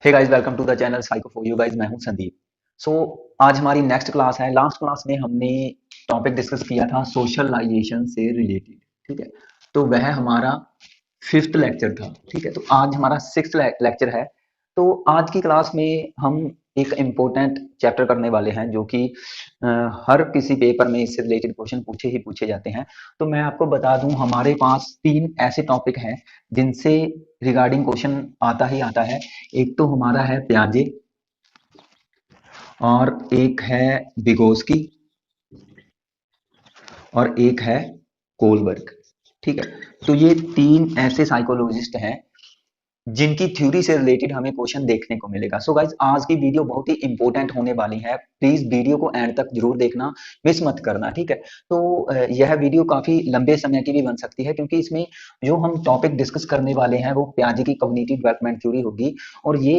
Hey guys, welcome to the channel psycho for you guys. मैं हूं Sandeep. So आज हमारी नेक्स्ट क्लास है। लास्ट क्लास में हमने टॉपिक डिस्कस किया था सोशलाइजेशन से रिलेटेड। ठीक है, तो वह हमारा फिफ्थ लेक्चर था। ठीक है, तो आज हमारा सिक्स्थ लेक्चर है। तो आज की क्लास में हम एक इम्पोर्टेंट चैप्टर करने वाले हैं जो कि हर किसी पेपर में इससे रिलेटेड क्वेश्चन पूछे ही पूछे जाते हैं। तो मैं आपको बता दूं, हमारे पास तीन ऐसे टॉपिक हैं जिनसे रिगार्डिंग क्वेश्चन आता ही आता है। एक तो हमारा है प्याजे, और एक है बिगोस्की, और एक है कोलबर्ग। ठीक है, तो ये तीन ऐसे साइकोलॉजिस्ट हैं जिनकी थ्योरी से रिलेटेड हमें क्वेश्चन देखने को मिलेगा। सो गाइज, आज की वीडियो बहुत ही इंपॉर्टेंट होने वाली है। प्लीज वीडियो को एंड तक जरूर देखना, मिस मत करना। ठीक है, तो यह वीडियो काफी लंबे समय की भी बन सकती है क्योंकि इसमें जो हम टॉपिक डिस्कस करने वाले हैं वो प्याजे की कॉग्निटिव डेवलपमेंट थ्योरी होगी। और ये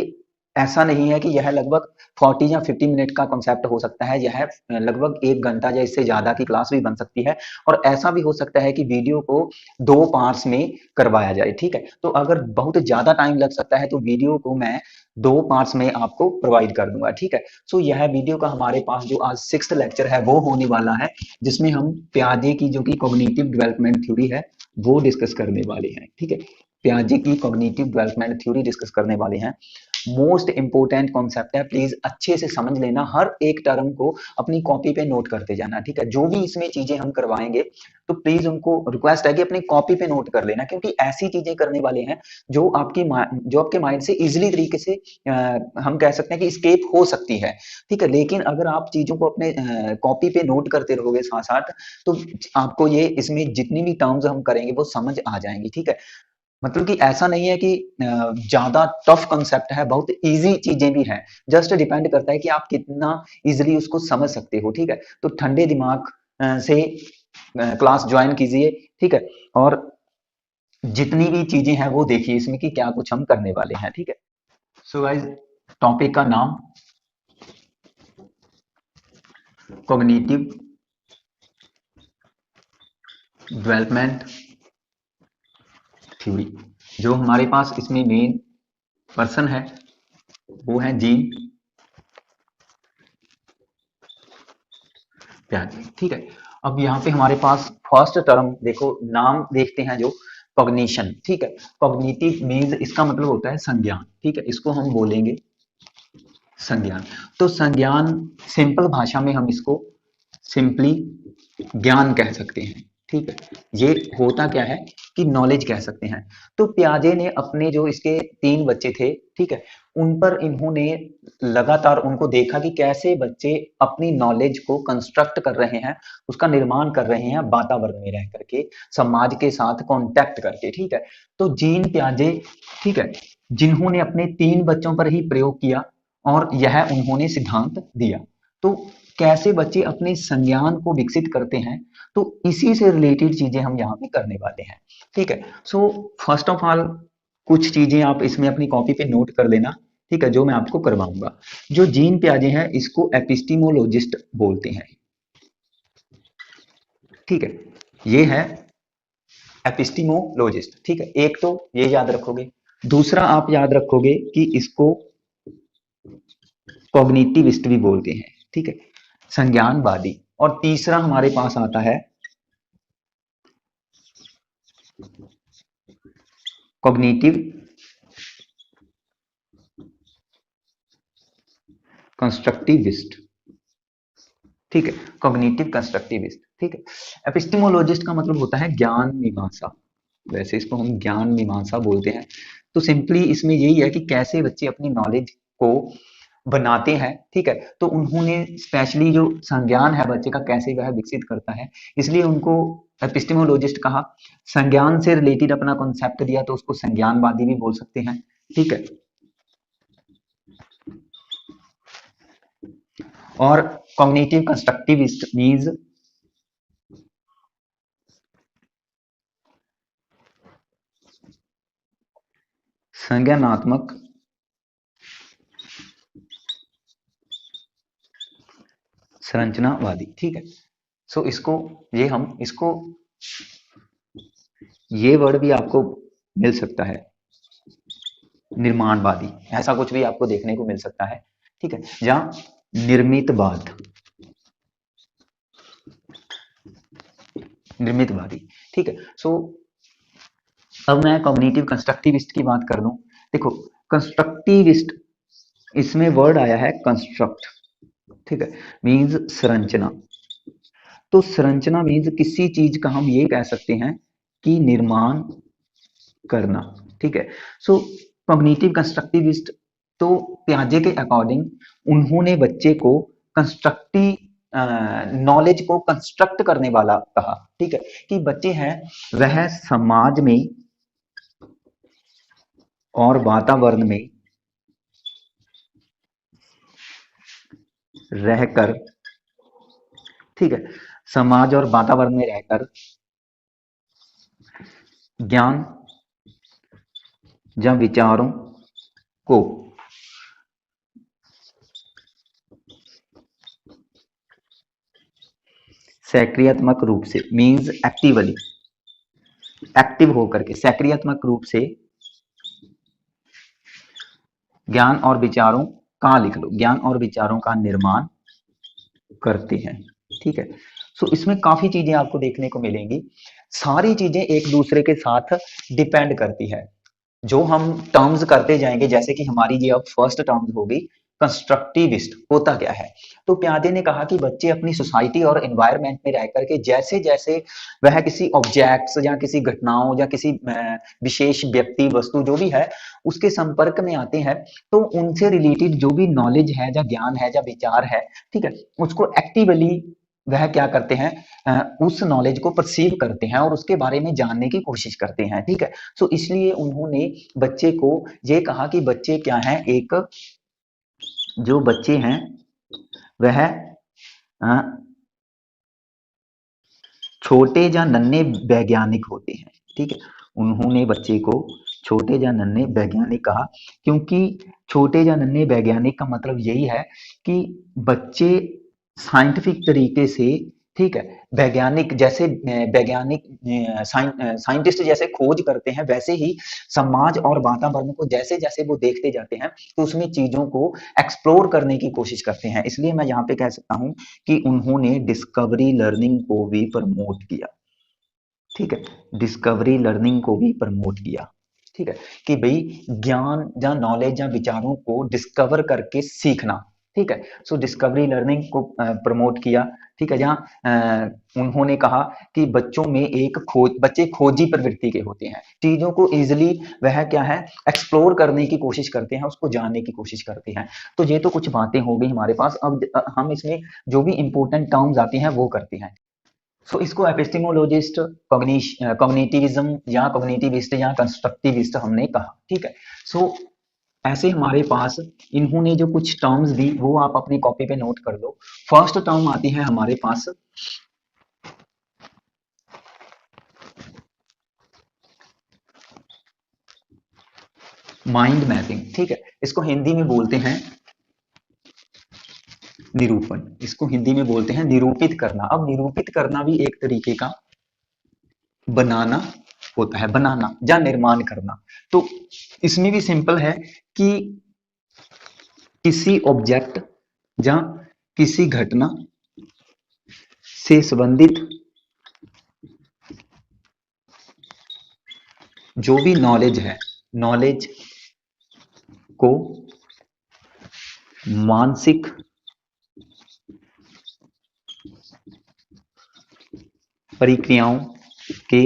ऐसा नहीं है कि यह लगभग 40 या 50 मिनट का कॉन्सेप्ट हो सकता है। यह लगभग 1 घंटा या इससे ज्यादा की क्लास भी बन सकती है। और ऐसा भी हो सकता है कि वीडियो को 2 पार्ट्स में करवाया जाए। ठीक है, तो अगर बहुत ज्यादा टाइम लग सकता है तो वीडियो को मैं 2 पार्ट्स में आपको प्रोवाइड कर दूंगा। ठीक है, सो यह वीडियो का हमारे पास जो आज सिक्स्थ लेक्चर है वो होने वाला है, जिसमें हम प्याजे की जो कि कॉग्निटिव डेवलपमेंट थ्योरी है वो डिस्कस करने वाले हैं। ठीक है, प्याजे की कॉग्निटिव डेवलपमेंट थ्योरी डिस्कस करने वाले हैं। मोस्ट इंपोर्टेंट कॉन्सेप्ट है, प्लीज अच्छे से समझ लेना। हर एक टर्म को अपनी कॉपी पे नोट करते जाना। ठीक है, जो भी इसमें चीजें हम करवाएंगे तो प्लीज उनको रिक्वेस्ट है कि अपनी कॉपी पे नोट कर लेना, क्योंकि ऐसी चीजें करने वाले हैं जो आपके माइंड से इजिली तरीके से हम कह सकते हैं कि स्केप हो सकती है। ठीक है, लेकिन अगर आप चीजों को अपने कॉपी पे नोट करते रहोगे साथ साथ, तो आपको ये इसमें जितनी भी टर्म्स हम करेंगे वो समझ आ जाएंगी। ठीक है, मतलब कि ऐसा नहीं है कि ज्यादा टफ कंसेप्ट है, बहुत इजी चीजें भी हैं। जस्ट डिपेंड करता है कि आप कितना इजीली उसको समझ सकते हो। ठीक है, तो ठंडे दिमाग से क्लास ज्वाइन कीजिए। ठीक है, और जितनी भी चीजें हैं वो देखिए इसमें कि क्या कुछ हम करने वाले हैं। ठीक है, सो गाइस, टॉपिक का नाम कॉग्निटिव डेवलपमेंट थ्योरी। जो हमारे पास इसमें मेन पर्सन है वो है जीन प्याजे। ठीक है, अब यहाँ पे हमारे पास फर्स्ट टर्म देखो, नाम देखते हैं जो कॉग्निशन। ठीक है, कॉग्निटिव मीन्स इसका मतलब होता है संज्ञान। ठीक है, इसको हम बोलेंगे संज्ञान। तो संज्ञान सिंपल भाषा में हम इसको सिंपली ज्ञान कह सकते हैं। ठीक है, ये होता क्या है कि नॉलेज कह सकते हैं। तो प्याजे ने अपने जो इसके 3 बच्चे थे, ठीक है, उन पर इन्होंने लगातार उनको देखा कि कैसे बच्चे अपनी नॉलेज को कंस्ट्रक्ट कर रहे हैं, उसका निर्माण कर रहे हैं वातावरण में रह करके, समाज के साथ कांटेक्ट करके। ठीक है, तो जीन प्याजे, ठीक है, जिन्होंने अपने 3 बच्चों पर ही प्रयोग किया और यह उन्होंने सिद्धांत दिया। तो कैसे बच्चे अपने संज्ञान को विकसित करते हैं, तो इसी से रिलेटेड चीजें हम यहाँ पे करने वाले हैं। ठीक है, सो फर्स्ट ऑफ ऑल कुछ चीजें आप इसमें अपनी कॉपी पे नोट कर लेना। ठीक है, जो मैं आपको करवाऊंगा। जो जीन प्याजे हैं इसको एपिस्टिमोलॉजिस्ट बोलते हैं। ठीक है, ये है एपिस्टिमोलॉजिस्ट। ठीक है, एक तो ये याद रखोगे। दूसरा आप याद रखोगे कि इसको कॉग्निटिविस्ट भी बोलते हैं। ठीक है, संज्ञानवादी। और तीसरा हमारे पास आता है कॉग्निटिव कंस्ट्रक्टिविस्ट। ठीक है, कॉग्निटिव कंस्ट्रक्टिविस्ट। ठीक है, एपिस्टिमोलॉजिस्ट का मतलब होता है ज्ञान मीमांसा। वैसे इसको हम ज्ञान मीमांसा बोलते हैं। तो सिंपली इसमें यही है कि कैसे बच्चे अपनी नॉलेज को बनाते हैं। ठीक है, तो उन्होंने स्पेशली जो संज्ञान है बच्चे का कैसे वह विकसित करता है, इसलिए उनको एपिस्टिमोलॉजिस्ट कहा। संज्ञान से रिलेटेड अपना कॉन्सेप्ट दिया तो उसको संज्ञानवादी भी बोल सकते हैं। ठीक है, और कॉग्निटिव कंस्ट्रक्टिविस्ट मीन्स संज्ञानात्मक संरचनावादी। ठीक है, सो इसको हम इसको ये वर्ड भी आपको मिल सकता है, निर्माणवादी, ऐसा कुछ भी आपको देखने को मिल सकता है। ठीक है, जहां निर्मितवाद, निर्मितवादी। ठीक है, सो अब मैं कॉग्निटिव कंस्ट्रक्टिविस्ट की बात कर लूं। देखो, कंस्ट्रक्टिविस्ट, इसमें वर्ड आया है कंस्ट्रक्ट। ठीक है, मीन्स संरचना। तो संरचना मीन्स किसी चीज का हम ये कह सकते हैं कि निर्माण करना। ठीक है, सो कॉग्निटिव कंस्ट्रक्टिविस्ट, तो पियाजे के अकॉर्डिंग उन्होंने बच्चे को कंस्ट्रक्टिव नॉलेज को कंस्ट्रक्ट करने वाला कहा। ठीक है, कि बच्चे हैं वह समाज में और वातावरण में रहकर, ठीक है, समाज और वातावरण में रहकर ज्ञान या विचारों को सक्रियात्मक रूप से, मीन्स एक्टिवली, एक्टिव होकर के सक्रियात्मक रूप से ज्ञान और विचारों का, लिख लो, ज्ञान और विचारों का निर्माण करते हैं। ठीक है, सो इसमें काफी चीजें आपको देखने को मिलेंगी। सारी चीजें एक दूसरे के साथ डिपेंड करती है। जो हम टर्म्स करते जाएंगे, जैसे कि हमारी ये अब फर्स्ट टर्म्स होगी कंस्ट्रक्टिविस्ट, होता क्या है। तो प्यादे ने कहा कि बच्चे अपनी सोसाइटी और एनवायरनमेंट में रह करके जैसे जैसे वह किसी ऑब्जेक्ट्स या किसी घटनाओं या किसी विशेष व्यक्ति वस्तु जो भी है उसके संपर्क में आते हैं, तो उनसे रिलेटेड जो भी नॉलेज है या ज्ञान है या विचार है, ठीक है, उसको एक्टिवली वह क्या करते हैं, उस नॉलेज को परसीव करते हैं और उसके बारे में जानने की कोशिश करते हैं। ठीक है, सो इसलिए उन्होंने बच्चे को ये कहा कि बच्चे क्या हैं, एक जो बच्चे हैं वह छोटे या नन्हे वैज्ञानिक होते हैं। ठीक है, उन्होंने बच्चे को छोटे या नन्हे वैज्ञानिक कहा, क्योंकि छोटे या नन्हे वैज्ञानिक का मतलब यही है कि बच्चे साइंटिफिक तरीके से, ठीक है, वैज्ञानिक जैसे वैज्ञानिक साइंटिस्ट जैसे खोज करते हैं, वैसे ही समाज और वातावरण को जैसे जैसे वो देखते जाते हैं तो उसमें चीजों को एक्सप्लोर करने की कोशिश करते हैं। इसलिए मैं यहाँ पे कह सकता हूँ कि उन्होंने डिस्कवरी लर्निंग को भी प्रमोट किया। ठीक है, डिस्कवरी लर्निंग को भी प्रमोट किया। ठीक है, कि भाई ज्ञान या नॉलेज या विचारों को डिस्कवर करके सीखना। ठीक है, सो डिस्कवरी लर्निंग को प्रमोट किया। ठीक है, जहाँ उन्होंने कहा कि बच्चों में एक बच्चे खोजी प्रवृत्ति के होते हैं, चीजों को इजिली वह क्या है एक्सप्लोर करने की कोशिश करते हैं, उसको जानने की कोशिश करते हैं। तो ये तो कुछ बातें हो गई हमारे पास। अब हम इसमें जो भी इंपॉर्टेंट टर्म्स आते हैं वो करते हैं। सो इसको एपिस्टेमोलॉजिस्ट, कॉग्निटिविज्म या कॉग्निटिविस्ट या कंस्ट्रक्टिविस्ट हमने कहा। ठीक है, सो ऐसे हमारे पास इन्होंने जो कुछ टर्म्स दी वो आप अपनी कॉपी पे नोट कर लो। फर्स्ट टर्म आती है हमारे पास माइंड मैपिंग। ठीक है, इसको हिंदी में बोलते हैं निरूपण, इसको हिंदी में बोलते हैं निरूपित करना। अब निरूपित करना भी एक तरीके का बनाना होता है, बनाना या निर्माण करना। तो इसमें भी सिंपल है कि किसी ऑब्जेक्ट या किसी घटना से संबंधित जो भी नॉलेज है, नॉलेज को मानसिक प्रक्रियाओं के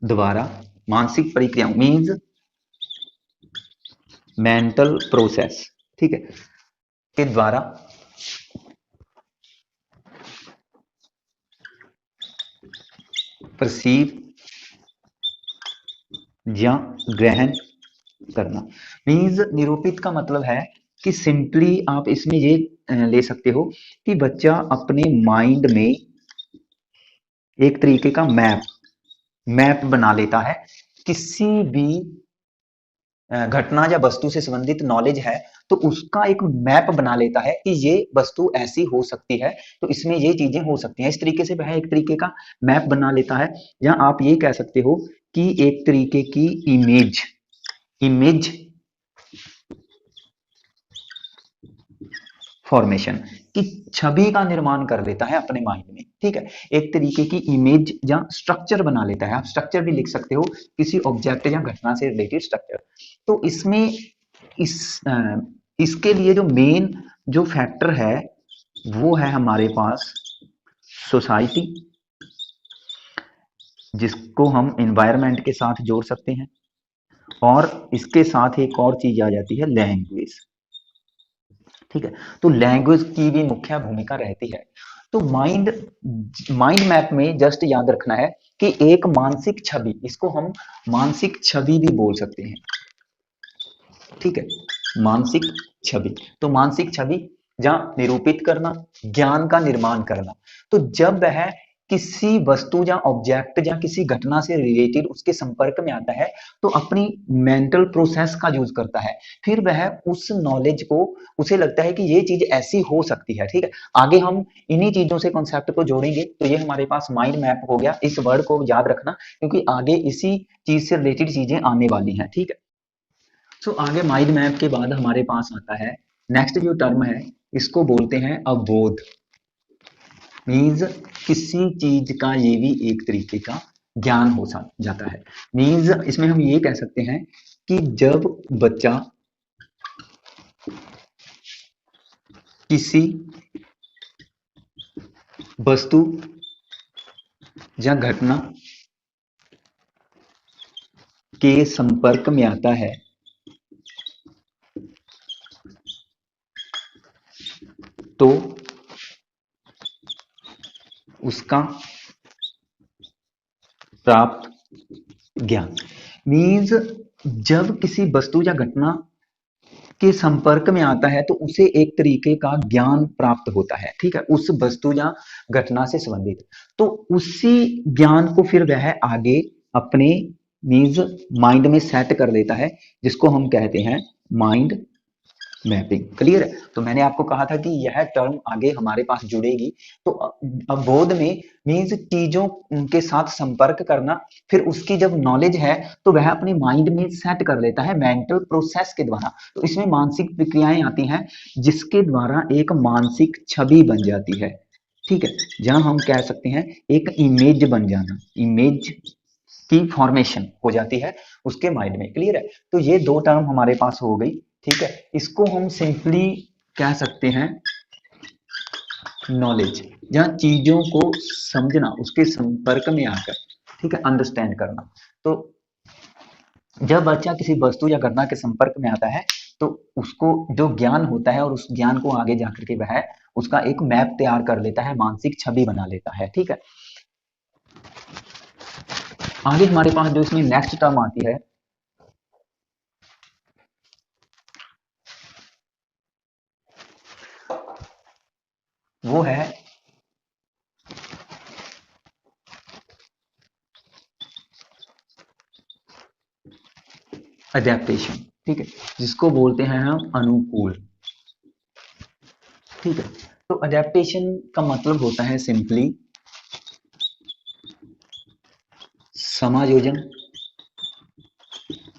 द्वारा, मानसिक प्रक्रियाओं मीन्स मेंटल प्रोसेस, ठीक है, के द्वारा परसीव या ग्रहण करना। मीन्स निरूपित का मतलब है कि सिंपली आप इसमें ये ले सकते हो कि बच्चा अपने माइंड में एक तरीके का मैप बना लेता है। किसी भी घटना या वस्तु से संबंधित नॉलेज है तो उसका एक मैप बना लेता है कि ये वस्तु ऐसी हो सकती है, तो इसमें ये चीजें हो सकती हैं। इस तरीके से वह एक तरीके का मैप बना लेता है, या आप ये कह सकते हो कि एक तरीके की इमेज फॉर्मेशन की छवि का निर्माण कर लेता है अपने माइंड में, ठीक है। एक तरीके की इमेज या स्ट्रक्चर बना लेता है, आप स्ट्रक्चर भी लिख सकते हो, किसी ऑब्जेक्ट या घटना से रिलेटेड स्ट्रक्चर। तो इसमें इस इसके लिए जो मेन जो फैक्टर है वो है हमारे पास सोसाइटी, जिसको हम एनवायरनमेंट के साथ जोड़ सकते हैं, और इसके साथ एक और चीज आ जाती है लैंग्वेज, ठीक है। तो लैंग्वेज की भी मुख्य भूमिका रहती है। तो माइंड माइंड मैप में जस्ट याद रखना है कि एक मानसिक छवि, इसको हम मानसिक छवि भी बोल सकते हैं, ठीक है। मानसिक छवि, तो मानसिक छवि जहां निरूपित करना, ज्ञान का निर्माण करना। तो जब वह किसी वस्तु या ऑब्जेक्ट या किसी घटना से रिलेटेड उसके संपर्क में आता है तो अपनी मेंटल प्रोसेस का यूज करता है, फिर वह उस नॉलेज को, उसे लगता है कि ये चीज ऐसी हो सकती है, ठीक है। आगे हम इन्हीं चीजों से कॉन्सेप्ट को जोड़ेंगे। तो ये हमारे पास माइंड मैप हो गया, इस वर्ड को याद रखना क्योंकि आगे इसी चीज से रिलेटेड चीजें आने वाली हैं, ठीक है। सो आगे माइंड मैप के बाद हमारे पास आता है नेक्स्ट जो टर्म है, इसको बोलते हैं अवबोध। मीन्स किसी चीज का ये भी एक तरीके का ज्ञान हो जाता है। मीन्स इसमें हम ये कह सकते हैं कि जब बच्चा किसी वस्तु या घटना के संपर्क में आता है तो उसका प्राप्त ज्ञान। मीन्स जब किसी वस्तु या घटना के संपर्क में आता है तो उसे एक तरीके का ज्ञान प्राप्त होता है, ठीक है, उस वस्तु या घटना से संबंधित। तो उसी ज्ञान को फिर वह आगे अपने मीन्स माइंड में सेट कर देता है, जिसको हम कहते हैं माइंड मैपिंग। क्लियर है। तो मैंने आपको कहा था कि यह टर्म आगे हमारे पास जुड़ेगी। तो अवबोध में मीन्स चीजों के साथ संपर्क करना, फिर उसकी जब नॉलेज है तो वह अपनी माइंड में सेट कर लेता है मेंटल प्रोसेस के द्वारा। तो इसमें मानसिक प्रक्रियाएं आती हैं जिसके द्वारा एक मानसिक छवि बन जाती है, ठीक है। जहां हम कह सकते हैं एक इमेज बन जाना, इमेज की फॉर्मेशन हो जाती है उसके माइंड में। क्लियर है। तो ये दो टर्म हमारे पास हो गई, ठीक है। इसको हम सिंपली कह सकते हैं नॉलेज, जहां चीजों को समझना, उसके संपर्क में आकर, ठीक है, अंडरस्टैंड करना। तो जब बच्चा किसी वस्तु या घटना के संपर्क में आता है तो उसको जो ज्ञान होता है और उस ज्ञान को आगे जाकर के वह उसका एक मैप तैयार कर लेता है, मानसिक छवि बना लेता है, ठीक है। आगे हमारे पास जो इसमें नेक्स्ट टर्म आती है वो है अडेप्टेशन, ठीक है, जिसको बोलते हैं हम अनुकूल, ठीक है। तो अडेप्टेशन का मतलब होता है सिंपली समायोजन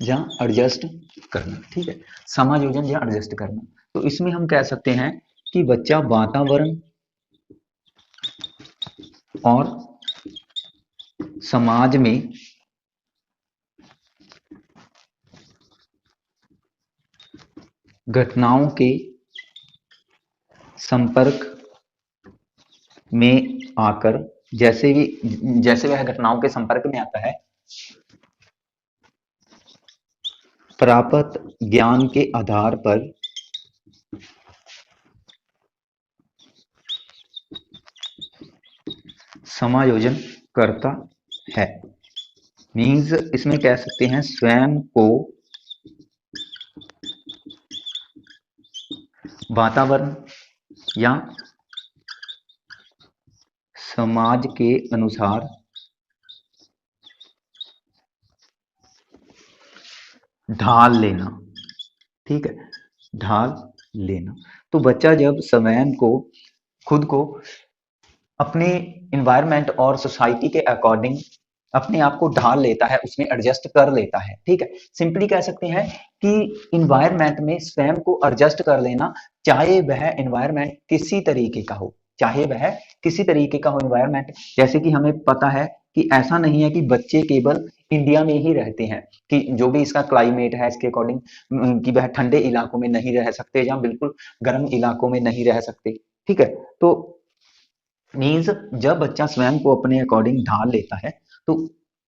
या एडजस्ट करना, ठीक है, समायोजन या एडजस्ट करना। तो इसमें हम कह सकते हैं कि बच्चा वातावरण और समाज में घटनाओं के संपर्क में आकर, जैसे वह घटनाओं के संपर्क में आता है, प्राप्त ज्ञान के आधार पर समायोजन करता है। मीन्स इसमें कह सकते हैं स्वयं को वातावरण या समाज के अनुसार ढाल लेना, ठीक है, ढाल लेना। तो बच्चा जब स्वयं को, खुद को अपने इन्वायरमेंट और सोसाइटी के अकॉर्डिंग अपने आप को ढाल लेता है, उसमें एडजस्ट कर लेता है। ठीक है, सिंपली कह सकते हैं कि इन्वायरमेंट में स्वयं को एडजस्ट कर लेना, चाहे वह इन्वायरमेंट किसी तरीके का हो, चाहे वह किसी तरीके का हो इन्वायरमेंट। जैसे कि हमें पता है कि ऐसा नहीं है कि बच्चे केवल इंडिया में ही रहते हैं, कि जो भी इसका क्लाइमेट है इसके अकॉर्डिंग कि वह ठंडे इलाकों में नहीं रह सकते या बिल्कुल गर्म इलाकों में नहीं रह सकते। ठीक है, तो मीन्स जब बच्चा स्वयं को अपने अकॉर्डिंग ढाल लेता है तो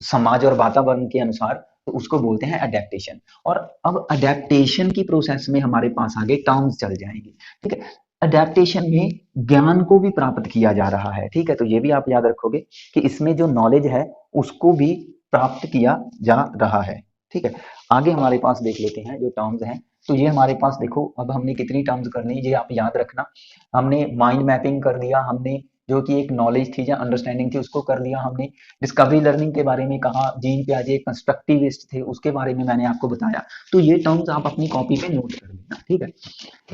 समाज और वातावरण के अनुसार, तो उसको बोलते हैं अडेप्टेशन। और अब अडेप्टेशन की प्रोसेस में हमारे पास आगे टर्म्स चल जाएंगे। ठीक है, अडेप्टेशन में ज्ञान को भी प्राप्त किया जा रहा है। ठीक है, तो ये भी आप याद रखोगे कि इसमें जो नॉलेज है उसको भी प्राप्त किया जा रहा है। ठीक है, आगे हमारे पास देख लेते हैं जो टर्म्स हैं। तो ये हमारे पास देखो, अब हमने कितनी टर्म्स करनी है ये आप याद रखना। हमने माइंड मैपिंग कर दिया, हमने जो कि एक नॉलेज थी या अंडरस्टैंडिंग थी उसको कर लिया, हमने डिस्कवरी लर्निंग के बारे में कहा, जीन पियाजे एक कंस्ट्रक्टिविस्ट थे उसके बारे में मैंने आपको बताया। तो ये टर्म्स आप अपनी कॉपी पे नोट कर लेना। ठीक है,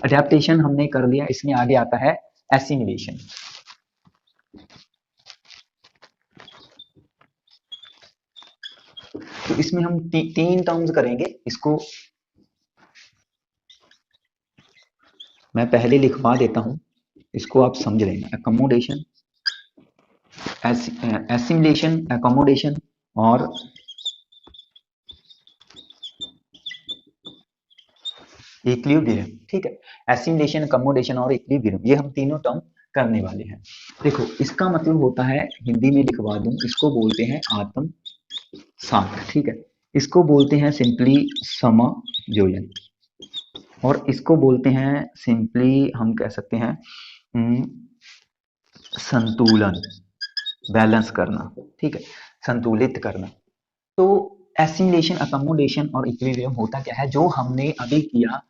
अडेप्टेशन हमने कर लिया, इसमें आगे आता है एसिमिलेशन। तो इसमें हम तीन टर्म्स करेंगे, इसको मैं पहले लिखवा देता हूं, इसको आप समझ लेना। अकोमोडेशन, एसिमिलेशन, अकोमोडेशन और इक्विलिब्रियम। ठीक है, एसिमिलेशन, अकोमोडेशन और इक्विलिब्रियम, ये हम तीनों टर्म करने वाले हैं। देखो इसका मतलब होता है, हिंदी में लिखवा दूं, इसको बोलते हैं आत्म सात। ठीक है, इसको बोलते हैं सिंपली समायोजन, और इसको बोलते हैं सिंपली हम कह सकते हैं संतुलन, बैलेंस करना। ठीक है, संतुलित करना। तो एसिमिलेशन, अकोमोडेशन और इक्विलिब्रियम होता क्या है, जो हमने अभी किया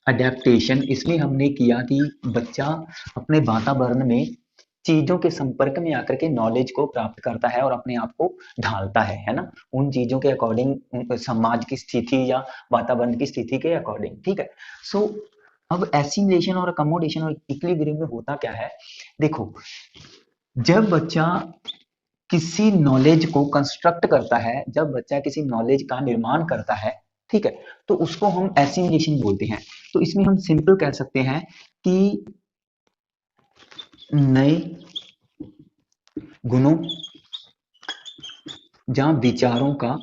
अडेप्टेशन, इसमें हमने किया कि बच्चा अपने वातावरण में चीजों के संपर्क में आकर के नॉलेज को प्राप्त करता है और अपने आप को ढालता है ना, उन चीजों के अकॉर्डिंग, समाज की स्थिति या वातावरण की स्थिति के अकॉर्डिंग। ठीक है, सो अब एसिमिलेशन और अकोमोडेशन और इक्विलिब्रियम में होता क्या है, देखो जब बच्चा किसी नॉलेज को कंस्ट्रक्ट करता है, जब बच्चा किसी नॉलेज का निर्माण करता है, ठीक है, तो उसको हम एसिमिलेशन बोलते हैं। तो इसमें हम सिंपल कह सकते हैं कि नए गुणों या विचारों का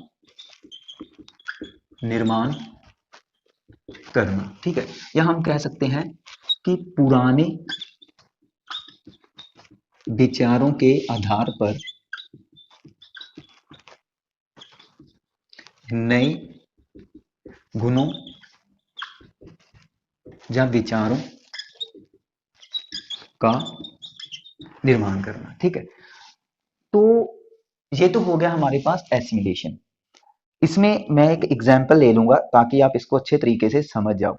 निर्माण करना। ठीक है, या हम कह सकते हैं कि पुराने विचारों के आधार पर नए गुणों या विचारों का निर्माण करना। ठीक है, तो ये तो हो गया हमारे पास एसिमिलेशन। इसमें मैं एक एग्जाम्पल ले लूंगा ताकि आप इसको अच्छे तरीके से समझ जाओ।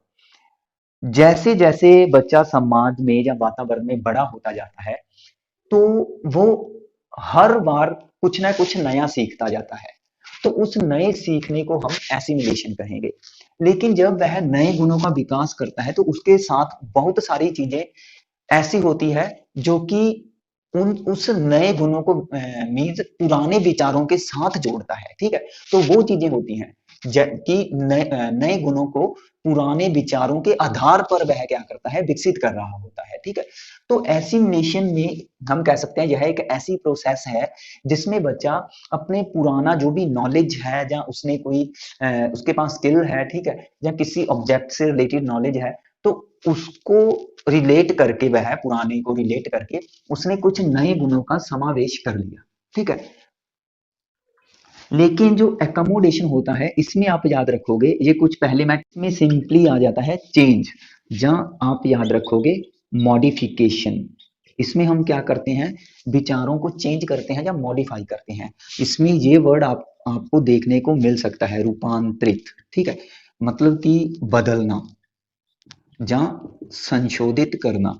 जैसे जैसे बच्चा समाज में या वातावरण में बड़ा होता जाता है, तो वो हर बार कुछ ना कुछ नया सीखता जाता है, तो उस नए सीखने को हम एसिमिलेशन कहेंगे। लेकिन जब वह नए गुणों का विकास करता है तो उसके साथ बहुत सारी चीजें ऐसी होती है जो कि उन उस नए गुणों को मीन्स पुराने विचारों के साथ जोड़ता है। ठीक है, तो वो चीजें होती हैं कि नए गुणों को पुराने विचारों के आधार पर वह क्या करता है, विकसित कर रहा होता है। ठीक है, तो एसिमिलेशन में हम कह सकते हैं यह एक ऐसी प्रोसेस है जिसमें बच्चा अपने पुराना जो भी नॉलेज है या उसने कोई उसके पास स्किल है, ठीक है, या किसी ऑब्जेक्ट से रिलेटेड नॉलेज है, तो उसको रिलेट करके, वह पुराने को रिलेट करके उसने कुछ नए गुणों का समावेश कर लिया। ठीक है, लेकिन जो एकोमोडेशन होता है इसमें आप याद रखोगे, ये कुछ पहले मैं में सिंपली आ जाता है चेंज, जहां आप याद रखोगे मॉडिफिकेशन। इसमें हम क्या करते हैं, विचारों को चेंज करते हैं या मॉडिफाई करते हैं। इसमें ये वर्ड आपको देखने को मिल सकता है, रूपांतरित। ठीक है, मतलब कि बदलना या संशोधित करना।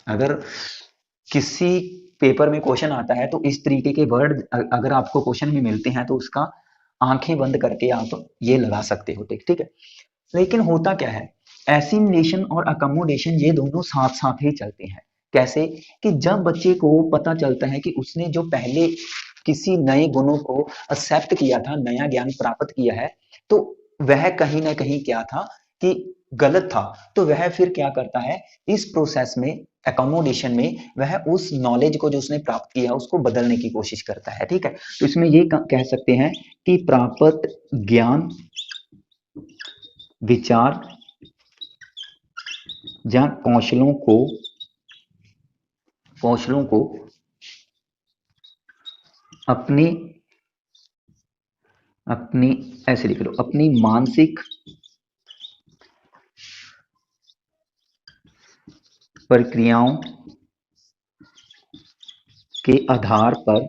अगर किसी पेपर में क्वेश्चन आता है तो इस तरीके के वर्ड अगर आपको क्वेश्चन में मिलते हैं तो उसका आंखें बंद करके आप ये लगा सकते हो। ठीक है, लेकिन होता क्या है, एसिमिलेशन और अकोमोडेशन ये दोनों साथ साथ ही चलते हैं। कैसे कि जब बच्चे को पता चलता है कि उसने जो पहले किसी नए गुणों को एक्सेप्ट किया था, नया ज्ञान प्राप्त किया है, तो वह कहीं ना कहीं क्या था कि गलत था, तो वह फिर क्या करता है इस प्रोसेस में, एकोमोडेशन में, वह उस नॉलेज को जो उसने प्राप्त किया उसको बदलने की कोशिश करता है। ठीक है, तो इसमें ये कह सकते हैं कि प्राप्त ज्ञान, विचार या कौशलों को अपनी अपनी ऐसे लिख लो, अपनी मानसिक प्रक्रियाओं के आधार पर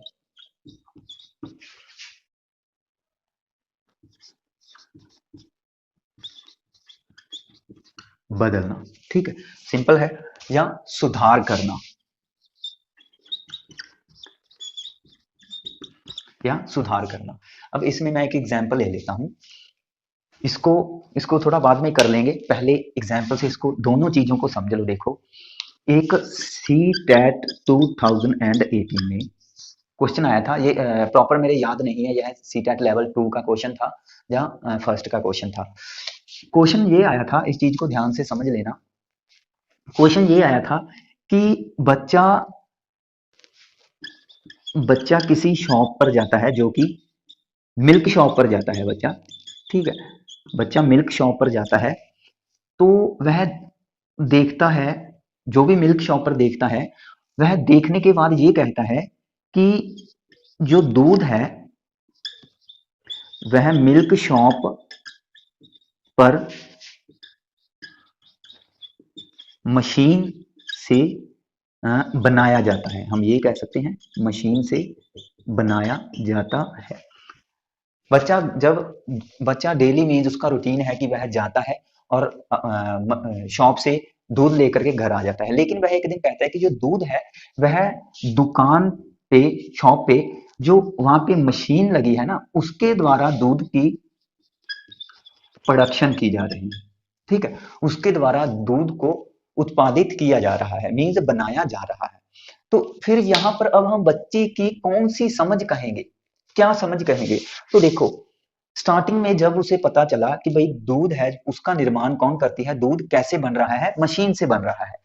बदलना। ठीक है, सिंपल है। या सुधार करना, या सुधार करना। अब इसमें मैं एक एग्जांपल ले लेता हूं, इसको इसको थोड़ा बाद में कर लेंगे, पहले एग्जांपल से इसको दोनों चीजों को समझ लो। देखो, एक सी टेट 2018 में क्वेश्चन आया था, ये प्रॉपर मेरे याद नहीं है, यह सी टेट लेवल 2 का क्वेश्चन था या फर्स्ट का क्वेश्चन था। क्वेश्चन ये आया था, इस चीज को ध्यान से समझ लेना। क्वेश्चन ये आया था कि बच्चा बच्चा किसी शॉप पर जाता है, जो कि मिल्क शॉप पर जाता है बच्चा। ठीक है, बच्चा मिल्क शॉप पर जाता है, तो वह देखता है, जो भी मिल्क शॉप पर देखता है, वह देखने के बाद ये कहता है कि जो दूध है वह मिल्क शॉप पर मशीन से बनाया जाता है। हम ये कह सकते हैं मशीन से बनाया जाता है। बच्चा डेली मीन्स उसका रूटीन है कि वह जाता है और शॉप से दूध लेकर के घर आ जाता है, लेकिन वह एक दिन कहता है कि जो दूध है वह दुकान पे, शॉप पे जो वहां पे मशीन लगी है ना, उसके द्वारा दूध की प्रोडक्शन की जा रही है। ठीक है, उसके द्वारा दूध को उत्पादित किया जा रहा है, मीन्स बनाया जा रहा है। तो फिर यहाँ पर अब हम बच्चे की कौन सी समझ कहेंगे, क्या समझ कहेंगे? तो देखो, स्टार्टिंग में जब उसे पता चला कि भाई दूध है, उसका निर्माण कौन करती है, दूध कैसे बन रहा है, मशीन से बन रहा है,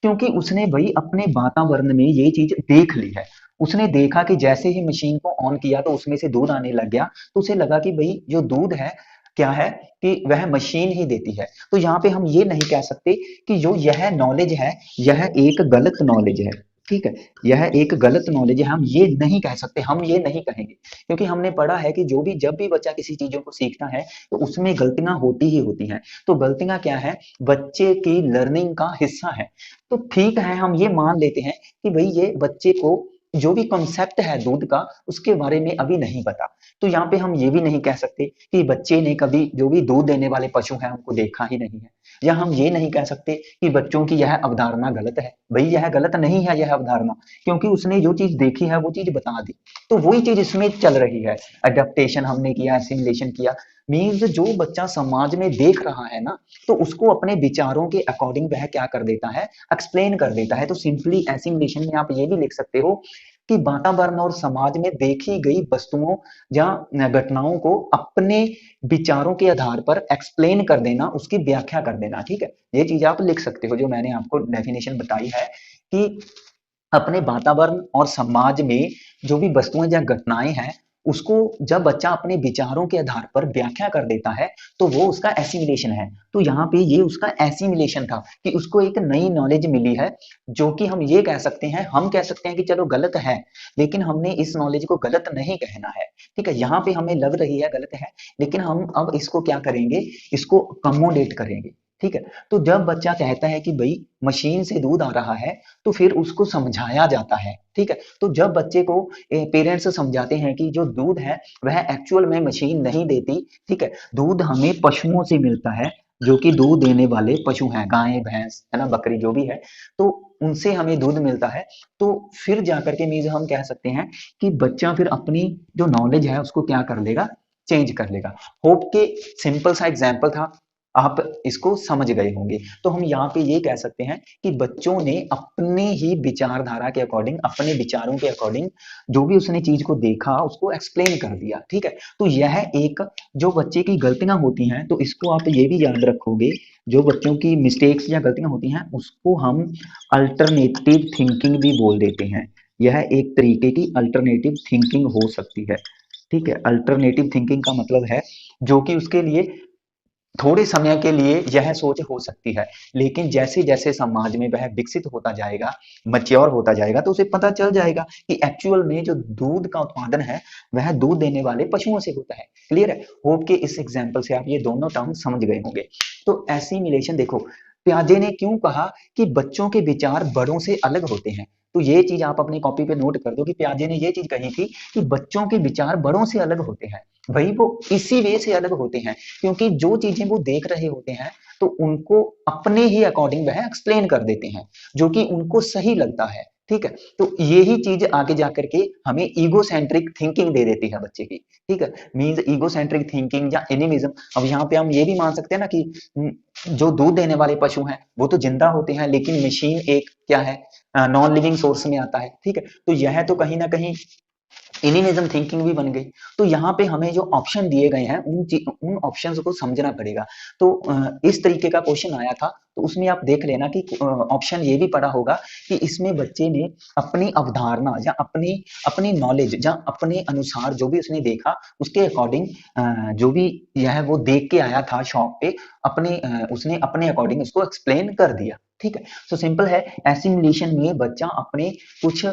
क्योंकि उसने भाई अपने वातावरण में ये चीज देख ली है। उसने देखा कि जैसे ही मशीन को ऑन किया तो उसमें से दूध आने लग गया, तो उसे लगा कि भाई जो दूध है क्या है कि वह मशीन ही देती है। तो यहाँ पे हम ये नहीं कह सकते कि जो यह नॉलेज है यह एक गलत नॉलेज है। ठीक है, यह एक गलत नॉलेज है, हम ये नहीं कह सकते, हम ये नहीं कहेंगे, क्योंकि हमने पढ़ा है कि जब भी बच्चा किसी चीजों को सीखता है तो उसमें गलतियां होती ही होती हैं। तो गलतियां क्या है, बच्चे की लर्निंग का हिस्सा है। तो ठीक है, हम ये मान लेते हैं कि भाई ये बच्चे को जो भी कॉन्सेप्ट है दूध का उसके बारे में अभी नहीं पता। तो यहाँ पे हम ये भी नहीं कह सकते कि बच्चे ने कभी जो भी दूध देने वाले पशु हैं उनको देखा ही नहीं है, या हम ये नहीं कह सकते कि बच्चों की यह अवधारणा गलत है। भाई यह गलत नहीं है यह अवधारणा, क्योंकि उसने जो चीज देखी है वो चीज बता दी। तो वही चीज इसमें चल रही है, अडेप्टेशन हमने किया, एसिमिलेशन किया, मीन्स जो बच्चा समाज में देख रहा है ना, तो उसको अपने विचारों के अकॉर्डिंग वह क्या कर देता है, एक्सप्लेन कर देता है। तो सिंपली एसिमिलेशन में आप ये भी लिख सकते हो कि वातावरण और समाज में देखी गई वस्तुओं या घटनाओं को अपने विचारों के आधार पर एक्सप्लेन कर देना, उसकी व्याख्या कर देना। ठीक है, ये चीज आप लिख सकते हो, जो मैंने आपको डेफिनेशन बताई है कि अपने वातावरण और समाज में जो भी वस्तुएं या घटनाएं हैं उसको जब बच्चा अपने विचारों के आधार पर व्याख्या कर देता है तो वो उसका एसिमिलेशन है। तो यहाँ पे ये उसका एसिमिलेशन था कि उसको एक नई नॉलेज मिली है, जो कि हम ये कह सकते हैं, हम कह सकते हैं कि चलो गलत है, लेकिन हमने इस नॉलेज को गलत नहीं कहना है। ठीक है, यहाँ पे हमें लग रही है गलत है, लेकिन हम अब इसको क्या करेंगे, इसको कमोडेट करेंगे। ठीक है, तो जब बच्चा कहता है कि भाई मशीन से दूध आ रहा है तो फिर उसको समझाया जाता है। ठीक है, तो जब बच्चे को पेरेंट्स समझाते हैं कि जो दूध है वह एक्चुअल में मशीन नहीं देती, ठीक है, दूध हमें पशुओं से मिलता है, जो कि दूध देने वाले पशु हैं, गाय भैंस है ना, बकरी जो भी है, तो उनसे हमें दूध मिलता है। तो फिर जाकर के मीज हम कह सकते हैं कि बच्चा फिर अपनी जो नॉलेज है उसको क्या कर लेगा, चेंज कर लेगा। होप के सिंपल सा एग्जाम्पल था, आप इसको समझ गए होंगे। तो हम यहाँ पे ये कह सकते हैं कि बच्चों ने अपने ही विचारधारा के अकॉर्डिंग, अपने विचारों के अकॉर्डिंग जो भी उसने चीज को देखा उसको एक्सप्लेन कर दिया। ठीक है, तो यह एक जो बच्चे की गलतियां होती हैं, तो इसको आप ये भी याद रखोगे, जो बच्चों की मिस्टेक्स या गलतियां होती हैं उसको हम अल्टरनेटिव थिंकिंग भी बोल देते हैं। यह एक तरीके की अल्टरनेटिव थिंकिंग हो सकती है। ठीक है, अल्टरनेटिव थिंकिंग का मतलब है जो कि उसके लिए थोड़े समय के लिए यह सोच हो सकती है, लेकिन जैसे जैसे समाज में वह विकसित होता जाएगा, मैच्योर होता जाएगा, तो उसे पता चल जाएगा कि एक्चुअल में जो दूध का उत्पादन है वह दूध देने वाले पशुओं से होता है। क्लियर है? होप के इस एग्जाम्पल से आप ये दोनों टर्म समझ गए होंगे। तो एसिमिलेशन देखो, प्याजे ने क्यों कहा कि बच्चों के विचार बड़ों से अलग होते हैं, तो ये चीज आप अपनी कॉपी पे नोट कर दो कि प्याजे ने ये चीज कही थी कि बच्चों के विचार बड़ों से अलग होते हैं। वही वो इसी वे से अलग होते हैं क्योंकि जो चीजें वो देख रहे होते हैं तो उनको अपने ही अकॉर्डिंग वह एक्सप्लेन कर देते हैं जो कि उनको सही लगता है। ठीक है, तो यही चीज आगे जाकर के हमें ईगो सेंट्रिक थिंकिंग दे देती है बच्चे की। ठीक है, मींस ईगो सेंट्रिक थिंकिंग या एनिमिज्म। अब यहाँ पे हम ये भी मान सकते हैं ना कि जो दूध देने वाले पशु हैं वो तो जिंदा होते हैं, लेकिन मशीन एक क्या है, नॉन लिविंग सोर्स में आता है। ठीक है, तो यह तो कहीं ना कहीं एनिमिज्म थिंकिंग भी बन गई। तो यहाँ पे हमें जो ऑप्शन दिए गए हैं उन ऑप्शंस को समझना पड़ेगा। तो इस तरीके का क्वेश्चन आया था, तो उसमें आप देख लेना कि ऑप्शन ये भी पढ़ा होगा कि इसमें बच्चे ने अपनी अवधारणा या अपनी अपनी नॉलेज या अपने अनुसार जो भी उसने देखा उसके अकॉर्डिंग जो भी यह वो देख के आया था शॉप पे, अपने उसने अपने अकॉर्डिंग उसको एक्सप्लेन कर दिया। ठीक है, तो सिंपल है, एसिमिलेशन में बच्चा अपने कुछ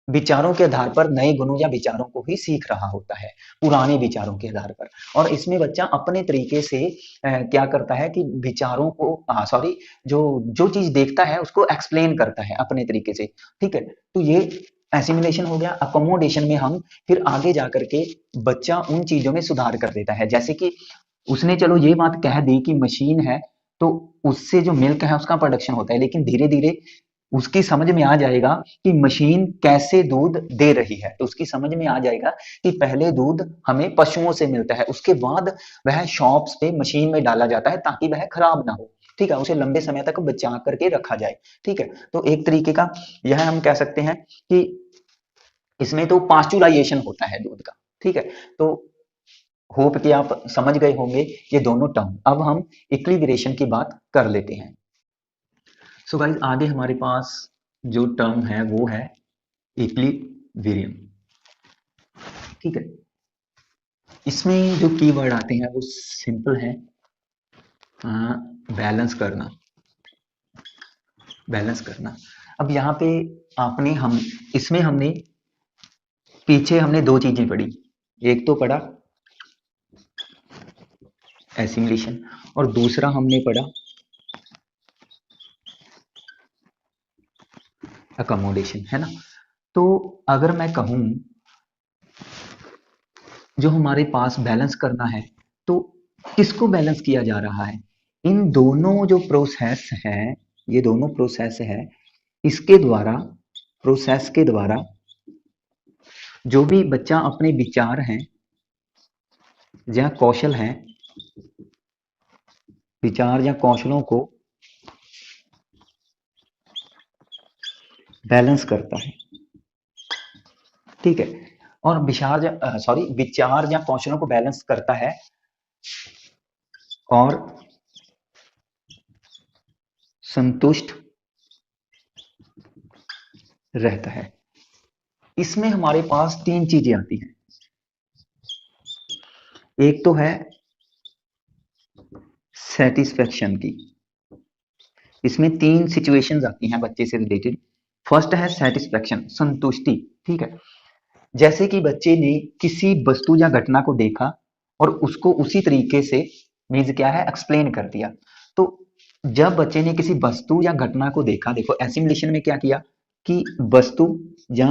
विचारों के आधार पर नए गुणों या विचारों को ही सीख रहा होता है, पुराने विचारों के आधार पर। और इसमें बच्चा अपने तरीके से क्या करता है कि विचारों को सॉरी जो जो चीज देखता है उसको एक्सप्लेन करता है अपने तरीके से। ठीक है, तो ये एसिमिलेशन हो गया। अकोमोडेशन में हम फिर आगे जाकर के बच्चा उन चीजों में सुधार कर देता है, जैसे कि उसने चलो ये बात कह दी कि मशीन है तो उससे जो मिल्क है उसका प्रोडक्शन होता है, लेकिन धीरे धीरे उसकी समझ में आ जाएगा कि मशीन कैसे दूध दे रही है। तो उसकी समझ में आ जाएगा कि पहले दूध हमें पशुओं से मिलता है, उसके बाद वह शॉप्स पे मशीन में डाला जाता है ताकि वह खराब ना हो। ठीक है, उसे लंबे समय तक बचा करके रखा जाए। ठीक है, तो एक तरीके का यह हम कह सकते हैं कि इसमें तो पास्चुराइजेशन होता है दूध का। ठीक है, तो होप कि आप समझ गए होंगे ये दोनों टर्म। अब हम इक्विलिब्रेशन की बात कर लेते हैं। सो गाइस, आगे हमारे पास जो टर्म है वो है इक्विलिब्रियम। ठीक है, इसमें जो कीवर्ड आते हैं वो सिंपल है, बैलेंस करना, बैलेंस करना। अब यहाँ पे आपने हम इसमें हमने पीछे हमने दो चीजें पढ़ी, एक तो पढ़ा एसिमिलेशन और दूसरा हमने पढ़ा अकोमोडेशन, है ना। तो अगर मैं कहूं जो हमारे पास बैलेंस करना है तो किसको बैलेंस किया जा रहा है, इन दोनों जो प्रोसेस है, ये दोनों प्रोसेस है, इसके द्वारा, प्रोसेस के द्वारा जो भी बच्चा अपने विचार हैं या कौशल हैं, विचार या कौशलों को बैलेंस करता है। ठीक है, और विचार या कौशलों को बैलेंस करता है और संतुष्ट रहता है। इसमें हमारे पास तीन चीजें आती हैं। एक तो है सेटिस्फेक्शन की, इसमें तीन सिचुएशंस आती हैं बच्चे से रिलेटेड। फर्स्ट है सेटिस्फेक्शन, संतुष्टि। ठीक है, जैसे कि बच्चे ने किसी वस्तु या घटना को देखा और उसको उसी तरीके से मीन्स क्या है एक्सप्लेन कर दिया। तो जब बच्चे ने किसी वस्तु या घटना को देखा, देखो एसिमिलेशन में क्या किया कि वस्तु या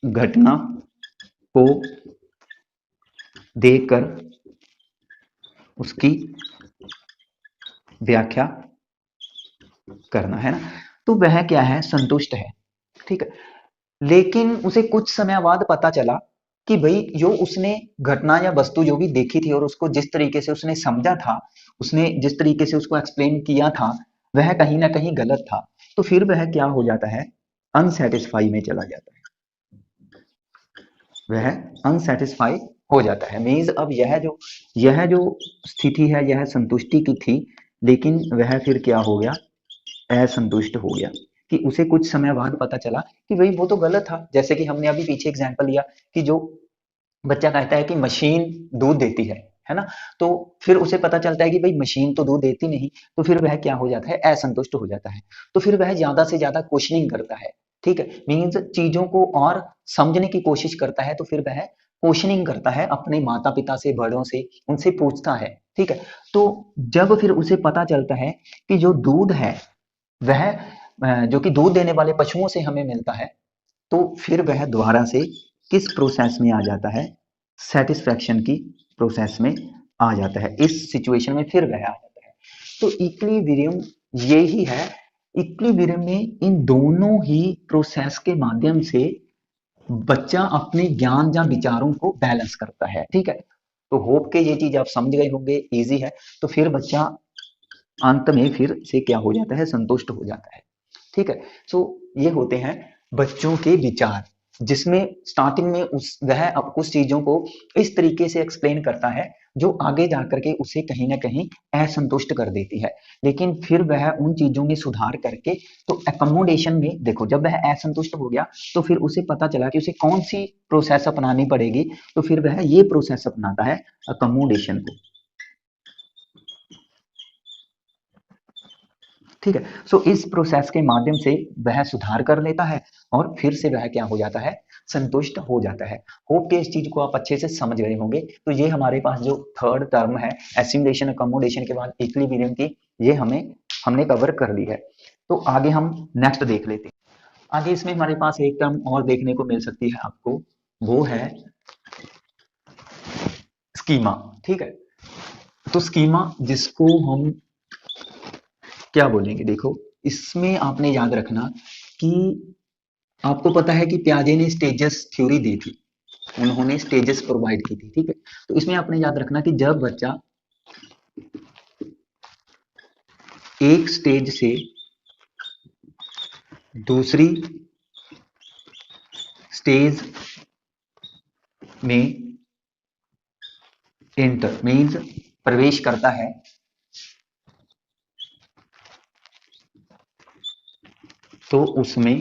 घटना को देखकर उसकी व्याख्या करना, है ना। तो वह क्या है, संतुष्ट है। ठीक है, लेकिन उसे कुछ समय बाद पता चला कि भाई जो उसने घटना या वस्तु जो भी देखी थी और उसको जिस तरीके से उसने समझा था, उसने जिस तरीके से उसको एक्सप्लेन किया था, वह कहीं ना कहीं गलत था। तो फिर वह क्या हो जाता है, अनसेटिस्फाई में चला जाता है, वह अनसेटिस्फाई हो जाता है। मीन्स अब यह जो स्थिति है यह संतुष्टि की थी, लेकिन वह फिर क्या हो गया, असंतुष्ट हो गया, कि उसे कुछ समय बाद पता चला कि भाई वो तो गलत था। जैसे कि हमने अभी पीछे एग्जांपल लिया कि जो बच्चा कहता है कि मशीन दूध देती है ना, तो फिर उसे पता चलता है कि भाई मशीन तो दूध देती नहीं, तो फिर वह क्या हो जाता है, असंतुष्ट हो जाता है। तो फिर वह ज्यादा से ज्यादा क्वेश्चनिंग करता है, ठीक है, मीन्स चीजों को और समझने की कोशिश करता है। तो फिर वह क्वेश्चनिंग करता है अपने माता पिता से, बड़ों से, उनसे पूछता है, ठीक है। तो जब फिर उसे पता चलता है कि जो दूध है वह जो कि दूध देने वाले पशुओं से हमें मिलता है, तो फिर वह दोबारा से किस प्रोसेस में आ जाता है, सेटिस्फैक्शन की प्रोसेस में आ जाता है। इस सिचुएशन में फिर वह आ जाता है। तो इक्विलिब्रियम ये ही है। इक्विलिब्रियम में इन दोनों ही प्रोसेस के माध्यम से बच्चा अपने ज्ञान या विचारों को बैलेंस करता है, ठीक है। तो होप के ये चीज आप समझ गए होंगे, इजी है। तो फिर बच्चा अंत में फिर से क्या हो जाता है, संतुष्ट हो जाता है, ठीक है। सो ये होते हैं बच्चों के विचार, जिसमें स्टार्टिंग में उस वह अब कुछ चीजों को इस तरीके से एक्सप्लेन करता है जो आगे जाकर के उसे कहीं ना कहीं असंतुष्ट कर देती है। लेकिन फिर वह उन चीजों में सुधार करके, तो एकोमोडेशन में देखो, जब वह असंतुष्ट हो गया तो फिर उसे पता चला कि उसे कौन सी प्रोसेस अपनानी पड़ेगी। तो फिर वह ये प्रोसेस अपनाता है, अकोमोडेशन को, ठीक है। सो इस प्रोसेस के माध्यम से वह सुधार कर लेता है और फिर से वह क्या हो जाता है, संतुष्ट हो जाता है। होप के इस चीज को आप अच्छे से समझ गए होंगे। तो ये हमारे पास जो थर्ड टर्म है, एसिमुलेशन अकोमोडेशन के बाद इक्विलिब्रियम की, ये हमने कवर कर ली है। तो आगे हम नेक्स्ट देख लेते हैं। आगे इसमें हमारे पास एक टर्म और देखने को मिल सकती है आपको, वो है स्कीमा, ठीक है। तो स्कीमा जिसको हम क्या बोलेंगे, देखो, इसमें आपने याद रखना कि आपको पता है कि प्याजे ने स्टेजेस थ्योरी दी थी, उन्होंने स्टेजेस प्रोवाइड की थी, ठीक है। तो इसमें आपने याद रखना कि जब बच्चा एक स्टेज से दूसरी स्टेज में इंटर मीन्स प्रवेश करता है, तो उसमें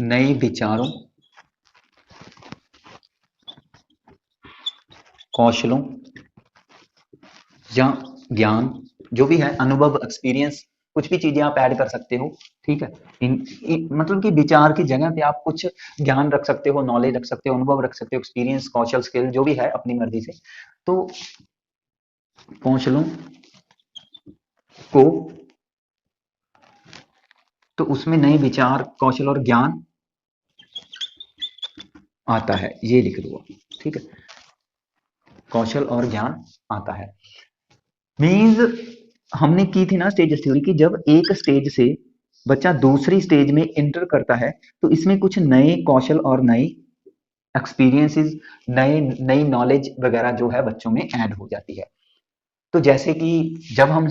नए विचारों, कौशलों या ज्ञान, जो भी है, अनुभव, एक्सपीरियंस, कुछ भी चीजें आप ऐड कर सकते हो, ठीक है। मतलब कि विचार की जगह पे आप कुछ ज्ञान रख सकते हो, नॉलेज रख सकते हो, अनुभव रख सकते हो, एक्सपीरियंस, कौशल, स्किल, जो भी है अपनी मर्जी से। तो कौशलों को, तो उसमें नए विचार, कौशल और ज्ञान आता है, ये लिख दो आप, ठीक है। कौशल और ज्ञान आता है, मीन्स हमने की थी ना स्टेज थ्योरी की, जब एक स्टेज से बच्चा दूसरी स्टेज में इंटर करता है, तो इसमें कुछ नए कौशल और नए एक्सपीरियंसेस, नए नई नॉलेज वगैरह जो है बच्चों में ऐड हो जाती है। तो जैसे कि जब हम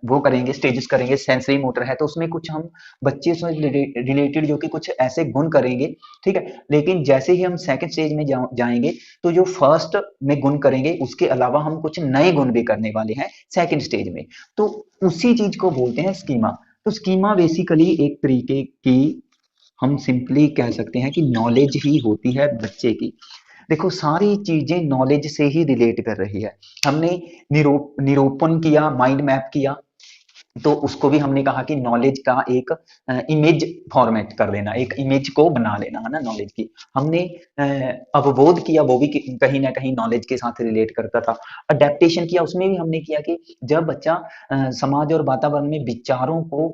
वो करेंगे, स्टेजेस करेंगे, सेंसरी मोटर है, तो उसमें कुछ हम बच्चे से रिलेटेड जो कि कुछ ऐसे गुण करेंगे, ठीक है। लेकिन जैसे ही हम सेकंड स्टेज में जाएंगे, तो जो फर्स्ट में गुण करेंगे उसके अलावा हम कुछ नए गुण भी करने वाले हैं सेकंड स्टेज में। तो उसी चीज को बोलते हैं स्कीमा। तो स्कीमा बेसिकली एक तरीके की, हम सिंपली कह सकते हैं कि नॉलेज ही होती है बच्चे की। देखो, सारी चीजें नॉलेज से ही रिलेट कर रही है। हमने निरूपण किया, माइंड मैप किया, तो उसको भी हमने कहा कि नॉलेज का एक इमेज फॉर्मेट कर लेना, एक इमेज को बना लेना, है ना, नॉलेज की। हमने अवबोध किया, वो भी कहीं ना कहीं नॉलेज के साथ रिलेट करता था। अडेप्टेशन किया, उसमें भी हमने किया कि जब बच्चा समाज और वातावरण में विचारों को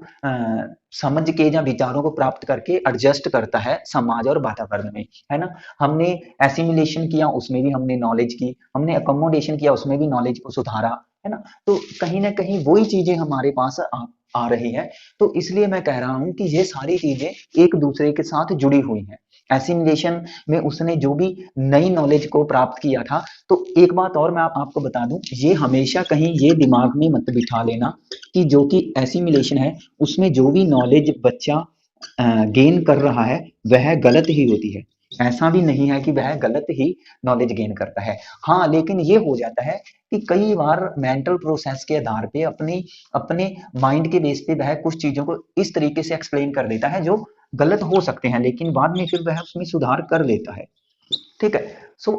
समझ के या विचारों को प्राप्त करके एडजस्ट करता है समाज और वातावरण में, है ना। हमने एसिमिलेशन किया, उसमें भी हमने नॉलेज की, हमने अकोमोडेशन किया, उसमें भी नॉलेज को सुधारा, है ना। तो कहीं ना कहीं वही चीजें हमारे पास आ रही है। तो इसलिए मैं कह रहा हूं कि ये सारी चीजें एक दूसरे के साथ जुड़ी हुई हैं। एसिमिलेशन में उसने जो भी नई नॉलेज को प्राप्त किया था। तो एक बात और मैं आपको बता दूं, ये हमेशा कहीं ये दिमाग में मत बिठा लेना कि जो कि एसिमिलेशन है उसमें जो भी नॉलेज बच्चा गेन कर रहा है वह गलत ही होती है। ऐसा भी नहीं है कि वह गलत ही नॉलेज गेन करता है। हाँ, लेकिन ये हो जाता है कि कई बार मेंटल प्रोसेस के आधार पे अपनी अपने माइंड के बेस पे वह कुछ चीजों को इस तरीके से एक्सप्लेन कर देता है जो गलत हो सकते हैं, लेकिन बाद में फिर वह उसमें सुधार कर लेता है। ठीक है। सो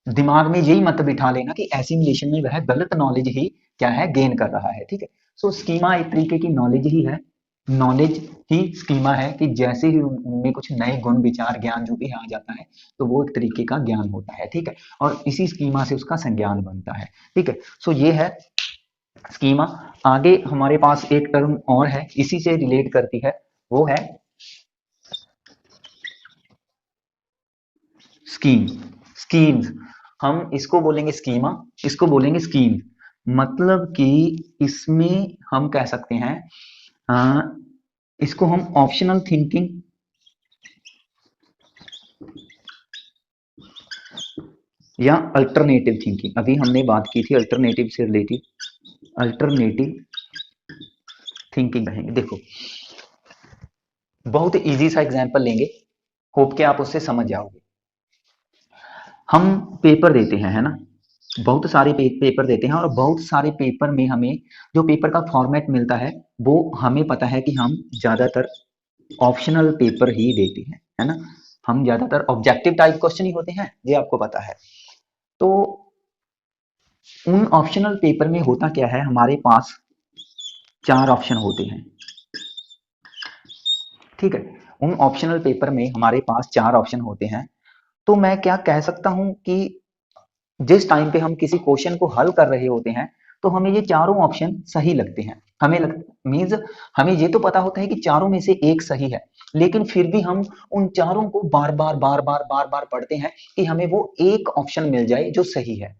दिमाग में यही मत बिठा लेना कि एसिमिलेशन में वह गलत नॉलेज ही क्या है गेन कर रहा है। ठीक है। सो स्कीमा एक तरीके की नॉलेज ही है। नॉलेज ही स्कीमा है कि जैसे ही उनमें कुछ नए गुण विचार ज्ञान जो भी आ जाता है तो वो एक तरीके का ज्ञान होता है। ठीक है। और इसी स्कीमा से उसका संज्ञान बनता है। ठीक है। सो ये है स्कीमा। आगे हमारे पास एक टर्म और है इसी से रिलेट करती है, वो है स्कीम। स्कीम्स, हम इसको बोलेंगे स्कीमा, इसको बोलेंगे स्कीम। मतलब कि इसमें हम कह सकते हैं आ, इसको हम ऑप्शनल थिंकिंग या अल्टरनेटिव थिंकिंग, अभी हमने बात की थी अल्टरनेटिव से रिलेटेड, अल्टरनेटिव थिंकिंग कहेंगे। देखो बहुत इजी सा एग्जांपल लेंगे, होप के आप उससे समझ जाओगे। हम पेपर देते हैं, है ना, बहुत सारे पेपर देते हैं और बहुत सारे पेपर में हमें जो पेपर का फॉर्मेट मिलता है वो हमें पता है कि हम ज्यादातर ऑप्शनल पेपर ही देते हैं, है ना। हम ज्यादातर ऑब्जेक्टिव टाइप क्वेश्चन ही होते हैं, ये आपको पता है। तो उन ऑप्शनल पेपर में होता क्या है, हमारे पास चार ऑप्शन होते हैं। ठीक है। उन ऑप्शनल पेपर में हमारे पास चार ऑप्शन होते हैं। तो मैं क्या कह सकता हूं कि जिस टाइम पे हम किसी क्वेश्चन को हल कर रहे होते हैं तो हमें ये चारों ऑप्शन सही लगते हैं। हमें मीन्स हमें ये तो पता होता है कि चारों में से एक सही है, लेकिन फिर भी हम उन चारों को बार बार पढ़ते हैं कि हमें वो एक ऑप्शन मिल जाए जो सही है।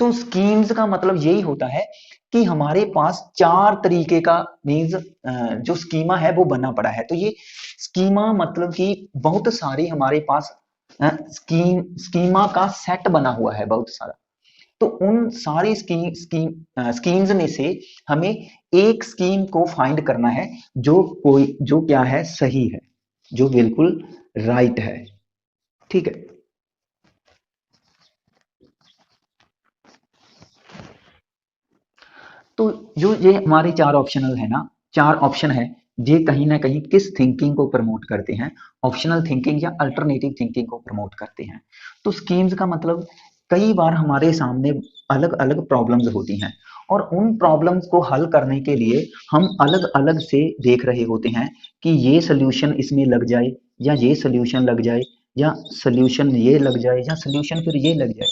तो स्कीम्स का मतलब यही होता है कि हमारे पास चार तरीके का मीन्स जो स्कीमा है वो बना पड़ा है। तो ये स्कीमा मतलब कि बहुत सारी हमारे पास स्कीमा का सेट बना हुआ है बहुत सारा। तो उन सारी स्कीम्स में से हमें एक स्कीम को फाइंड करना है जो क्या है, सही है, जो बिल्कुल राइट है। ठीक है। तो जो ये हमारे चार ऑप्शनल है ना, चार ऑप्शन है, ये कहीं ना कहीं किस थिंकिंग को प्रमोट करते हैं, ऑप्शनल थिंकिंग या अल्टरनेटिव थिंकिंग को प्रमोट करते हैं। तो स्कीम्स का मतलब कई बार हमारे सामने अलग अलग प्रॉब्लम्स होती हैं और उन प्रॉब्लम्स को हल करने के लिए हम अलग अलग से देख रहे होते हैं कि ये सोल्यूशन इसमें लग जाए या ये सोल्यूशन लग जाए या सोल्यूशन ये लग जाए या सोल्यूशन फिर ये लग जाए,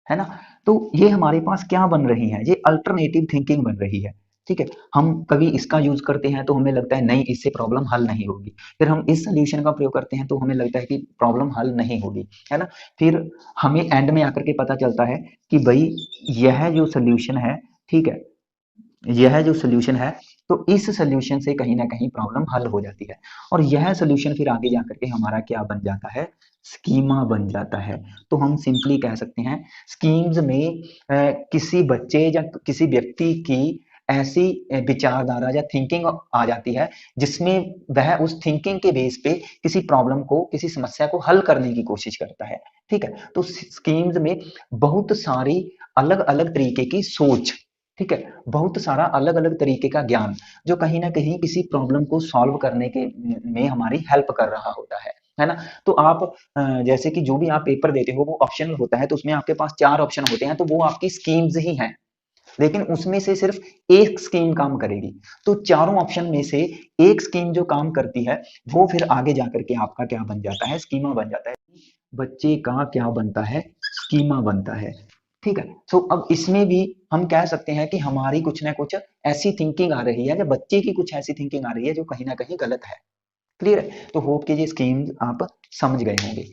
है ना। तो ये हमारे पास क्या बन रही है, ये अल्टरनेटिव थिंकिंग बन रही है। ठीक है। हम कभी इसका यूज करते हैं तो हमें लगता है नहीं इससे प्रॉब्लम हल नहीं होगी, फिर हम इस सोल्यूशन का प्रयोग करते हैं तो हमें लगता है कि प्रॉब्लम हल नहीं होगी, है ना। फिर हमें एंड में आकर के पता चलता है कि भाई यह जो सोल्यूशन है, ठीक है, यह जो सोल्यूशन है, तो इस सोल्यूशन से कहीं ना कहीं प्रॉब्लम हल हो जाती है और यह सोल्यूशन फिर आगे जाकर के हमारा क्या बन जाता है, स्कीमा बन जाता है। तो हम सिंपली कह सकते हैं स्कीम्स में किसी बच्चे या किसी व्यक्ति की ऐसी विचारधारा या थिंकिंग आ जाती है जिसमें वह उस थिंकिंग के बेस पे किसी प्रॉब्लम को, किसी समस्या को हल करने की कोशिश करता है। ठीक है। तो स्कीम्स में बहुत सारी अलग अलग तरीके की सोच, ठीक है, बहुत सारा अलग अलग तरीके का ज्ञान जो कहीं ना कहीं किसी प्रॉब्लम को सॉल्व करने के में हमारी हेल्प कर रहा होता है ना। तो आप जैसे कि जो भी आप पेपर देते हो वो ऑप्शनल होता है तो उसमें आपके पास चार ऑप्शन होते हैं तो वो आपकी स्कीम्स ही हैं, लेकिन उसमें से सिर्फ एक स्कीम काम करेगी। तो चारों ऑप्शन में से एक स्कीम जो काम करती है वो फिर आगे जाकर के आपका क्या बन जाता है, स्कीमा बन जाता है। बच्चे का क्या बनता है, स्कीमा बनता है। ठीक है। सो अब इसमें भी हम कह सकते हैं कि हमारी कुछ ना कुछ ऐसी थिंकिंग आ रही है या बच्चे की कुछ ऐसी थिंकिंग आ रही है जो कहीं ना कहीं गलत है। क्लियर है। तो होप कि ये स्कीम आप समझ गए होंगे।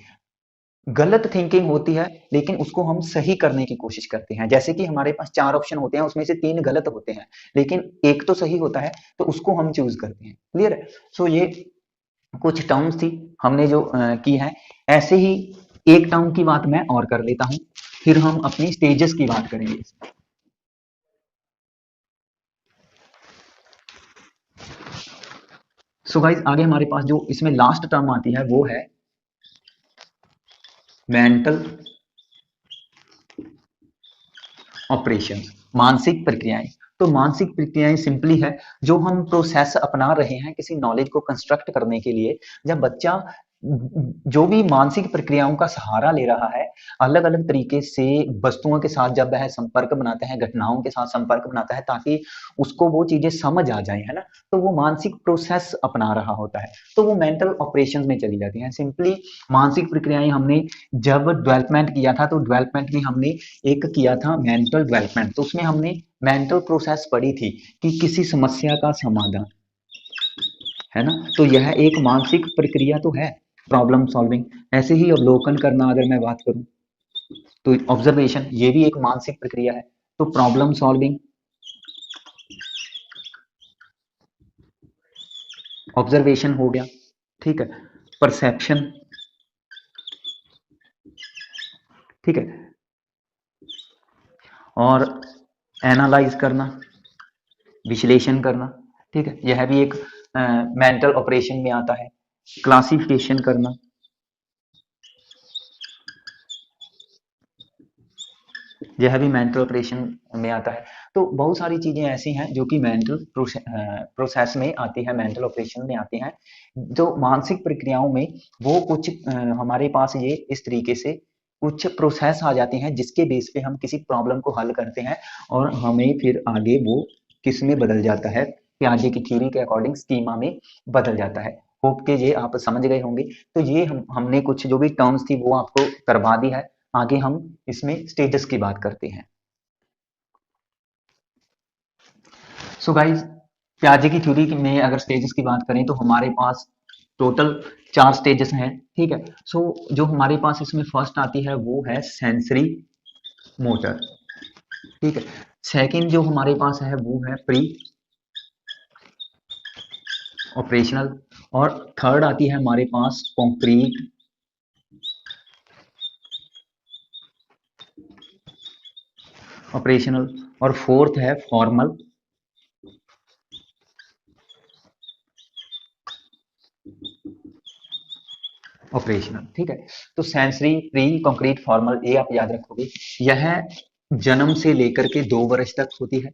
गलत थिंकिंग होती है, लेकिन उसको हम सही करने की कोशिश करते हैं। जैसे कि हमारे पास 4 ऑप्शन होते हैं, उसमें से 3 गलत होते हैं, लेकिन एक तो सही होता है, तो उसको हम चूज़ करते हैं। क्लियर है? सो ये कुछ टर्म्स थी हमने जो की है। ऐसे ही एक टर्म की बात मैं और कर लेता हूँ, फिर हम अपनी स्टेजेस की बात करेंगे। सो गाइस, आगे हमारे पास जो इसमें लास्ट टर्म आती है वो है मेंटल ऑपरेशन, मानसिक प्रक्रियाएं। तो मानसिक प्रक्रियाएं सिंपली है जो हम प्रोसेस अपना रहे हैं किसी नॉलेज को कंस्ट्रक्ट करने के लिए। जब बच्चा जो भी मानसिक प्रक्रियाओं का सहारा ले रहा है, अलग अलग तरीके से वस्तुओं के साथ जब वह संपर्क बनाता है, घटनाओं के साथ संपर्क बनाता है, ताकि उसको वो चीजें समझ आ जाए, है ना, तो वो मानसिक प्रोसेस अपना रहा होता है, तो वो मेंटल ऑपरेशन में चली जाती हैं। सिंपली मानसिक प्रक्रियाएं हमने जब डेवलपमेंट किया था, तो डेवलपमेंट में हमने एक किया था मेंटल डेवलपमेंट, तो उसमें हमने मेंटल प्रोसेस पढ़ी थी कि किसी समस्या का समाधान, है ना, तो यह एक मानसिक प्रक्रिया तो है, प्रॉब्लम सॉल्विंग। ऐसे ही अवलोकन करना अगर मैं बात करूं, तो ऑब्जर्वेशन ये भी एक मानसिक प्रक्रिया है। तो प्रॉब्लम सॉल्विंग, ऑब्जर्वेशन हो गया, ठीक है। परसेप्शन, ठीक है। और एनालाइज करना, विश्लेषण करना, ठीक है, यह भी एक मेंटल ऑपरेशन में आता है। क्लासिफिकेशन करना, यह भी मेंटल ऑपरेशन में आता है। तो बहुत सारी चीजें ऐसी हैं जो कि मेंटल प्रोसेस में आती है, मेंटल ऑपरेशन में आती हैं। जो मानसिक प्रक्रियाओं में वो कुछ हमारे पास ये इस तरीके से कुछ प्रोसेस आ जाते हैं जिसके बेस पे हम किसी प्रॉब्लम को हल करते हैं, और हमें फिर आगे वो किस में बदल जाता है, पियाजे की थ्योरी के अकॉर्डिंग स्कीमा में बदल जाता है। होप के ये आप समझ गए होंगे। तो ये हमने कुछ जो भी टर्म्स थी वो आपको करवा दी है। आगे हम इसमें स्टेटस की बात करते हैं। सो गाइज, पियाजे की थ्योरी में अगर स्टेजेस की बात करें तो हमारे पास टोटल 4 स्टेजेस हैं, ठीक है। सो जो हमारे पास इसमें फर्स्ट आती है वो है सेंसरी मोटर, ठीक है। सेकंड जो हमारे पास है वो है प्री ऑपरेशनल, और थर्ड आती है हमारे पास कॉन्क्रीट ऑपरेशनल, और फोर्थ है फॉर्मल ऑपरेशनल, ठीक है। तो सेंसरी, प्री, कंक्रीट, फॉर्मल, ये आप याद रखोगे। यह जन्म से लेकर के 2 वर्ष तक होती है,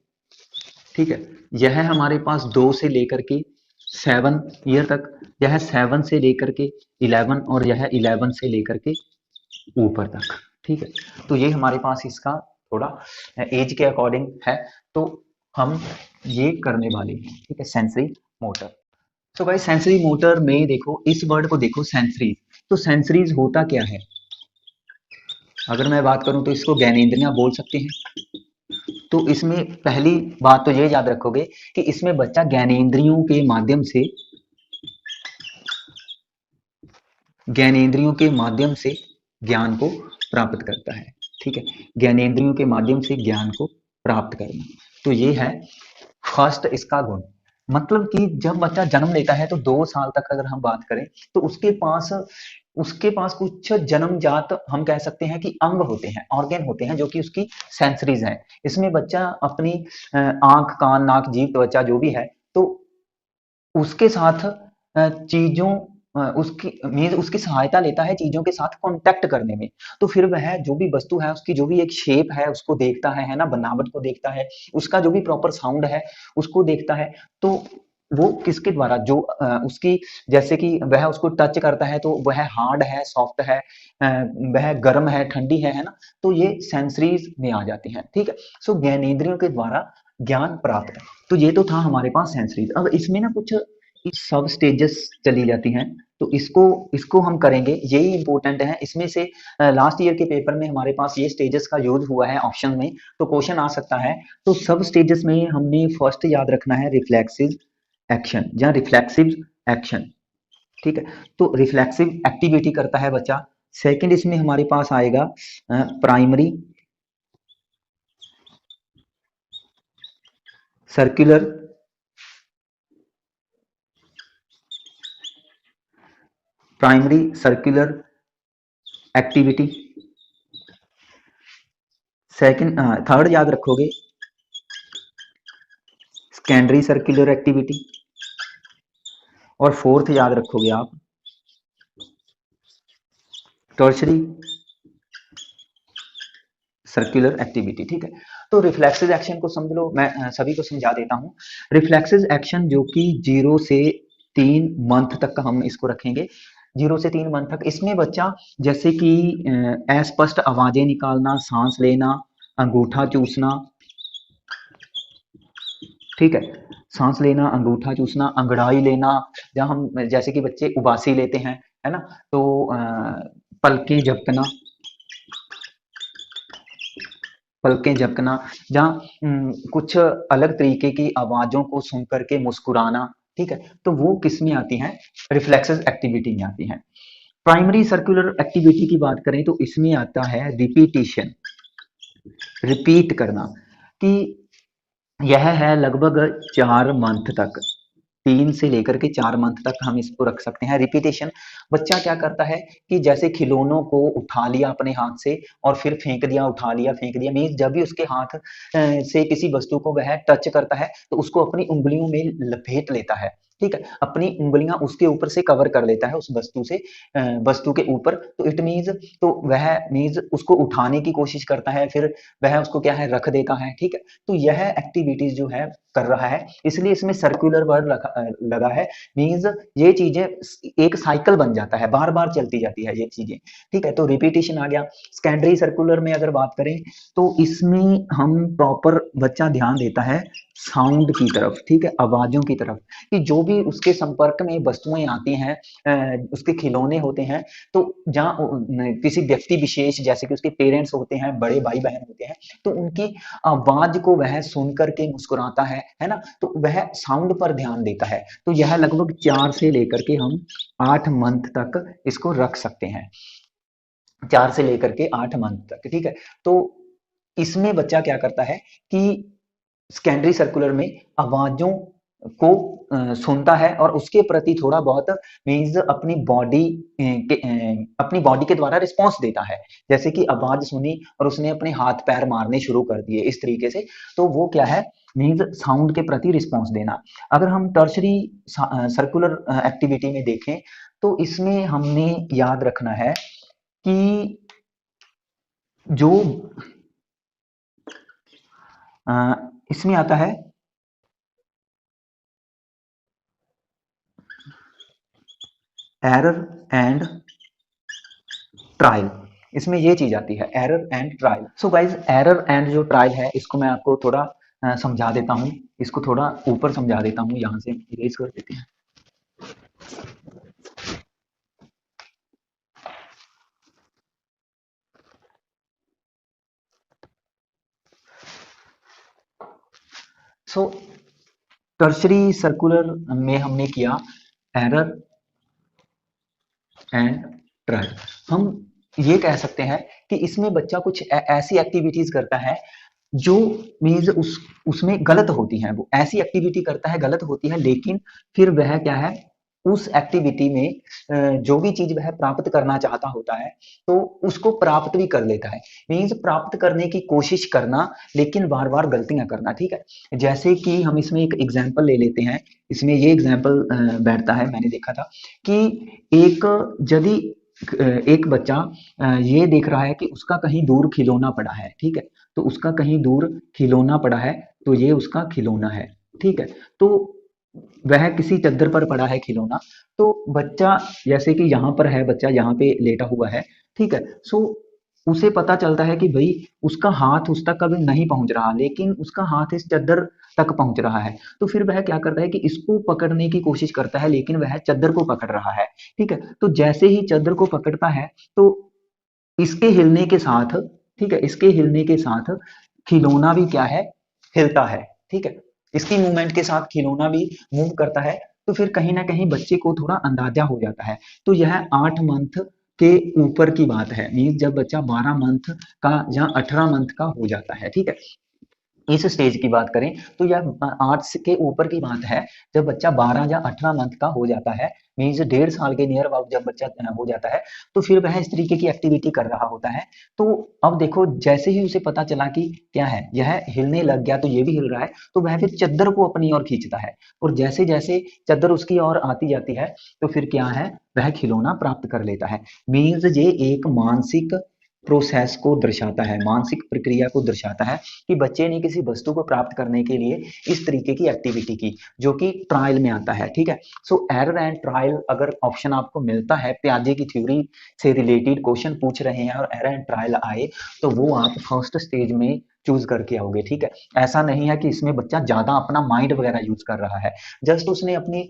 ठीक है। यह हमारे पास 2 से लेकर के 7 ईयर तक, यह 7 से लेकर के 11, और यह 11 से लेकर के ऊपर तक, ठीक है। तो ये हमारे पास इसका थोड़ा एज के अकॉर्डिंग है, तो हम ये करने वाले हैं, ठीक है, सेंसरी मोटर। तो भाई सेंसरी मोटर में देखो, इस वर्ड को देखो, सेंसरीज। तो सेंसरीज होता क्या है, अगर मैं बात करूं तो इसको ज्ञानेंद्रियां बोल सकते हैं। तो इसमें पहली बात तो ये याद रखोगे कि इसमें बच्चा ज्ञानेंद्रियों के माध्यम से, ज्ञानेंद्रियों के माध्यम से ज्ञान को प्राप्त करता है, ठीक है। ज्ञानेंद्रियों के माध्यम से ज्ञान को प्राप्त करना, तो ये है फर्स्ट इसका गुण। मतलब कि जब बच्चा जन्म लेता है तो 2 साल तक अगर हम बात करें, तो उसके पास कुछ जन्मजात हम कह सकते हैं कि अंग होते हैं, ऑर्गेन होते हैं, जो कि उसकी सेंसरीज हैं। इसमें बच्चा अपनी आंख, कान, नाक, जीभ, त्वचा जो भी है, तो उसके साथ चीजों उसकी मीन्स उसकी सहायता लेता है चीजों के साथ कांटेक्ट करने में। तो फिर वह जो भी वस्तु है उसकी जो भी एक शेप है उसको देखता है ना, बनावट को देखता है, उसका जो भी प्रॉपर साउंड है उसको देखता है। तो वो किसके द्वारा, जो उसकी, जैसे कि वह उसको टच करता है तो वह हार्ड है, सॉफ्ट है, वह गर्म है, ठंडी है ना, तो ये सेंसरीज में आ जाती हैं, ठीक है। सो ज्ञानेंद्रियों के द्वारा ज्ञान प्राप्त है। तो ये तो था हमारे पास सेंसरीज। अब इसमें ना कुछ सब स्टेजेस चली जाती हैं, तो इसको इसको हम करेंगे, यही इंपॉर्टेंट है। इसमें से लास्ट ईयर के पेपर में हमारे पास ये स्टेजेस का यूज हुआ है ऑप्शन में, तो क्वेश्चन आ सकता है। तो सब स्टेजेस में हमने फर्स्ट याद रखना है रिफ्लेक्सिव एक्शन या रिफ्लेक्सिव एक्शन, ठीक है। तो रिफ्लेक्सिव एक्टिविटी करता है बच्चा, सेकंड इसमें हमारे पास आएगा primary circular activity. Second third याद रखोगे सेकेंडरी सर्कुलर एक्टिविटी, और फोर्थ याद रखोगे आप टर्शरी सर्कुलर एक्टिविटी। ठीक है, तो रिफ्लेक्सेस एक्शन को समझ लो, मैं सभी को समझा देता हूं। रिफ्लेक्सेस एक्शन जो कि 0 से 3 मंथ तक का हम इसको रखेंगे, 0 से 3 मंथ तक। इसमें बच्चा जैसे कि अस्पष्ट आवाजें निकालना, सांस लेना, अंगूठा चूसना, ठीक है, सांस लेना, अंगूठा चूसना, अंगड़ाई लेना, जहाँ हम जैसे कि बच्चे उबासी लेते हैं, है ना, तो पलकें झपकना, जहाँ कुछ अलग तरीके की आवाजों को सुन करके मुस्कुराना, ठीक है, तो वो किस में आती हैं, रिफ्लेक्सेस एक्टिविटी में आती हैं। प्राइमरी सर्कुलर एक्टिविटी की बात करें तो इसमें आता है रिपीटिशन, रिपीट करना, कि यह है लगभग 4 मंथ तक, 3 से लेकर के 4 मंथ तक हम इसको रख सकते हैं। रिपीटेशन, बच्चा क्या करता है कि जैसे खिलौनों को उठा लिया अपने हाथ से और फिर फेंक दिया, उठा लिया फेंक दिया, मीन्स जब भी उसके हाथ से किसी वस्तु को वह टच करता है तो उसको अपनी उंगलियों में लपेट लेता है, ठीक है, अपनी उंगलियां उसके ऊपर से कवर कर लेता है, उस वस्तु से वस्तु के ऊपर, तो इट मीन्स, तो वह मीन्स उसको उठाने की कोशिश करता है, फिर वह उसको क्या है रख देता है, ठीक है, तो यह एक्टिविटीज जो है कर रहा है, इसलिए इसमें सर्कुलर वर्ड लगा है, मीन्स ये चीजें एक साइकिल बन जाता है, बार बार चलती जाती है ये चीजें, ठीक है, तो रिपीटिशन आ गया। सेकेंडरी सर्कुलर में अगर बात करें तो इसमें हम प्रॉपर बच्चा ध्यान देता है साउंड की तरफ, ठीक है, आवाजों की तरफ, कि जो भी उसके संपर्क में वस्तुएं आती हैं, उसके खिलौने होते हैं, तो जहाँ किसी व्यक्ति विशेष जैसे कि उसके पेरेंट्स होते हैं, बड़े भाई बहन होते हैं, तो उनकी आवाज को वह सुन करके मुस्कुराता है ना, तो वह साउंड पर ध्यान देता है। तो यह लगभग 4 से लेकर के हम 8 मंथ तक इसको रख सकते हैं, 4 से लेकर के 8 मंथ तक, ठीक है। तो इसमें बच्चा क्या करता है कि सेकेंडरी सर्कुलर में आवाजों को सुनता है और उसके प्रति थोड़ा बहुत मीन्स अपनी बॉडी के द्वारा रिस्पॉन्स देता है, जैसे कि आवाज सुनी और उसने अपने हाथ पैर मारने शुरू कर दिए इस तरीके से, तो वो क्या है, मीन्स साउंड के प्रति रिस्पॉन्स देना। अगर हम टर्शरी सर्कुलर एक्टिविटी में देखें तो इसमें हमने याद रखना है कि जो इसमें आता है एरर एंड ट्रायल, इसमें ये चीज आती है error and trial. So guys error and जो ट्रायल है इसको मैं आपको थोड़ा समझा देता हूँ, इसको थोड़ा ऊपर समझा देता हूँ, यहाँ से इरेज कर देते हैं। सो टर्शरी सर्कुलर में हमने किया एरर एंड ट्रायल। हम ये कह सकते हैं कि इसमें बच्चा कुछ ऐसी एक्टिविटीज करता है जो मीन्स उसमें गलत होती है, वो ऐसी एक्टिविटी करता है गलत होती है, लेकिन फिर वह क्या है उस एक्टिविटी में जो भी चीज वह प्राप्त करना चाहता होता है तो उसको प्राप्त भी कर लेता है, मीन्स प्राप्त करने की कोशिश करना लेकिन बार बार गलतियां करना, ठीक है। जैसे कि हम इसमें एक एग्जाम्पल ले लेते हैं, इसमें ये एग्जाम्पल बैठता है, मैंने देखा था कि एक यदि एक बच्चा ये देख रहा है कि उसका कहीं दूर खिलौना पड़ा है, ठीक है, तो उसका कहीं दूर खिलौना पड़ा है, तो ये उसका खिलौना है, ठीक है, तो वह किसी चद्दर पर पड़ा है खिलौना, तो बच्चा जैसे कि यहाँ पर है, बच्चा यहाँ पे लेटा हुआ है, ठीक है, सो उसे पता चलता है कि भाई उसका हाथ उस तक कभी नहीं पहुंच रहा, लेकिन उसका हाथ इस चद्दर तक पहुंच रहा है, तो फिर वह क्या करता है कि इसको पकड़ने की कोशिश करता है, लेकिन वह चद्दर को पकड़ रहा है, ठीक है, तो जैसे ही चद्दर को पकड़ता है तो इसके हिलने के साथ, ठीक है, इसके हिलने के साथ खिलौना भी क्या है, हिलता है, ठीक है, इसकी मूवमेंट के साथ खिलौना भी मूव करता है, तो फिर कहीं ना कहीं बच्चे को थोड़ा अंदाजा हो जाता है, तो यह 8 मंथ के ऊपर की बात है, मीन जब बच्चा 12 मंथ का या 18 मंथ का हो जाता है, ठीक है। इस स्टेज की बात करें तो यह 8 के ऊपर की बात है, जब बच्चा 12 या 18 मंथ का हो जाता है, मीन्स 1.5 साल के नियर अबाउट जब बच्चा हो जाता है, तो फिर वह इस तरीके की एक्टिविटी कर रहा होता है। तो अब देखो, जैसे ही उसे पता चला कि क्या है, यह हिलने लग गया, तो ये भी हिल रहा है, तो वह फिर चद्दर को अपनी ओर खींचता है, और जैसे जैसे चद्दर उसकी ओर आती जाती है, तो फिर क्या है, वह खिलौना प्राप्त कर लेता है। मीन्स ये एक मानसिक प्रोसेस को दर्शाता है, मानसिक प्रक्रिया को दर्शाता है कि बच्चे ने किसी वस्तु को प्राप्त करने के लिए इस तरीके की एक्टिविटी की, जो कि ट्रायल में आता है, ठीक है। सो एरर एंड ट्रायल अगर ऑप्शन आपको मिलता है, पियाजे की थ्योरी से रिलेटेड क्वेश्चन पूछ रहे हैं और एरर एंड ट्रायल आए, तो वो आप फर्स्ट स्टेज में चूज करके आओगे, ठीक है। ऐसा नहीं है कि इसमें बच्चा ज्यादा अपना माइंड वगैरह यूज कर रहा है, जस्ट उसने अपनी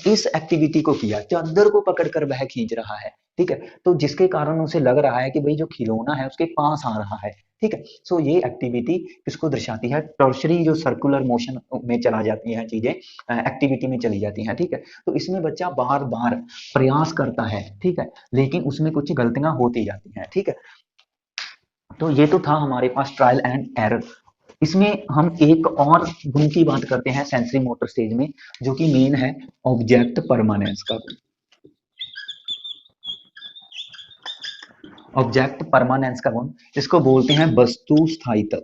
इस एक्टिविटी को किया, चादर को पकड़कर वह खींच रहा है, ठीक है। तो जिसके कारण उसे लग रहा है कि भाई जो खिलौना है उसके पास आ रहा है, ठीक है। सो ये एक्टिविटी किसको दर्शाती है, टर्शरी जो सर्कुलर मोशन में चला जाती है चीजें, एक्टिविटी में चली जाती हैं, ठीक है। तो इसमें बच्चा बार बार प्रयास करता है, ठीक है, लेकिन उसमें कुछ गलतियां होती जाती हैं, ठीक है। तो ये तो था हमारे पास ट्रायल एंड एरर। इसमें हम एक और गुण की बात करते हैं सेंसरी मोटर स्टेज में, जो कि मेन है ऑब्जेक्ट परमानेंस का। ऑब्जेक्ट परमानेंस का गुण, इसको बोलते हैं वस्तु स्थायित्व,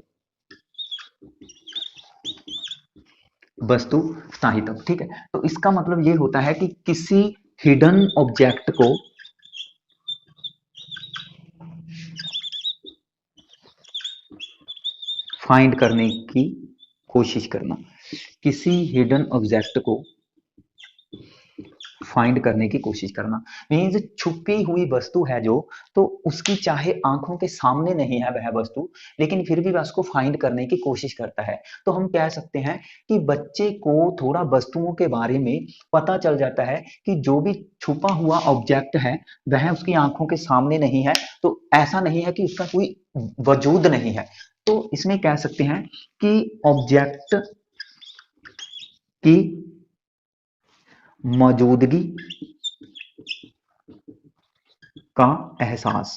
वस्तु स्थायित्व, ठीक है। तो इसका मतलब ये होता है कि किसी हिडन ऑब्जेक्ट को फाइंड करने की कोशिश करना, किसी हिडन ऑब्जेक्ट को फाइंड करने की कोशिश करना, मीन्स छुपी हुई वस्तु है जो, तो उसकी चाहे आंखों के सामने नहीं है वह वस्तु, लेकिन फिर भी वह उसको फाइंड करने की कोशिश करता है। तो हम कह सकते हैं कि बच्चे को थोड़ा वस्तुओं के बारे में पता चल जाता है कि जो भी छुपा हुआ ऑब्जेक्ट है वह उसकी आंखों के सामने नहीं है, तो ऐसा नहीं है कि उसका कोई वजूद नहीं है। तो इसमें कह सकते हैं कि ऑब्जेक्ट की मौजूदगी का एहसास,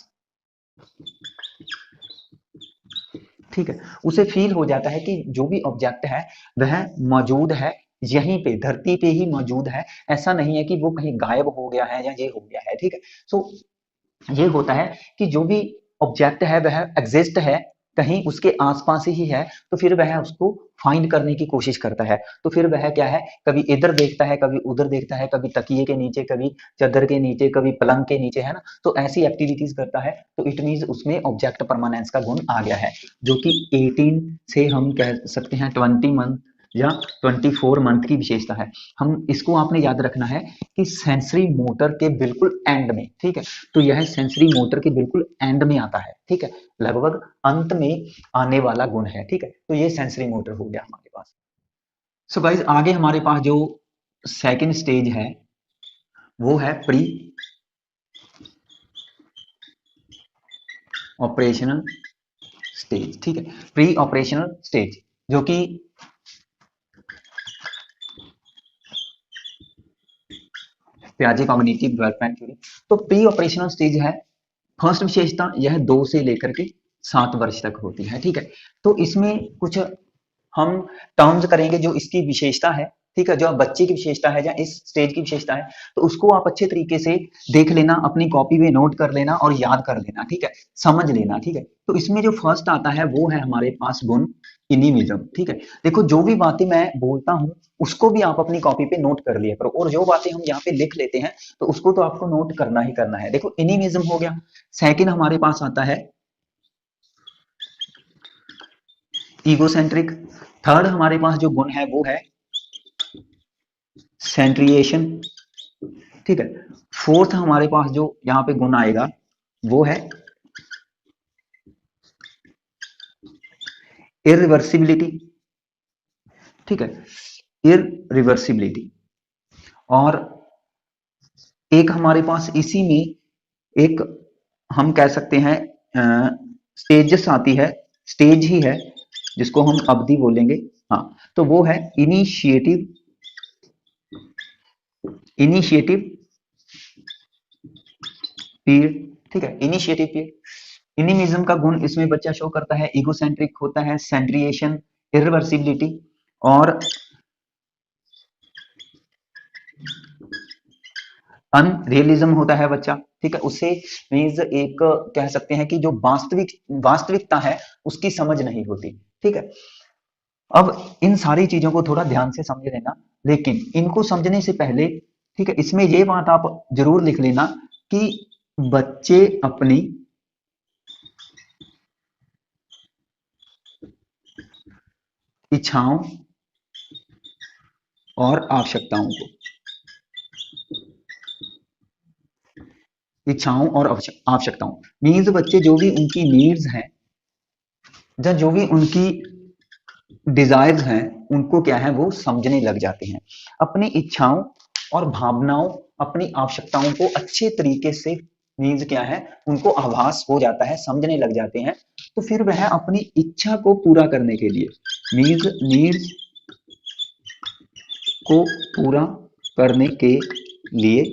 ठीक है, उसे फील हो जाता है कि जो भी ऑब्जेक्ट है वह मौजूद है, यहीं पे धरती पे ही मौजूद है, ऐसा नहीं है कि वो कहीं गायब हो गया है या ये हो गया है, ठीक है। सो ये होता है कि जो भी ऑब्जेक्ट है वह एग्जिस्ट है, कहीं उसके आसपास ही है, तो फिर वह उसको फाइंड करने की कोशिश करता है। तो फिर वह क्या है, कभी इधर देखता है, कभी उधर देखता है, कभी तकिए के नीचे, कभी चादर के नीचे, कभी पलंग के नीचे, है ना। तो ऐसी एक्टिविटीज करता है, तो इट मीन उसमें ऑब्जेक्ट परमानेंस का गुण आ गया है, जो कि 18 से हम कह सकते हैं 20 मंथ या 24 मंथ की विशेषता है। हम इसको आपने याद रखना है कि सेंसरी मोटर के बिल्कुल एंड में, ठीक है, तो यह सेंसरी मोटर के बिल्कुल एंड में आता है, ठीक है, लगभग अंत में आने वाला गुण है, ठीक है। तो ये सेंसरी मोटर हो गया हमारे पास। सो गाइज, आगे हमारे पास जो सेकंड स्टेज है वो है प्री ऑपरेशनल स्टेज, ठीक है, प्री ऑपरेशनल स्टेज, जो कि पियाजे कॉग्निटिव डेवलपमेंट थ्योरी। तो प्री ऑपरेशनल स्टेज है, फर्स्ट विशेषता यह 2 से लेकर के 7 वर्ष तक होती है, ठीक है। तो इसमें कुछ हम टर्म्स करेंगे जो इसकी विशेषता है, ठीक है, जो बच्चे की विशेषता है या इस स्टेज की विशेषता है, तो उसको आप अच्छे तरीके से देख लेना, अपनी कॉपी में नोट कर लेना और याद कर लेना, ठीक है, समझ लेना, ठीक है। तो इसमें जो फर्स्ट आता है वो है हमारे पास गुण इनिमिज्म, ठीक है। देखो, जो भी बातें मैं बोलता हूं उसको भी आप अपनी कॉपी पे नोट कर लिया करो, और जो बातें हम यहाँ पे लिख लेते हैं तो उसको तो आपको नोट करना ही करना है। देखो, इनिमिज्म हो गया। सेकंड हमारे पास आता है ईगोसेंट्रिक। थर्ड हमारे पास जो गुण है वो है सेंट्रिएशन, ठीक है। फोर्थ हमारे पास जो यहाँ पे गुण आएगा वो है इरिवर्सिबिलिटी, ठीक है, इरिवर्सिबिलिटी। और एक हमारे पास इसी में एक हम कह सकते हैं स्टेजेस आती है, स्टेज ही है जिसको हम अवधि बोलेंगे, हाँ। तो वो है इनिशिएटिव, इनिशिएटिव पीरियड, ठीक है, इनिशिएटिव पीरियड। इनिमिज्म का गुण इसमें बच्चा शो करता है, इगोसेंट्रिक होता है, सेंट्रिएशन, इरिवर्सिबिलिटी और अनरियलिज्म होता है बच्चा। ठीक है, उसे मीन्स एक कह सकते हैं कि जो वास्तविकता है उसकी समझ नहीं होती। ठीक है, अब इन सारी चीजों को थोड़ा ध्यान से समझ लेना, लेकिन इनको समझने से पहले ठीक है इसमें ये बात आप जरूर लिख लेना कि बच्चे अपनी इच्छाओं और आवश्यकताओं मीन्स बच्चे जो भी उनकी नीड्स हैं या जो भी उनकी डिजायर्स हैं उनको क्या है वो समझने लग जाते हैं। अपनी इच्छाओं और भावनाओं, अपनी आवश्यकताओं को अच्छे तरीके से मीन्स क्या है उनको आभास हो जाता है, समझने लग जाते हैं। तो फिर वह अपनी इच्छा को पूरा करने के लिए मीन्स नीड्स को पूरा करने के लिए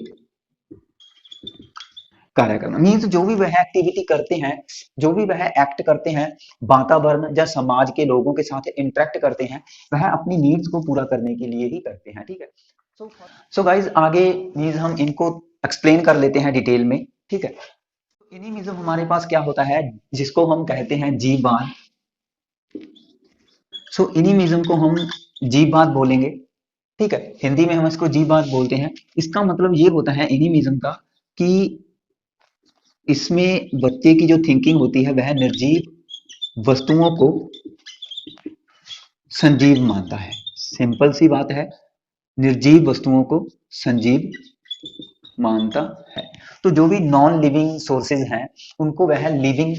कार्य करना मीन्स जो भी वह एक्टिविटी करते हैं, जो भी वह एक्ट करते हैं, वातावरण या समाज के लोगों के साथ इंटरेक्ट करते हैं, वह अपनी नीड्स को पूरा करने के लिए ही करते हैं। ठीक है, सो गाइज आगे मीन्स हम इनको एक्सप्लेन कर लेते हैं डिटेल में। ठीक है, इनिमिज्म हमारे पास क्या होता है जिसको हम कहते हैं जीववाद। सो इनिमिज्म को हम जीववाद बोलेंगे। ठीक है, हिंदी में हम इसको जीववाद बोलते हैं। इसका मतलब ये होता है इनिमिज्म का कि इसमें बच्चे की जो थिंकिंग होती है वह निर्जीव वस्तुओं को संजीव मानता है। सिंपल सी बात है, निर्जीव वस्तुओं को संजीव मानता है। तो जो भी नॉन लिविंग सोर्सेज हैं उनको वह लिविंग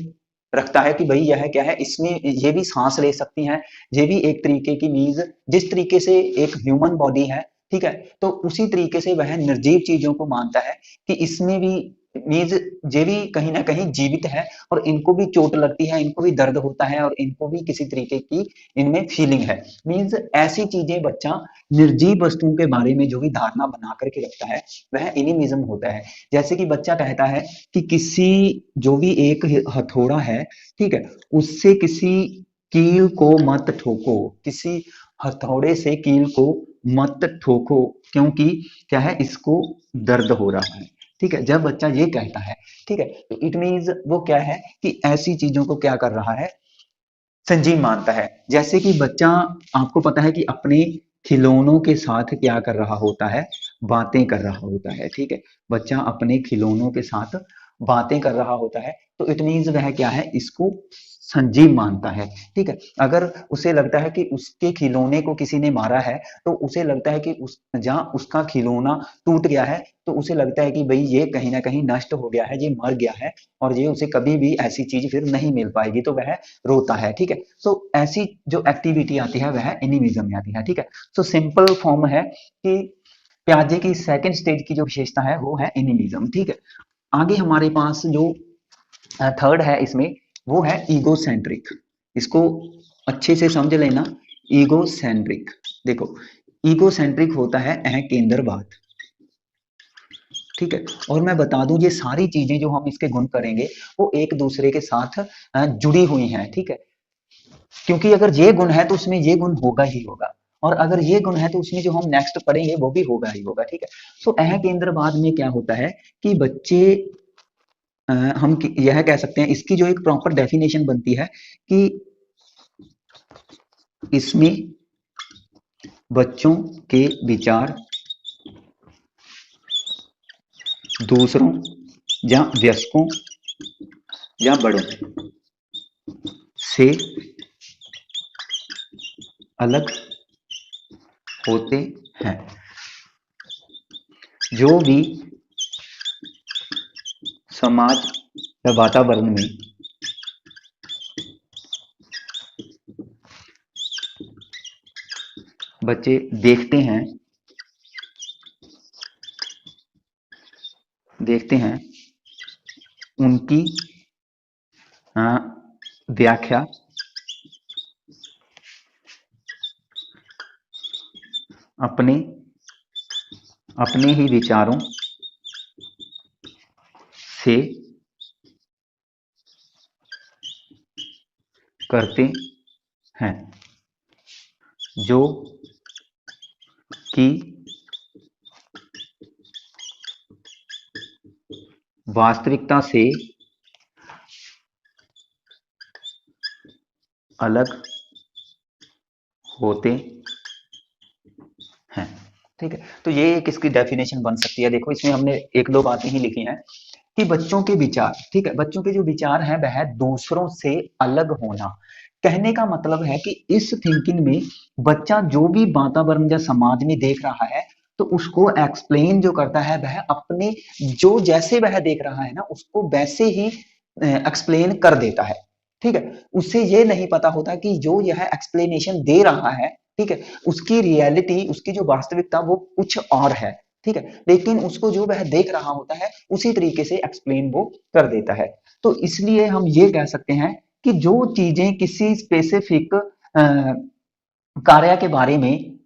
रखता है कि भाई यह क्या है, इसमें ये भी सांस ले सकती हैं, ये भी एक तरीके की मीज जिस तरीके से एक ह्यूमन बॉडी है। ठीक है, तो उसी तरीके से वह निर्जीव चीजों को मानता है कि इसमें भी मीज ये भी कहीं ना कहीं जीवित है और इनको भी चोट लगती है, इनको भी दर्द होता है और इनको भी किसी तरीके की इनमें फीलिंग है। मीन्स ऐसी चीजें बच्चा निर्जीव वस्तुओं के बारे में जो भी धारणा बना करके रखता है वह एनिमिज्म होता है। जैसे कि बच्चा कहता है कि किसी जो भी एक हथौड़ा है, ठीक है, उससे किसी कील को मत ठोको, किसी हथौड़े से कील को मत ठोको क्योंकि क्या है इसको दर्द हो रहा है। ठीक है, जब बच्चा ये कहता है, ठीक है, तो इट मीन्स वो क्या है कि ऐसी चीजों को क्या कर रहा है, संजीव मानता है। जैसे कि बच्चा आपको पता है कि अपने खिलौनों के साथ क्या कर रहा होता है, बातें कर रहा होता है। ठीक है, बच्चा अपने खिलौनों के साथ बातें कर रहा होता है, तो इट मीन्स वह क्या है इसको संजीव मानता है। ठीक है, अगर उसे लगता है कि उसके खिलौने को किसी ने मारा है तो उसे लगता है कि उस जहां उसका खिलौना टूट गया है तो उसे लगता है कि भाई ये कहीं ना कहीं नष्ट हो गया है, ये मर गया है और ये उसे कभी भी ऐसी चीज फिर नहीं मिल पाएगी, तो वह रोता है। ठीक है, सो ऐसी जो एक्टिविटी आती है वह एनिमिज्म में आती है। ठीक है, सो सिंपल फॉर्म है कि प्याजे की सेकंड स्टेज की जो विशेषता है वो है एनिमिज्म। ठीक है, आगे हमारे पास जो थर्ड है इसमें वो है ईगोसेंट्रिक। इसको अच्छे से समझ लेना, ईगोसेंट्रिक। देखो, ईगोसेंट्रिक होता है अहंकेंद्रवाद। ठीक है, और मैं बता दूं ये सारी चीजें जो हम इसके गुण करेंगे वो एक दूसरे के साथ जुड़ी हुई हैं। ठीक है, क्योंकि अगर ये गुण है तो उसमें ये गुण होगा ही होगा, और अगर ये गुण है तो उसमें जो हम नेक्स्ट पढ़ेंगे वो भी होगा ही होगा। ठीक है, तो अहंकेंद्रवाद में क्या होता है कि बच्चे हम यह कह सकते हैं, इसकी जो एक प्रॉपर डेफिनेशन बनती है कि इसमें बच्चों के विचार दूसरों या वयस्कों या बड़ों से अलग होते हैं। जो भी समाज या वातावरण में बच्चे देखते हैं उनकी व्याख्या अपने अपने ही विचारों से करते हैं जो कि वास्तविकता से अलग होते हैं। ठीक है, तो ये एक इसकी डेफिनेशन बन सकती है। देखो इसमें हमने एक दो बातें ही लिखी हैं कि बच्चों के विचार, ठीक है, बच्चों के जो विचार हैं वह दूसरों से अलग होना। कहने का मतलब है कि इस थिंकिंग में बच्चा जो भी वातावरण या समाज में देख रहा है तो उसको एक्सप्लेन जो करता है वह अपने जो जैसे वह देख रहा है ना उसको वैसे ही एक्सप्लेन कर देता है। ठीक है, उसे ये नहीं पता होता कि जो यह एक्सप्लेनेशन दे रहा है, ठीक है, उसकी रियलिटी, उसकी जो वास्तविकता वो कुछ और है। ठीक है, लेकिन उसको जो वह देख रहा होता है उसी तरीके से एक्सप्लेन वो कर देता है। तो इसलिए हम ये कह सकते हैं कि जो चीजें किसी स्पेसिफिक कार्य के बारे में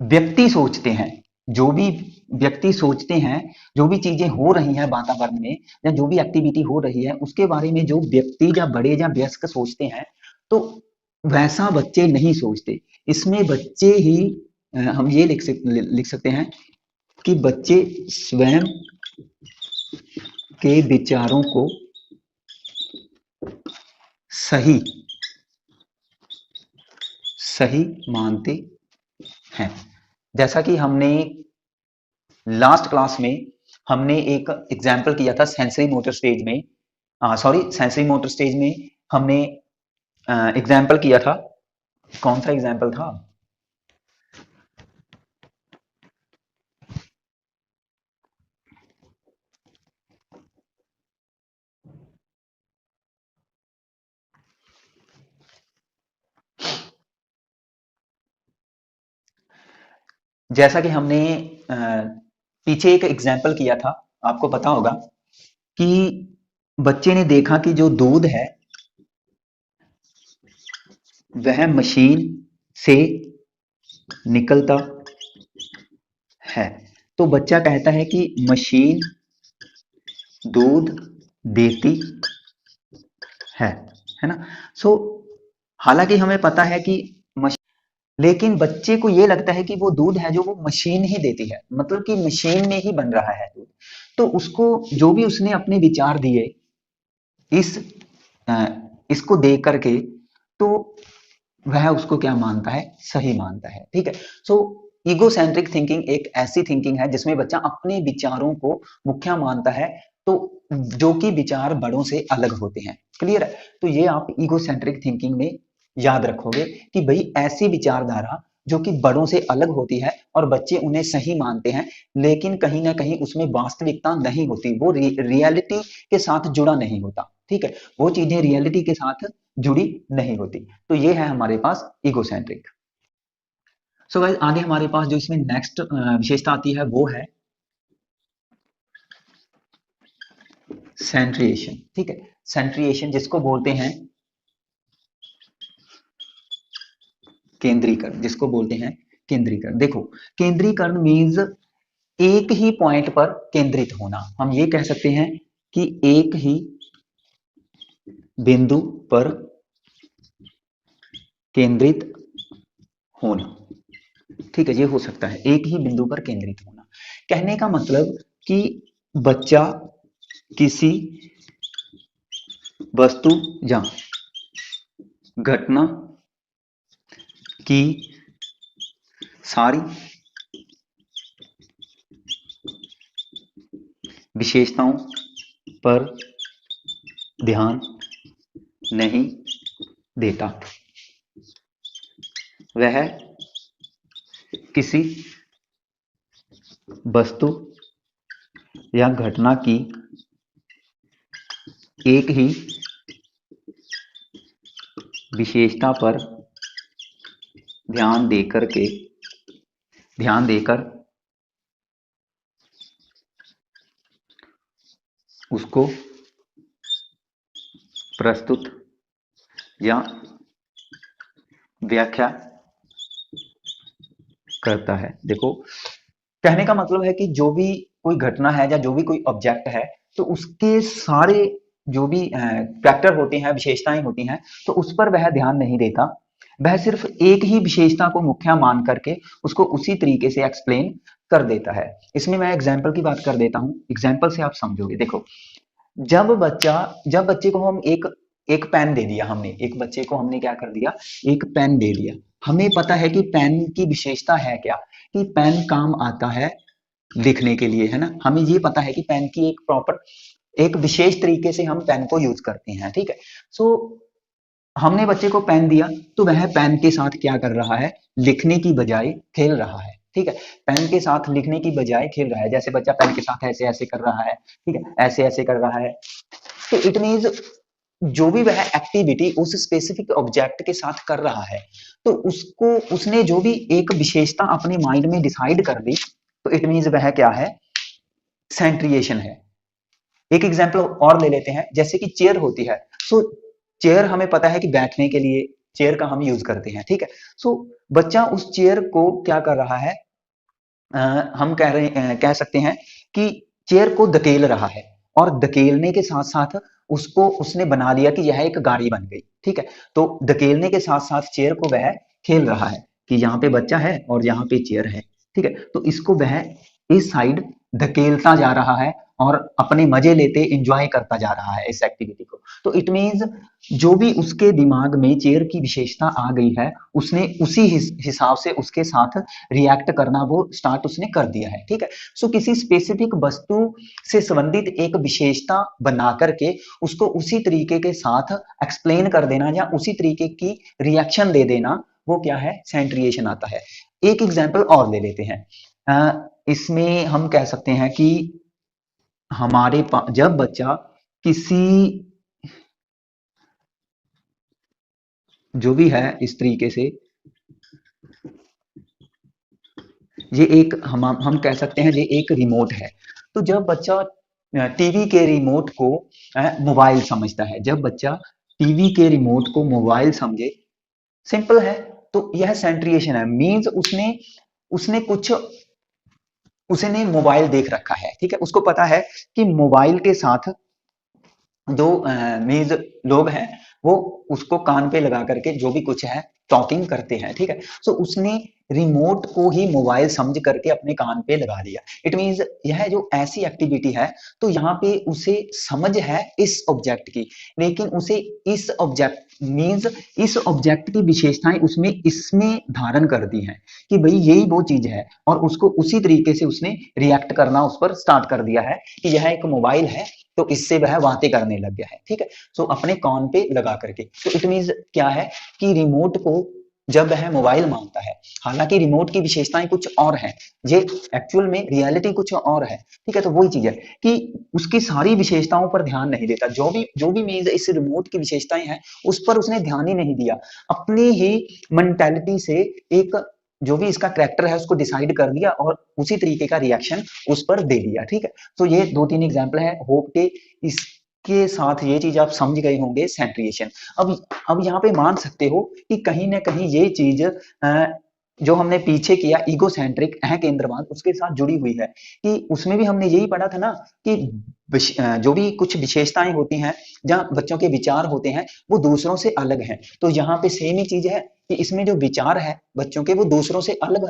व्यक्ति सोचते हैं, जो भी व्यक्ति सोचते हैं, जो भी चीजें हो रही हैं वातावरण में या जो भी एक्टिविटी हो रही है उसके बारे में जो व्यक्ति या बड़े या वयस्क सोचते हैं तो वैसा बच्चे नहीं सोचते। इसमें बच्चे ही हम ये लिख सकते हैं कि बच्चे स्वयं के विचारों को सही सही मानते हैं। जैसा कि हमने लास्ट क्लास में हमने एक एग्जाम्पल किया था सेंसरी मोटर स्टेज में, सॉरी सेंसरी मोटर स्टेज में हमने एग्जाम्पल किया था। कौन सा एग्जाम्पल था? जैसा कि हमने पीछे एक एग्जाम्पल किया था, आपको पता होगा कि बच्चे ने देखा कि जो दूध है वह मशीन से निकलता है। तो बच्चा कहता है कि मशीन दूध देती है ना। सो हालांकि हमें पता है कि लेकिन बच्चे को ये लगता है कि वो दूध है जो वो मशीन ही देती है, मतलब कि मशीन में ही बन रहा है दूध। तो उसको जो भी उसने अपने विचार दिए इस अ, इसको देख करके तो वह उसको क्या मानता है? सही मानता है। ठीक है, सो ईगोसेंट्रिक थिंकिंग एक ऐसी थिंकिंग है जिसमें बच्चा अपने विचारों को मुख्य मानता है, तो जो कि विचार बड़ों से अलग होते हैं। क्लियर है? तो ये आप ईगोसेंट्रिक थिंकिंग में याद रखोगे कि भाई ऐसी विचारधारा जो कि बड़ों से अलग होती है और बच्चे उन्हें सही मानते हैं, लेकिन कहीं ना कहीं उसमें वास्तविकता नहीं होती, वो रियलिटी के साथ जुड़ा नहीं होता। ठीक है, वो चीजें रियलिटी के साथ जुड़ी नहीं होती। तो ये है हमारे पास ईगोसेंट्रिक। सो गाइस आगे हमारे पास जो इसमें नेक्स्ट विशेषता आती है वो है सेंट्रिएशन। ठीक है, सेंट्रिएशन जिसको बोलते हैं केंद्रीकरण, जिसको बोलते हैं केंद्रीकरण। देखो केंद्रीकरण मीन्स एक ही पॉइंट पर केंद्रित होना। हम ये कह सकते हैं कि एक ही बिंदु पर केंद्रित होना। ठीक है, ये हो सकता है एक ही बिंदु पर केंद्रित होना। कहने का मतलब कि बच्चा किसी वस्तु या घटना की सारी विशेषताओं पर ध्यान नहीं देता। वह किसी वस्तु या घटना की एक ही विशेषता पर ध्यान देकर के ध्यान देकर उसको प्रस्तुत या व्याख्या करता है। देखो कहने का मतलब है कि जो भी कोई घटना है या जो भी कोई ऑब्जेक्ट है तो उसके सारे जो भी फैक्टर होते हैं, विशेषताएं होती हैं, तो उस पर वह ध्यान नहीं देता। वह सिर्फ एक ही विशेषता को मुख्य मान करके उसको उसी तरीके से एक्सप्लेन कर देता है। इसमें मैं एग्जाम्पल की बात कर देता हूँ, एग्जाम्पल से आप समझोगे। देखो, जब बच्चा जब बच्चे को हम एक एक पेन दे दिया, हमने एक बच्चे को हमने क्या कर दिया, एक पेन दे दिया। हमें पता है कि पेन की विशेषता है क्या, कि पेन काम आता है लिखने के लिए, है ना। हमें ये पता है कि पेन की एक प्रॉपर, एक विशेष तरीके से हम पेन को यूज करते हैं, ठीक है। सो हमने बच्चे को पेन दिया, तो वह पेन के साथ क्या कर रहा है, लिखने की बजाय खेल रहा है, ठीक है। पेन के साथ लिखने की बजाय खेल रहा है। जैसे बच्चा पेन के साथ ऐसे ऐसे कर रहा है, ठीक है, ऐसे ऐसे कर रहा है। तो इट मीन्स जो भी वह एक्टिविटी उस स्पेसिफिक ऑब्जेक्ट के साथ कर रहा है, तो उसको उसने जो भी एक विशेषता अपने माइंड में डिसाइड कर ली, तो इट मीन्स वह क्या है, सेंट्रिएशन है। एक एग्जाम्पल और ले लेते हैं, जैसे कि चेयर होती है। सो चेयर हमें पता है कि बैठने के लिए चेयर का हम यूज करते हैं, ठीक है। सो बच्चा उस चेयर को क्या कर रहा है, हम कह सकते हैं कि चेयर को धकेल रहा है, और धकेलने के साथ साथ उसको उसने बना लिया कि यह एक गाड़ी बन गई, ठीक है। तो धकेलने के साथ साथ चेयर को वह खेल रहा है कि यहाँ पे बच्चा है और यहाँ पे चेयर है, ठीक है। तो इसको वह इस साइड धकेलता जा रहा है और अपने मजे लेते एंजॉय करता जा रहा है इस एक्टिविटी को। तो इट मीन्स जो भी उसके दिमाग में चेयर की विशेषता आ गई है, उसने उसी हिसाब से उसके साथ रिएक्ट करना वो स्टार्ट उसने कर दिया है, ठीक है। सो किसी स्पेसिफिक वस्तु से संबंधित एक विशेषता बना करके उसको उसी तरीके के साथ एक्सप्लेन कर देना या उसी तरीके की रिएक्शन दे देना, वो क्या है, सेंट्रिएशन आता है। एक एग्जाम्पल और ले लेते हैं। इसमें हम कह सकते हैं कि हमारे पास जब बच्चा किसी, जो भी है इस तरीके से, ये एक हम कह सकते हैं ये एक रिमोट है। तो जब बच्चा टीवी के रिमोट को मोबाइल समझता है, जब बच्चा टीवी के रिमोट को मोबाइल समझे, सिंपल है, तो यह सेंट्रिएशन है। मींस उसने उसने कुछ उसने मोबाइल देख रखा है, ठीक है। उसको पता है कि मोबाइल के साथ जो मीन्स लोग हैं, वो उसको कान पे लगा करके जो भी कुछ है टॉकिंग करते हैं, ठीक है। सो उसने रिमोट को ही मोबाइल समझ करके अपने कान पे लगा लिया। इट मीन्स यह जो ऐसी एक्टिविटी है, तो यहाँ पे उसे समझ है इस ऑब्जेक्ट की, लेकिन उसे इस ऑब्जेक्ट मीन्स इस ऑब्जेक्ट की विशेषताएं उसमें इसमें धारण कर दी हैं कि भाई यही वो चीज है, और उसको उसी तरीके से उसने रिएक्ट करना उस पर स्टार्ट कर दिया है कि यह एक मोबाइल है, तो इससे वह बातें करने लग गया है, ठीक है। सो अपने कान पे लगा करके, तो इट मीन्स क्या है कि रिमोट को जब वह मोबाइल मानता है, हालांकि रिमोट की विशेषताएं कुछ और हैं, ये एक्चुअल में रियलिटी कुछ और है, ठीक है। तो वही चीज है कि उसकी सारी विशेषताओं पर ध्यान नहीं देता, जो भी मीन्स इस रिमोट की विशेषताएं हैं उस पर उसने ध्यान ही नहीं दिया। अपनी ही मेंटेलिटी से एक जो भी इसका कैरेक्टर है उसको डिसाइड कर दिया और उसी तरीके का रिएक्शन उस पर दे दिया, ठीक है। तो ये दो तीन एग्जाम्पल है, होप के इसके साथ ये चीज आप समझ गए होंगे, सेंट्रिएशन। अब यहाँ पे मान सकते हो कि कहीं ना कहीं ये चीज जो हमने पीछे किया ईगो सेंट्रिक केंद्रवाद, उसके साथ जुड़ी हुई है कि उसमें भी हमने यही पढ़ा था ना कि जो भी कुछ विशेषताएं होती हैं, जहाँ बच्चों के विचार होते हैं वो दूसरों से अलग हैं, तो यहाँ पे सेम ही चीज है कि इसमें जो विचार है बच्चों के वो दूसरों से अलग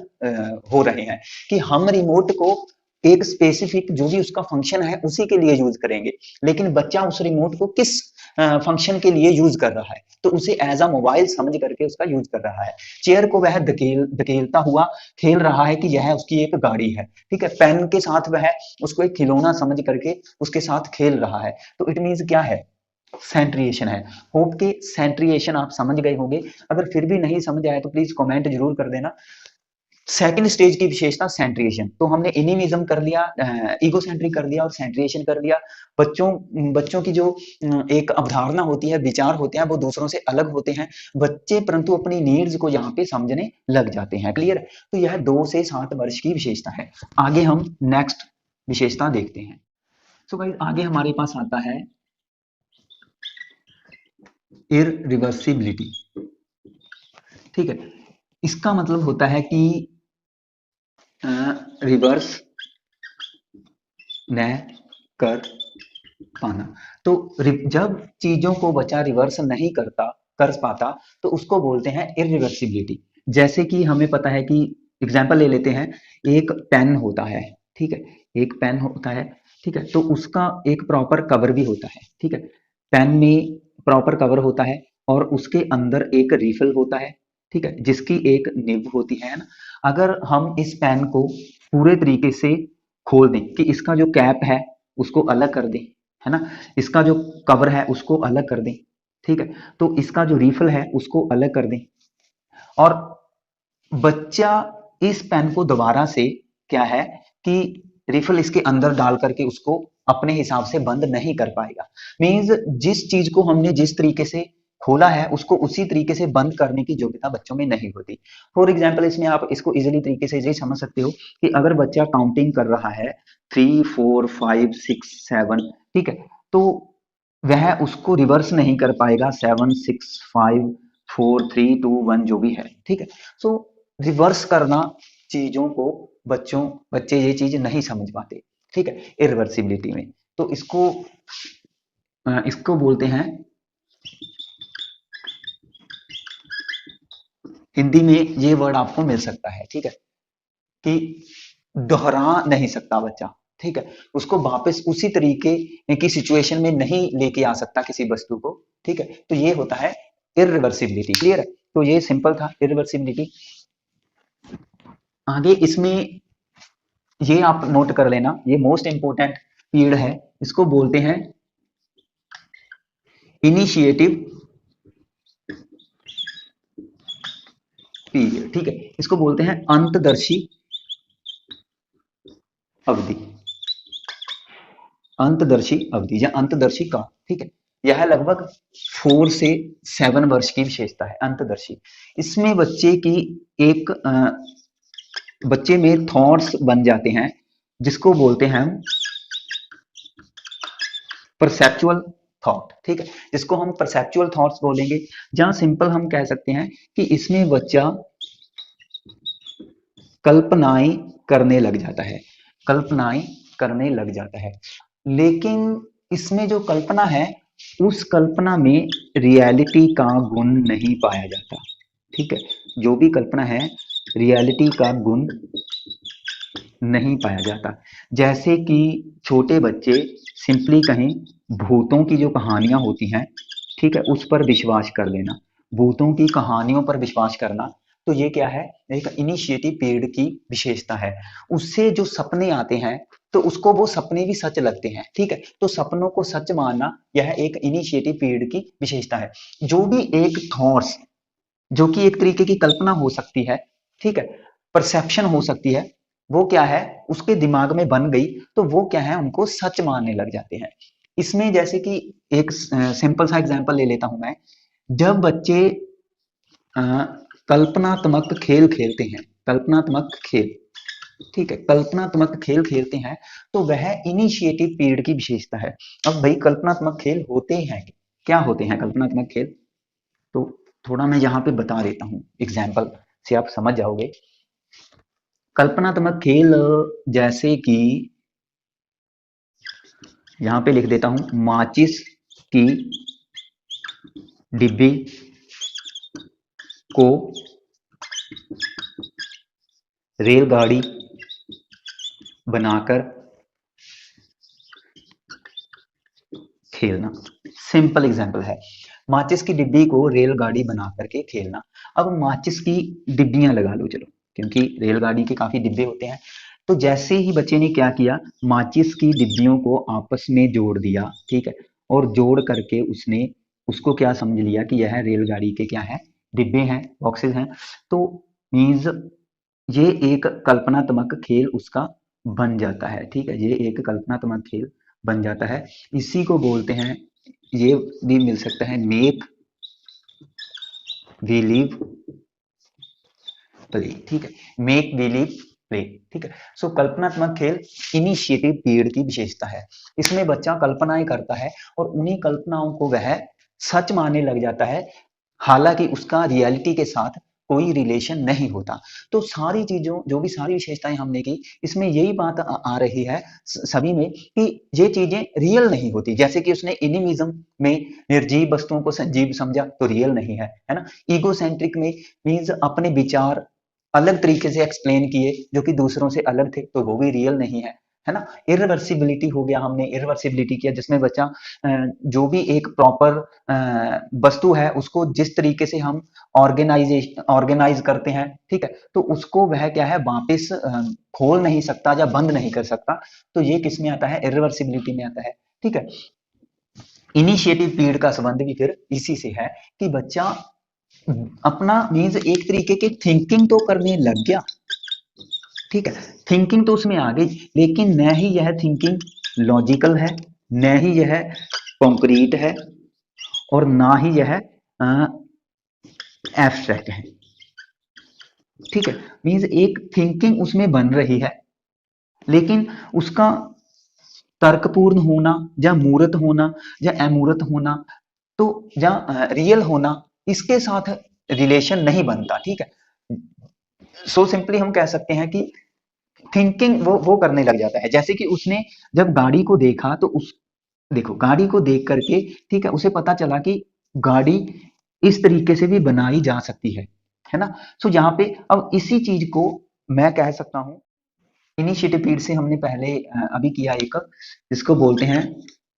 हो रहे हैं, कि हम रिमोट को एक स्पेसिफिक जो भी उसका फंक्शन है उसी के लिए यूज करेंगे, लेकिन बच्चा उस रिमोट को किस फंक्शन के लिए यूज कर रहा है, तो उसे एज अ मोबाइल समझ करके उसका यूज कर रहा है। चेयर को वह धकेलता हुआ खेल रहा है कि यह उसकी एक गाड़ी है, ठीक है। पेन के साथ वह उसको एक खिलौना समझ करके उसके साथ खेल रहा है, तो इट मीन्स क्या है, सेंट्रिएशन है। होप के सेंट्रिएशन आप समझ गए होंगे। अगर फिर भी नहीं समझ आया तो प्लीज कमेंट जरूर कर देना। सेकंड स्टेज की विशेषता सेंट्रिएशन, तो हमने एनिमिज्म कर लिया, ईगोसेंट्रिक कर दिया और सेंट्रिएशन कर लिया। बच्चों की जो एक अवधारणा होती है, विचार होते हैं, वो दूसरों से अलग होते हैं बच्चे, परंतु अपनी नीड्स को यहाँ पे समझने लग जाते हैं। क्लियर। तो यह 2 से 7 वर्ष की विशेषता है। आगे हम नेक्स्ट विशेषता देखते हैं। सो गाइस आगे हमारे पास आता है इररिवर्सिबिलिटी, ठीक है। इसका मतलब होता है कि रिवर्स न कर पाना। तो जब चीजों को बच्चा रिवर्स नहीं कर पाता तो उसको बोलते हैं इरिवर्सिबिलिटी। जैसे कि हमें पता है कि एग्जाम्पल ले लेते हैं, एक पेन होता है, ठीक है, एक पेन होता है, ठीक है, तो उसका एक प्रॉपर कवर भी होता है, ठीक है, पेन में प्रॉपर कवर होता है और उसके अंदर एक रिफिल होता है, ठीक है, जिसकी एक निब होती है ना। अगर हम इस पेन को पूरे तरीके से खोल दें कि इसका जो कैप है उसको अलग कर दें, है ना, इसका जो कवर है उसको अलग कर दें, ठीक है, तो इसका जो रिफिल है उसको अलग कर दें, और बच्चा इस पेन को दोबारा से क्या है कि रिफिल इसके अंदर डाल करके उसको अपने हिसाब से बंद नहीं कर पाएगा। मीन्स जिस चीज को हमने जिस तरीके से खोला है उसको उसी तरीके से बंद करने की योग्यता बच्चों में नहीं होती। फॉर एग्जाम्पल इसमें आप इसको इजिली तरीके से ये समझ सकते हो कि अगर बच्चा काउंटिंग कर रहा है 3 4 5 6 7, ठीक है, तो वह उसको रिवर्स नहीं कर पाएगा 7 6 5 4 3 2 1 जो भी है, ठीक है। सो रिवर्स करना चीजों को बच्चे ये चीज नहीं समझ पाते, ठीक है, इरिवर्सिबिलिटी में। तो इसको बोलते हैं, हिंदी में ये वर्ड आपको मिल सकता है, ठीक है, कि दोहरा नहीं सकता बच्चा, ठीक है, उसको वापस उसी तरीके की सिचुएशन में नहीं लेके आ सकता किसी वस्तु को, ठीक है, तो ये होता है इरिवर्सिबिलिटी। क्लियर है? तो ये सिंपल था इरिवर्सिबिलिटी। आगे इसमें ये आप नोट कर लेना, ये मोस्ट इंपोर्टेंट पीरियड है, इसको बोलते हैं इनिशिएटिव पीरियड, ठीक है, इसको बोलते हैं अंतदर्शी अवधि, अंतदर्शी अवधि या अंतदर्शी काल, ठीक है, यह लगभग 4 से 7 वर्ष की विशेषता है अंतदर्शी। इसमें एक बच्चे में थॉट्स बन जाते हैं जिसको बोलते हैं हम परसेप्चुअल थॉट, ठीक है, जिसको हम परसेप्चुअल थॉट्स बोलेंगे। जहां सिंपल हम कह सकते हैं कि इसमें बच्चा कल्पनाएं करने लग जाता है, कल्पनाएं करने लग जाता है, लेकिन इसमें जो कल्पना है उस कल्पना में रियलिटी का गुण नहीं पाया जाता, ठीक है, जो भी कल्पना है रियलिटी का गुण नहीं पाया जाता। जैसे कि छोटे बच्चे सिंपली कहें भूतों की जो कहानियां होती हैं, ठीक है, उस पर विश्वास कर लेना, भूतों की कहानियों पर विश्वास करना, तो ये क्या है, एक इनिशिएटिव पीरियड की विशेषता है। उससे जो सपने आते हैं तो उसको वो सपने भी सच लगते हैं, ठीक है, तो सपनों को सच मानना यह एक इनिशिएटिव पीरियड की विशेषता है। जो भी एक थॉट्स जो कि एक तरीके की कल्पना हो सकती है, ठीक है, परसेप्शन हो सकती है, वो क्या है उसके दिमाग में बन गई तो वो क्या है उनको सच मानने लग जाते हैं। इसमें जैसे कि एक सिंपल सा एग्जांपल ले लेता हूं मैं, जब बच्चे अ, कल्पनात्मक खेल खेलते हैं, कल्पनात्मक खेल, ठीक है, कल्पनात्मक खेल खेलते हैं तो वह इनिशिएटिव पीरियड की विशेषता है। अब भाई कल्पनात्मक खेल होते हैं क्या, होते हैं कल्पनात्मक खेल, तो थोड़ा मैं यहाँ पे बता देता हूँ एग्जाम्पल से आप समझ जाओगे। कल्पनात्मक खेल जैसे कि यहाँ पे लिख देता हूँ, माचिस की डिब्बी को रेलगाड़ी बनाकर खेलना, सिंपल एग्जाम्पल है, माचिस की डिब्बी को रेलगाड़ी बना करके खेलना। अब माचिस की डिब्बियां लगा लो चलो, क्योंकि रेलगाड़ी के काफी डिब्बे होते हैं, तो जैसे ही बच्चे ने क्या किया, माचिस की डिब्बियों को आपस में जोड़ दिया, ठीक है, और जोड़ करके उसने उसको क्या समझ लिया कि यह रेलगाड़ी के क्या है, डिब्बे हैं, बॉक्सेस हैं, तो मीन्स ये एक कल्पनात्मक खेल उसका बन जाता है, ठीक है, ये एक कल्पनात्मक खेल बन जाता है। इसी को बोलते हैं, ये भी मिल सकता है मेक बिलीव प्ले, ठीक है, मेक बिलीव प्ले, ठीक है। सो कल्पनात्मक खेल इनिशिएटिव पीरियड की विशेषता है। इसमें बच्चा कल्पनाएं करता है और उन्हीं कल्पनाओं को वह सच मानने लग जाता है, हालांकि उसका रियलिटी के साथ कोई रिलेशन नहीं होता। तो सारी चीजों जो भी सारी विशेषताएं हमने की, इसमें यही बात आ रही है सभी में कि ये चीजें रियल नहीं होती। जैसे कि उसने एनिमिज्म में निर्जीव वस्तुओं को सजीव समझा, तो रियल नहीं है ना। ईगोसेंट्रिक में मीन्स अपने विचार अलग तरीके से एक्सप्लेन किए जो कि दूसरों से अलग थे, तो वो भी रियल नहीं है ना। इरिवर्सिबिलिटी हो गया, हमने इरिवर्सिबिलिटी किया जिसमें बच्चा जो भी एक प्रॉपर वस्तु है उसको जिस तरीके से हम ऑर्गेनाइज करते हैं, ठीक है, तो उसको वह क्या है वापस खोल नहीं सकता या बंद नहीं कर सकता। तो ये किस में आता है, इरिवर्सिबिलिटी में आता है, ठीक है। इनिशिएटिव पीरियड का संबंध भी फिर इसी से है कि बच्चा अपना मीन्स एक तरीके की थिंकिंग तो करने लग गया, ठीक है, थिंकिंग तो उसमें आ गई, लेकिन न ही यह थिंकिंग लॉजिकल है, न ही यह कॉन्क्रीट है, और ना ही यह एब्स्ट्रैक्ट है, ठीक है। मीन्स एक थिंकिंग उसमें बन रही है, लेकिन उसका तर्कपूर्ण होना या मूर्त होना या अमूर्त होना, तो या रियल होना, इसके साथ रिलेशन नहीं बनता, ठीक है। सो सिंपली हम कह सकते हैं कि थिंकिंग वो करने लग जाता है। जैसे कि उसने जब गाड़ी को देखा तो उस देखो गाड़ी को देख करके, ठीक है, उसे पता चला कि गाड़ी इस तरीके से भी बनाई जा सकती है ना। सो यहाँ पे अब इसी चीज को मैं कह सकता हूँ, इनिशिएटिव पीरियड से हमने पहले अभी किया एक, जिसको बोलते हैं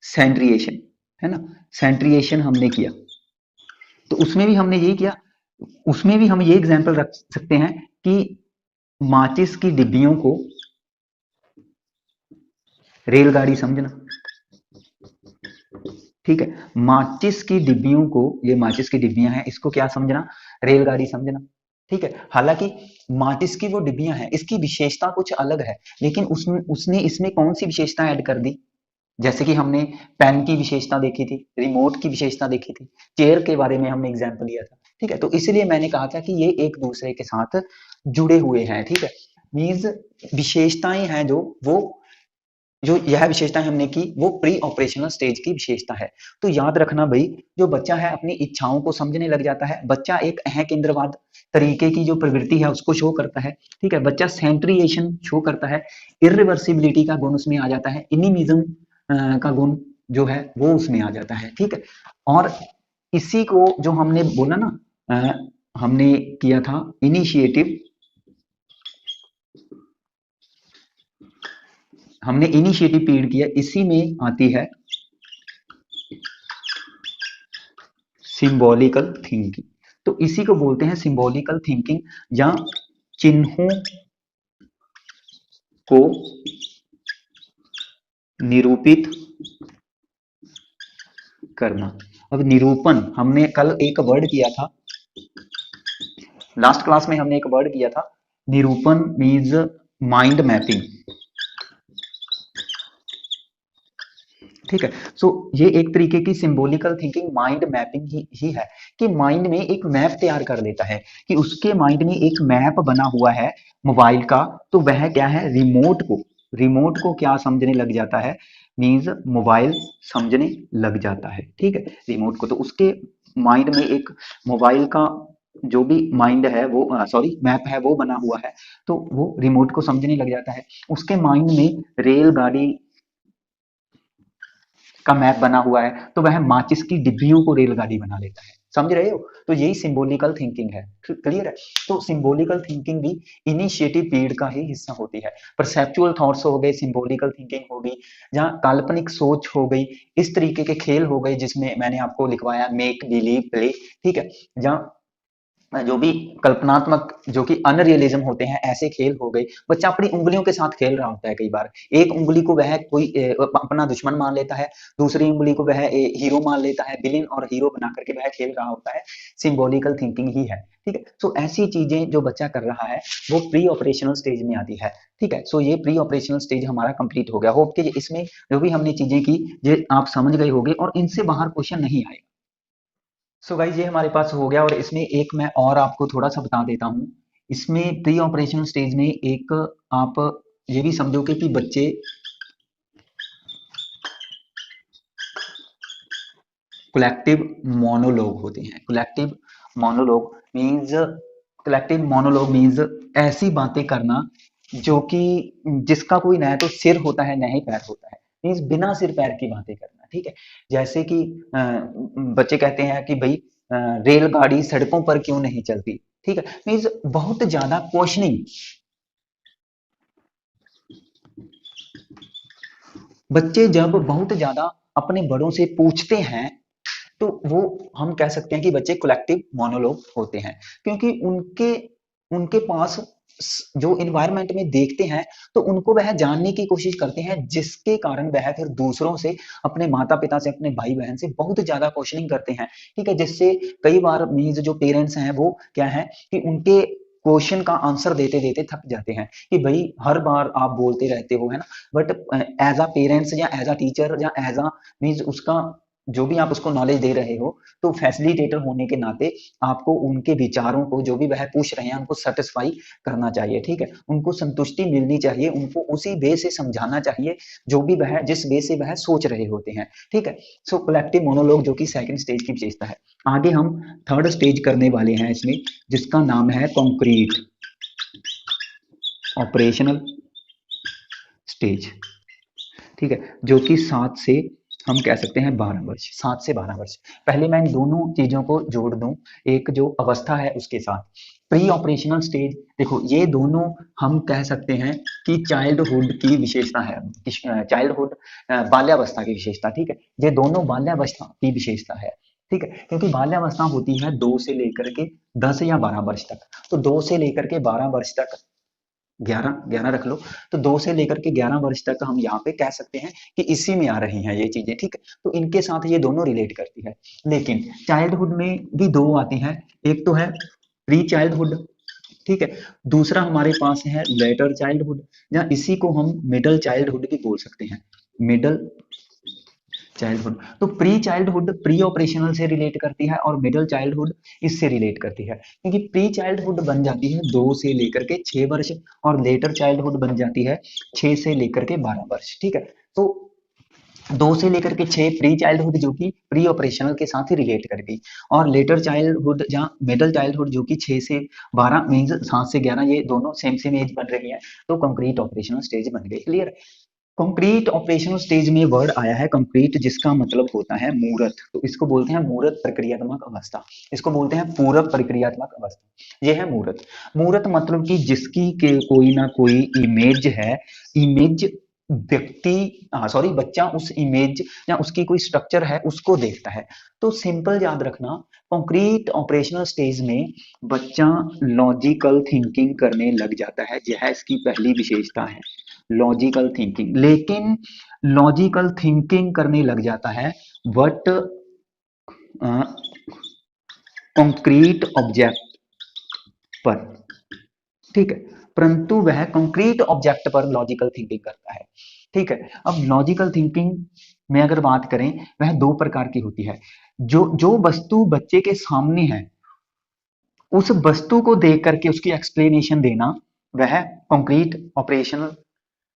सेंट्रिएशन, है ना। सेंट्रिएशन हमने किया, तो उसमें भी हमने यही किया। उसमें भी हम ये एग्जांपल रख सकते हैं कि माचिस की डिब्बियों को रेलगाड़ी समझना, ठीक है। माचिस की डिब्बियों को, ये माचिस की डिब्बियां हैं, इसको क्या समझना, रेलगाड़ी समझना, ठीक है। हालांकि माचिस की वो डिब्बियां हैं, इसकी विशेषता कुछ अलग है, लेकिन उसने इसमें कौन सी विशेषता ऐड कर दी। जैसे कि हमने पेन की विशेषता देखी थी, रिमोट की विशेषता देखी थी, चेयर के बारे में हमने एग्जाम्पल लिया था, ठीक है। तो इसलिए मैंने कहा था कि ये एक दूसरे के साथ जुड़े हुए हैं, ठीक है। मीन्स विशेषताएं हैं जो यह विशेषता हमने की, वो प्री ऑपरेशनल स्टेज की विशेषता है। तो याद रखना भाई, जो बच्चा है अपनी इच्छाओं को समझने लग जाता है, बच्चा एक अह केंद्रवाद तरीके की जो प्रवृत्ति है उसको शो करता है, ठीक है। बच्चा सेंट्रिएशन शो करता है, इरिवर्सिबिलिटी का गुण उसमें आ जाता है, इनिमिज्म का गुण जो है वो उसमें आ जाता है, ठीक है। और इसी को जो हमने बोला ना, हमने किया था इनिशिएटिव, हमने इनिशिएटिव पीरियड किया, इसी में आती है सिंबॉलिकल थिंकिंग। तो इसी को बोलते हैं सिंबॉलिकल थिंकिंग, या चिन्हों को निरूपित करना। अब निरूपण, हमने कल एक वर्ड किया था, लास्ट क्लास में हमने एक वर्ड किया था, निरूपण मीन्स माइंड मैपिंग, ठीक है। सो ये एक तरीके की सिंबॉलिकल थिंकिंग माइंड मैपिंग ही है, कि माइंड में एक मैप तैयार कर लेता है, कि उसके माइंड में एक मैप बना हुआ है मोबाइल का, तो वह क्या है, रिमोट को क्या समझने लग जाता है, मीन्स मोबाइल समझने लग जाता है, ठीक है। रिमोट को, तो उसके माइंड में एक मोबाइल का जो भी माइंड है वो सॉरी मैप है वो बना हुआ है, तो वो रिमोट को समझने लग जाता है। उसके माइंड में रेलगाड़ी का मैप बना हुआ है, तो वह माचिस की डिब्बियों को रेलगाड़ी बना लेता है, समझ रहे हो। तो यही सिंबॉलिकल थिंकिंग है, क्लियर है। तो सिंबॉलिकल थिंकिंग भी इनिशिएटिव पीरियड का ही हिस्सा होती है। परसेप्चुअल थॉट्स हो गए, सिंबॉलिकल थिंकिंग हो गई, जहाँ काल्पनिक सोच हो गई, इस तरीके के खेल हो गए जिसमें मैंने आपको लिखवाया मेक बिलीव प्ले, ठीक है। जहाँ जो भी कल्पनात्मक जो कि अनरियलिज्म होते हैं, ऐसे खेल हो गए। बच्चा अपनी उंगलियों के साथ खेल रहा होता है, कई बार एक उंगली को वह कोई अपना दुश्मन मान लेता है, दूसरी उंगली को वह हीरो मान लेता है, विलेन और हीरो बना करके वह खेल रहा होता है, सिंबॉलिकल थिंकिंग ही है, ठीक है। सो ऐसी चीजें जो बच्चा कर रहा है वो प्री ऑपरेशनल स्टेज में आती है, ठीक है। सो ये प्री ऑपरेशनल स्टेज हमारा कंप्लीट हो गया। होप कि इसमें जो भी हमने चीजें की ये आप समझ गए होंगे और इनसे बाहर क्वेश्चन नहीं आएगा। सो गाइज ये हमारे पास हो गया, और इसमें एक मैं और आपको थोड़ा सा बता देता हूँ। इसमें प्री ऑपरेशनल स्टेज में एक आप ये भी समझोगे कि बच्चे कलेक्टिव मोनोलॉग होते हैं। Collective monologue means collective monologue means ऐसी बातें करना जो कि जिसका कोई न तो सिर होता है न ही पैर होता है, मीन्स बिना सिर पैर की बातें करना, ठीक है। जैसे कि बच्चे कहते हैं कि भाई रेलगाड़ी सड़कों पर क्यों नहीं चलती, ठीक है, मीन्स बहुत ज्यादा क्वेश्चनिंग। बच्चे जब बहुत ज्यादा अपने बड़ों से पूछते हैं तो वो हम कह सकते हैं कि बच्चे कलेक्टिव मोनोलॉग होते हैं, क्योंकि उनके उनके पास जो इन्वायरमेंट में देखते हैं तो उनको वह जानने की कोशिश करते हैं, जिसके कारण वह फिर दूसरों से, अपने माता पिता से, अपने भाई बहन से बहुत ज्यादा क्वेश्चनिंग करते हैं, ठीक है। जिससे कई बार मीन्स जो पेरेंट्स हैं वो क्या है कि उनके क्वेश्चन का आंसर देते देते थक जाते हैं कि भाई हर बार आप बोलते रहते हो, है ना। बट एज अ पेरेंट्स या एज अ टीचर या एज अ मीन्स उसका जो भी आप उसको नॉलेज दे रहे हो, तो फैसिलिटेटर होने के नाते आपको उनके विचारों को, जो भी वह पूछ रहे हैं, उनको सेटिस्फाई करना चाहिए, ठीक है। उनको संतुष्टि मिलनी चाहिए, उनको उसी वे से समझाना चाहिए जो भी वह जिस वे से वह सोच रहे होते हैं, ठीक है। सो कलेक्टिव मोनोलॉग जो कि सेकंड स्टेज की विशेषता है। आगे हम थर्ड स्टेज करने वाले हैं इसमें, जिसका नाम है कॉन्क्रीट ऑपरेशनल स्टेज, ठीक है, जो कि 7 से हम कह सकते हैं 12 वर्ष, 7 से 12 वर्ष। पहले मैं इन दोनों चीजों को जोड़ दूं, एक जो अवस्था है उसके साथ। प्री ऑपरेशनल स्टेज, देखो ये दोनों हम कह सकते हैं कि चाइल्डहुड की विशेषता है, चाइल्डहुड बाल्यावस्था की विशेषता, ठीक है। ये दोनों बाल्यावस्था की विशेषता है, ठीक है, क्योंकि बाल्यावस्था होती है 2 से लेकर के 10 या 12 वर्ष तक। तो 2 से लेकर के 12 वर्ष तक, 11 रख लो, तो 2 से लेकर के 11 वर्ष तक हम यहाँ पे कह सकते हैं कि इसी में आ रही हैं ये चीजें, ठीक है। तो इनके साथ ये दोनों रिलेट करती है। लेकिन चाइल्डहुड में भी दो आती हैं, एक तो है प्री चाइल्डहुड, ठीक है, दूसरा हमारे पास है लेटर चाइल्डहुड, या इसी को हम मिडल चाइल्डहुड भी बोल सकते हैं, मिडल चाइल्डहुड। तो प्री चाइल्डहुड प्री ऑपरेशनल से रिलेट करती है और मिडिल चाइल्डहुड इससे रिलेट करती है, क्योंकि प्री चाइल्डहुड बन जाती है 2 से लेकर के 6 वर्ष और लेटर चाइल्डहुड बन जाती है 6 से लेकर के 12 वर्ष, ठीक है। तो 2 से लेकर के 6 प्री चाइल्डहुड जो कि प्री ऑपरेशनल के साथ ही रिलेट कर गई, और लेटर चाइल्डहुड या मिडिल चाइल्डहुड जो कि 6 से 12 मीन्स 7 से 11, ये दोनों सेम सेम एज बन रही है, तो कंक्रीट ऑपरेशनल स्टेज बन गई, क्लियर। कंक्रीट ऑपरेशनल स्टेज में वर्ड आया है कंक्रीट, जिसका मतलब होता है मूर्त, तो इसको बोलते हैं मूर्त प्रक्रियात्मक अवस्था, इसको बोलते हैं पूरक प्रक्रियात्मक अवस्था, ये है मूर्त। मूर्त मतलब कि जिसकी के कोई ना कोई इमेज है, इमेज व्यक्ति, सॉरी बच्चा उस इमेज या उसकी कोई स्ट्रक्चर है उसको देखता है। तो सिंपल याद रखना, कंक्रीट ऑपरेशनल स्टेज में बच्चा लॉजिकल थिंकिंग करने लग जाता है, यह इसकी पहली विशेषता है, लॉजिकल थिंकिंग। लेकिन लॉजिकल थिंकिंग करने लग जाता है बट कंक्रीट ऑब्जेक्ट पर, ठीक है, परंतु वह कंक्रीट ऑब्जेक्ट पर लॉजिकल थिंकिंग करता है, ठीक है। अब लॉजिकल थिंकिंग में अगर बात करें, वह दो प्रकार की होती है। जो वस्तु बच्चे के सामने है, उस वस्तु को देख करके उसकी एक्सप्लेनेशन देना, वह कंक्रीट ऑपरेशनल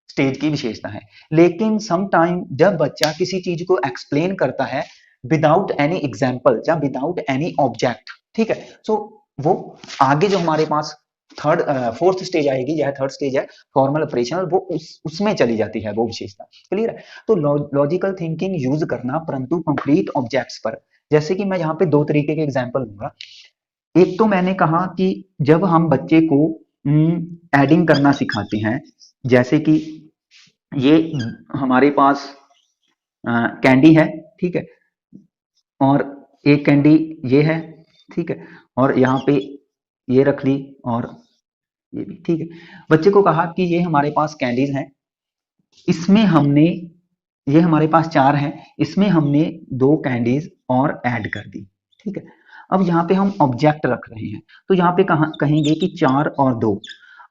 स्टेज की विशेषता है। लेकिन सम टाइम जब बच्चा किसी चीज को एक्सप्लेन करता है विदाउट एनी एग्जाम्पल या विदाउट एनी ऑब्जेक्ट, ठीक है, सो वो आगे जो हमारे पास थर्ड फोर्थ स्टेज आएगी, यह थर्ड स्टेज है फॉर्मल ऑपरेशनल, वो उसमें चली जाती है वो विशेषता, क्लियर है। तो लॉजिकल थिंकिंग यूज करना परंतु कंक्रीट ऑब्जेक्ट्स पर, जैसे कि मैं यहाँ पे दो तरीके के एग्जाम्पल दूंगा। एक तो मैंने कहा कि जब हम बच्चे को एडिंग करना सिखाते हैं, जैसे कि ये हमारे पास कैंडी है, ठीक है, और एक कैंडी ये है, ठीक है, और यहाँ पे ये रख ली और ये भी, ठीक है। बच्चे को कहा कि ये हमारे पास कैंडीज हैं, इसमें हमने, ये हमारे पास 4 हैं, इसमें हमने 2 कैंडीज और ऐड कर दी, ठीक है। अब यहाँ पे हम ऑब्जेक्ट रख रहे हैं, तो यहाँ पे कहेंगे कि 4 और 2।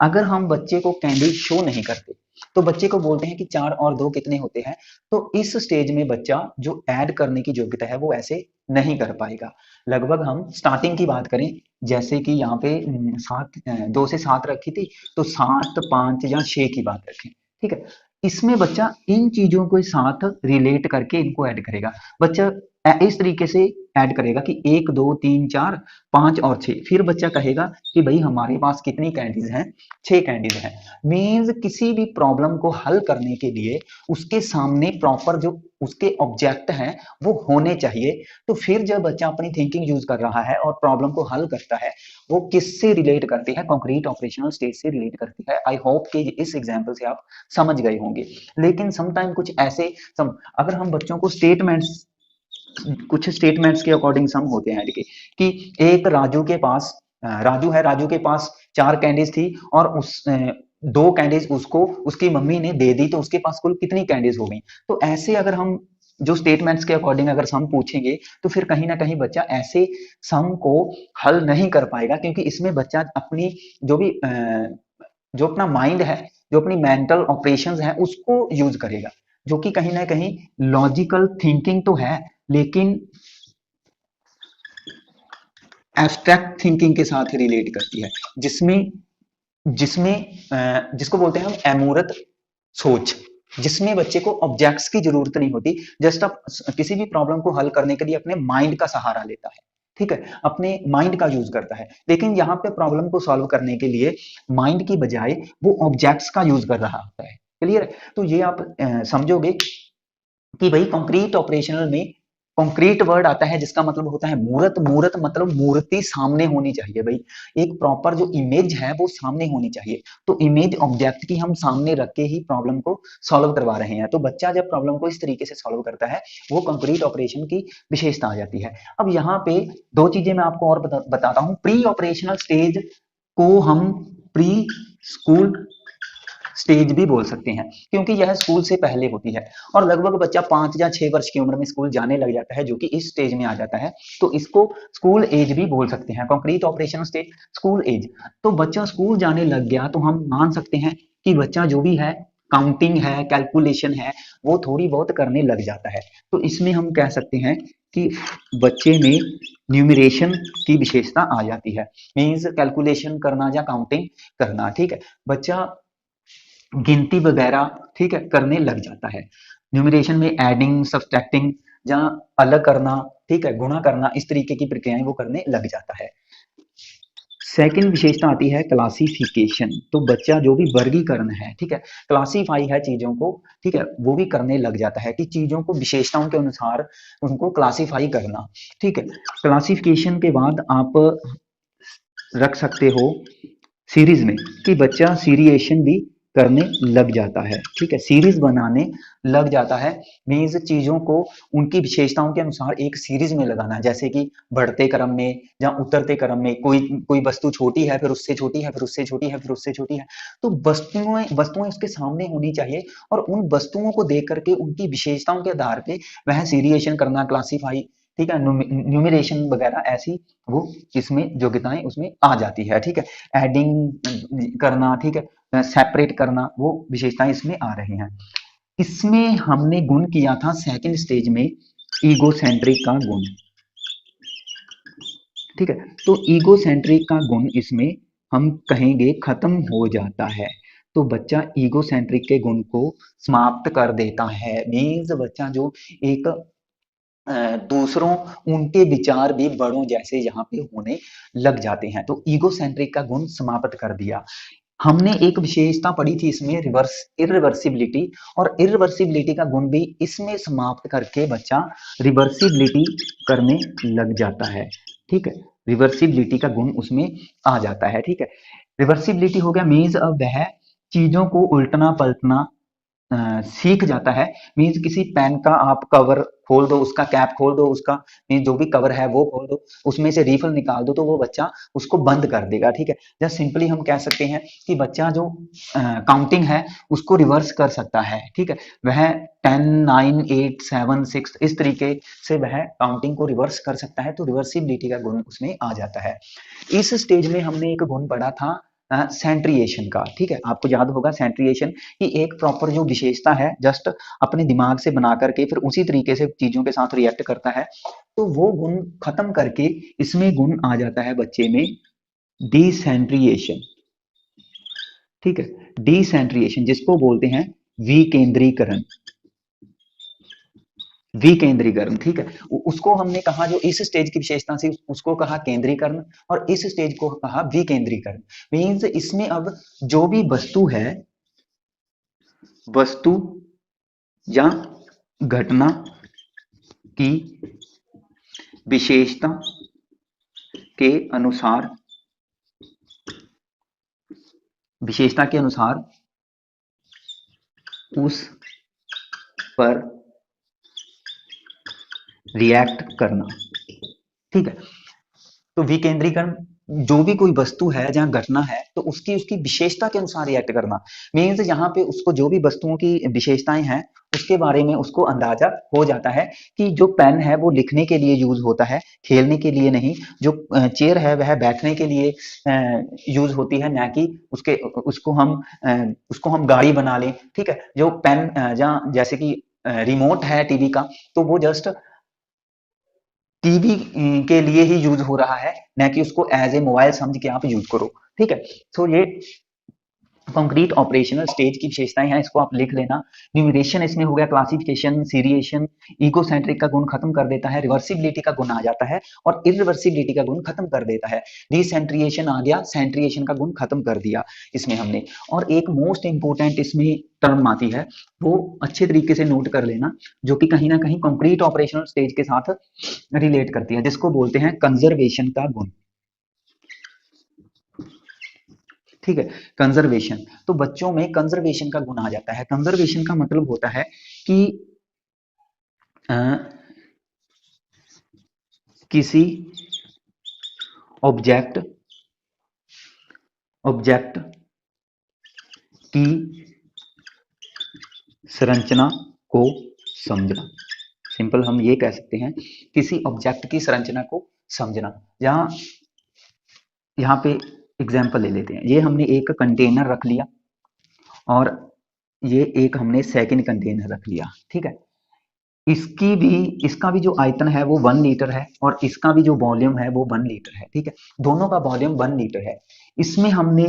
अगर हम बच्चे को कैंडी शो नहीं करते तो बच्चे को बोलते हैं कि 4 और 2 कितने होते हैं, तो इस स्टेज में बच्चा जो ऐड करने की योग्यता है वो ऐसे नहीं कर पाएगा। लगभग हम स्टार्टिंग की बात करें, जैसे कि यहाँ पे 2 से 7 रखी थी, तो 7, 5 या 6 की बात रखें, ठीक है। इसमें बच्चा इन चीजों के साथ रिलेट करके इनको ऐड करेगा। बच्चा इस तरीके से ऐड करेगा कि 1 2 3 4 5 और 6, फिर बच्चा कहेगा कि भाई हमारे पास कितनी कैंडीज हैं, 6 कैंडीज हैं। मीन्स किसी भी प्रॉब्लम को हल करने के लिए उसके सामने प्रॉपर जो उसके ऑब्जेक्ट हैं वो होने चाहिए। तो फिर जब बच्चा अपनी थिंकिंग यूज कर रहा है और प्रॉब्लम को हल करता है, वो किससे रिलेट करती है, कॉन्क्रीट ऑपरेशनल स्टेज से रिलेट करती है। आई होप कि इस एग्जाम्पल से आप समझ गए होंगे। लेकिन समटाइम कुछ ऐसे अगर हम बच्चों को स्टेटमेंट्स, कुछ स्टेटमेंट्स के अकॉर्डिंग सम होते हैं कि एक राजू के पास, राजू है, राजू के पास 4 कैंडीज थी और उस 2 कैंडीज उसको उसकी मम्मी ने दे दी, तो उसके पास कुल कितनी कैंडीज हो गई। तो ऐसे अगर हम जो स्टेटमेंट्स के अकॉर्डिंग अगर सम पूछेंगे तो फिर कहीं ना कहीं बच्चा ऐसे सम को हल नहीं कर पाएगा, क्योंकि इसमें बच्चा अपनी जो भी जो अपना माइंड है, जो अपनी मेंटल ऑपरेशंस है उसको यूज करेगा, जो कि कहीं ना कहीं लॉजिकल थिंकिंग तो है लेकिन एब्स्ट्रैक्ट थिंकिंग के साथ रिलेट करती है, जिसमें जिसमें जिसको बोलते हैं हम अमूर्त सोच, जिसमें बच्चे को ऑब्जेक्ट्स की जरूरत नहीं होती, जस्ट आप किसी भी प्रॉब्लम को हल करने के लिए अपने माइंड का सहारा लेता है, ठीक है, अपने माइंड का यूज करता है। लेकिन यहाँ पे प्रॉब्लम को सॉल्व करने के लिए माइंड की बजाय वो ऑब्जेक्ट्स का यूज कर रहा होता है। क्लियर है? तो ये आप समझोगे कि भाई कंक्रीट ऑपरेशनल में कंक्रीट वर्ड आता है जिसका मतलब होता है मूर्त। मूर्त मतलब मूर्ति सामने होनी चाहिए भाई, एक प्रॉपर जो इमेज है वो सामने होनी चाहिए। तो इमेज ऑब्जेक्ट की हम सामने रख के ही प्रॉब्लम को सॉल्व करवा रहे हैं। तो बच्चा जब प्रॉब्लम को इस तरीके से सॉल्व करता है वो कंक्रीट ऑपरेशन की विशेषता आ जाती है। अब यहाँ पे दो चीजें मैं आपको और बताता हूँ। प्री ऑपरेशनल स्टेज को हम प्री स्कूल स्टेज भी बोल सकते हैं, क्योंकि यह स्कूल से पहले होती है और लगभग बच्चा 5 या 6 वर्ष की उम्र में स्कूल जाने लग जाता है, जो कि इस स्टेज में आ जाता है। तो इसको स्कूल एज भी बोल सकते हैं, concrete operation stage, school age. तो बच्चा स्कूल जाने लग गया तो हम मान सकते हैं कि बच्चा जो भी है, काउंटिंग है, कैलकुलेशन है, वो थोड़ी बहुत करने लग जाता है। तो इसमें हम कह सकते हैं कि बच्चे में न्यूमरेशन की विशेषता आ जाती है, मीन्स कैलकुलेशन करना या काउंटिंग करना, ठीक है, बच्चा गिनती वगैरह, ठीक है, करने लग जाता है। न्यूमरेशन में एडिंग, सब्सट्रैक्टिंग या अलग करना, ठीक है, गुणा करना, इस तरीके की प्रक्रियाएं वो करने लग जाता है। सेकंड विशेषता आती है क्लासिफिकेशन। तो बच्चा जो भी वर्गीकरण है, ठीक है, क्लासीफाई है चीजों को, ठीक है, वो भी करने लग जाता है कि चीजों को विशेषताओं के अनुसार उनको क्लासीफाई करना, ठीक है। क्लासिफिकेशन के बाद आप रख सकते हो सीरीज में, कि बच्चा सीरिएशन भी करने लग जाता है, ठीक है, सीरीज बनाने लग जाता है। मीन्स चीजों को उनकी विशेषताओं के अनुसार एक सीरीज में लगाना, जैसे कि बढ़ते क्रम में या उतरते क्रम में, कोई कोई वस्तु छोटी है, फिर उससे छोटी है, फिर उससे छोटी है, फिर उससे छोटी है। तो वस्तुएं वस्तुएं उसके सामने होनी चाहिए और उन वस्तुओं को देख करके उनकी विशेषताओं के आधार पे वह सीरिएशन करना, क्लासीफाई, ठीक है, न्यूमिरेशन वगैरह ऐसी वो इसमें योग्यताएं उसमें आ जाती है, ठीक है। एडिंग करना, ठीक है, सेपरेट करना, वो विशेषताएं इसमें आ रही हैं। इसमें हमने गुण किया था सेकंड स्टेज में ईगोसेंट्रिक का गुण, ठीक है। तो ईगोसेंट्रिक का गुण इसमें हम कहेंगे खत्म हो जाता है। तो बच्चा ईगोसेंट्रिक के गुण को समाप्त कर देता है। मीन्स बच्चा जो एक दूसरों, उनके विचार भी बड़ों जैसे यहाँ पे होने लग जाते हैं। तो ईगोसेंट्रिक का गुण समाप्त कर दिया। हमने एक विशेषता पढ़ी थी इसमें, रिवर्स इरिवर्सिबिलिटी, और इरिवर्सिबिलिटी का गुण भी इसमें समाप्त करके बच्चा रिवर्सिबिलिटी करने लग जाता है, ठीक है। रिवर्सिबिलिटी का गुण उसमें आ जाता है, ठीक है। रिवर्सिबिलिटी हो गया, मीन्स अब वह चीजों को उल्टना पलटना सीख जाता है। मीन्स किसी पेन का आप कवर खोल दो, उसका कैप खोल दो, उसका जो भी कवर है वो खोल दो, उसमें से रीफिल निकाल दो, तो वो बच्चा उसको बंद कर देगा, ठीक है। या सिंपली हम कह सकते हैं कि बच्चा जो काउंटिंग है उसको रिवर्स कर सकता है, ठीक है। वह 10 9 8 7 6 इस तरीके से वह काउंटिंग को रिवर्स कर सकता है। तो रिवर्सिबिलिटी का गुण उसमें आ जाता है। इस स्टेज में हमने एक गुण पढ़ा था सेंट्रिएशन का, ठीक है। आपको याद होगा सेंट्रिएशन कि एक प्रॉपर जो विशेषता है, जस्ट अपने दिमाग से बना करके फिर उसी तरीके से चीजों के साथ रिएक्ट करता है। तो वो गुण खत्म करके इसमें गुण आ जाता है बच्चे में डिसेंट्रिएशन, ठीक है। डिसेंट्रिएशन जिसको बोलते हैं विकेंद्रीकरण, विकेंद्रीकरण, ठीक है। उसको हमने कहा, जो इस स्टेज की विशेषता थी उसको कहा केंद्रीकरण, और इस स्टेज को कहा विकेंद्रीकरण। मीन्स इसमें अब जो भी वस्तु है, वस्तु या घटना की विशेषता के अनुसार, विशेषता के अनुसार उस पर रिएक्ट करना, ठीक है। तो विकेंद्रीकरण, जो भी कोई वस्तु है जहां घटना है तो उसकी उसकी विशेषता के अनुसार रिएक्ट करना। मीन्स यहाँ पे उसको जो भी वस्तुओं की विशेषताएं हैं उसके बारे में उसको अंदाजा हो जाता है कि जो पेन है वो लिखने के लिए यूज होता है, खेलने के लिए नहीं। जो चेयर है वह बैठने के लिए यूज होती है, ना कि उसके उसको हम गाड़ी बना लें, ठीक है। जो पेन जहाँ जैसे कि रिमोट है टीवी का, तो वो जस्ट टीवी के लिए ही यूज हो रहा है, ना कि उसको एज ए मोबाइल समझ के आप यूज करो, ठीक है। तो ये कंक्रीट ऑपरेशनल स्टेज की विशेषताएं हैं, इसको आप लिख लेना। न्यूमरेशन इसमें हो गया, क्लासिफिकेशन, सीरिएशन, इकोसेंट्रिक का गुण खत्म कर देता है, रिवर्सिबिलिटी का गुण आ जाता है, और इरिवर्सिबिलिटी का गुण खत्म कर देता है। डिसेंट्रिएशन आ गया, सेंट्रिएशन का गुण खत्म कर दिया इसमें हमने। और एक मोस्ट इंपोर्टेंट इसमें टर्म आती है, वो अच्छे तरीके से नोट कर लेना, जो कि कहीं ना कहीं कंक्रीट ऑपरेशनल स्टेज के साथ रिलेट करती है, जिसको बोलते हैं कंजर्वेशन का गुण, ठीक है। कंजर्वेशन, तो बच्चों में कंजर्वेशन का गुण आ जाता है। कंजर्वेशन का मतलब होता है कि अ, किसी ऑब्जेक्ट ऑब्जेक्ट की संरचना को समझना। सिंपल हम ये कह सकते हैं, किसी ऑब्जेक्ट की संरचना को समझना। जहां यहाँ पे एग्जाम्पल ले लेते हैं, ये हमने एक कंटेनर रख लिया और ये एक हमने सेकंड कंटेनर रख लिया, ठीक है। इसकी भी इसका भी जो आयतन है वो 1 लीटर है, और इसका भी जो वॉल्यूम है वो 1 लीटर है, ठीक है। दोनों का वॉल्यूम 1 लीटर है। इसमें हमने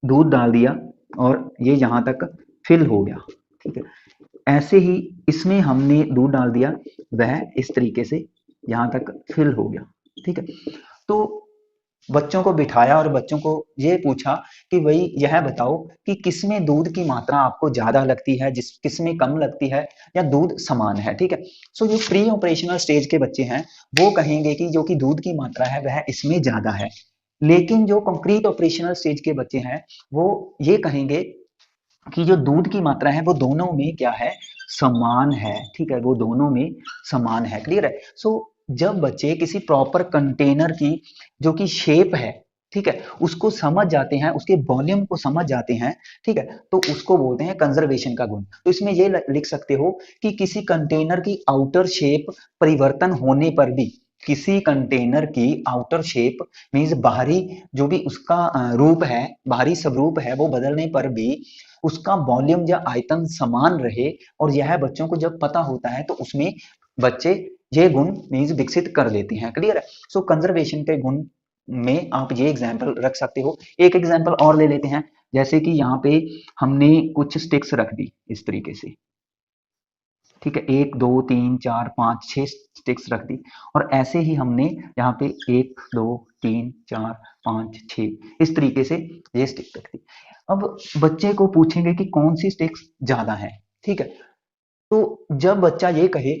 दूध डाल दिया और ये यहां तक फिल हो गया, ठीक है। ऐसे ही इसमें हमने दूध डाल दिया, वह इस तरीके से यहां तक फिल हो गया, ठीक है। तो बच्चों को बिठाया और बच्चों को ये पूछा कि भाई यह बताओ कि किसमें दूध की मात्रा आपको ज्यादा लगती है, किसमें कम लगती है, या दूध समान है, ठीक है। सो जो प्री ऑपरेशनल स्टेज के बच्चे हैं वो कहेंगे कि जो कि दूध की मात्रा है वह इसमें ज्यादा है। लेकिन जो कंक्रीट ऑपरेशनल स्टेज के बच्चे हैं वो ये कहेंगे कि जो दूध की मात्रा है वो दोनों में क्या है, समान है, ठीक है। वो दोनों में समान है, क्लियर है। सो जब बच्चे किसी प्रॉपर कंटेनर की जो कि शेप है, ठीक है, उसको समझ जाते हैं, उसके वॉल्यूम को समझ जाते हैं, ठीक है, तो उसको बोलते हैं कंजर्वेशन का गुण। तो इसमें ये लिख सकते हो कि किसी कंटेनर की आउटर शेप परिवर्तन होने पर भी, किसी कंटेनर की आउटर शेप मीन्स बाहरी जो भी उसका रूप है, बाहरी स्वरूप है, वो बदलने पर भी उसका वॉल्यूम या आयतन समान रहे, और यह बच्चों को जब पता होता है तो उसमें बच्चे ये गुण मीन्स विकसित कर लेते हैं, क्लियर है। सो कंजर्वेशन के गुण में आप ये एग्जाम्पल रख सकते हो। एक एग्जाम्पल और ले लेते हैं, जैसे कि यहाँ पे हमने कुछ स्टिक्स रख दी इस तरीके से, ठीक है, 1 2 3 4 5 6 स्टिक्स रख दी, और ऐसे ही हमने यहाँ पे 1 2 3 4 5 6 इस तरीके से ये स्टिक रख दी। अब बच्चे को पूछेंगे कि कौन सी स्टिक्स ज्यादा है, ठीक है। तो जब बच्चा ये कहे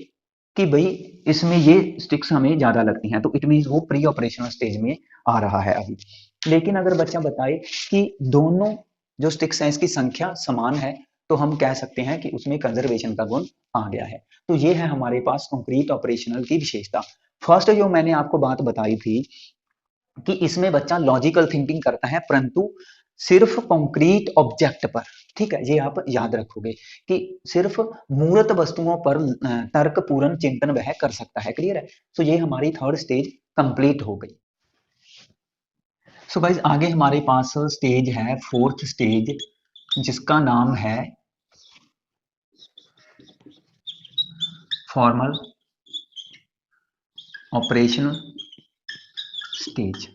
कि भाई इसमें ये स्टिक्स हमें ज्यादा लगती हैं, तो इट मीन वो प्री ऑपरेशनल स्टेज में आ रहा है अभी। लेकिन अगर बच्चा बताए कि दोनों जो स्टिक्स हैं इसकी संख्या समान है, तो हम कह सकते हैं कि उसमें कंजर्वेशन का गुण आ गया है। तो ये है हमारे पास कंक्रीट ऑपरेशनल की विशेषता। फर्स्ट जो मैंने आपको बात बताई थी कि इसमें बच्चा लॉजिकल थिंकिंग करता है, परंतु सिर्फ कंक्रीट ऑब्जेक्ट पर, ठीक है। ये आप याद रखोगे कि सिर्फ मूर्त वस्तुओं पर तर्कपूर्ण चिंतन वह कर सकता है, क्लियर है। तो ये हमारी थर्ड स्टेज कंप्लीट हो गई। सो गाइस आगे हमारे पास स्टेज है, फोर्थ स्टेज, जिसका नाम है फॉर्मल ऑपरेशनल स्टेज।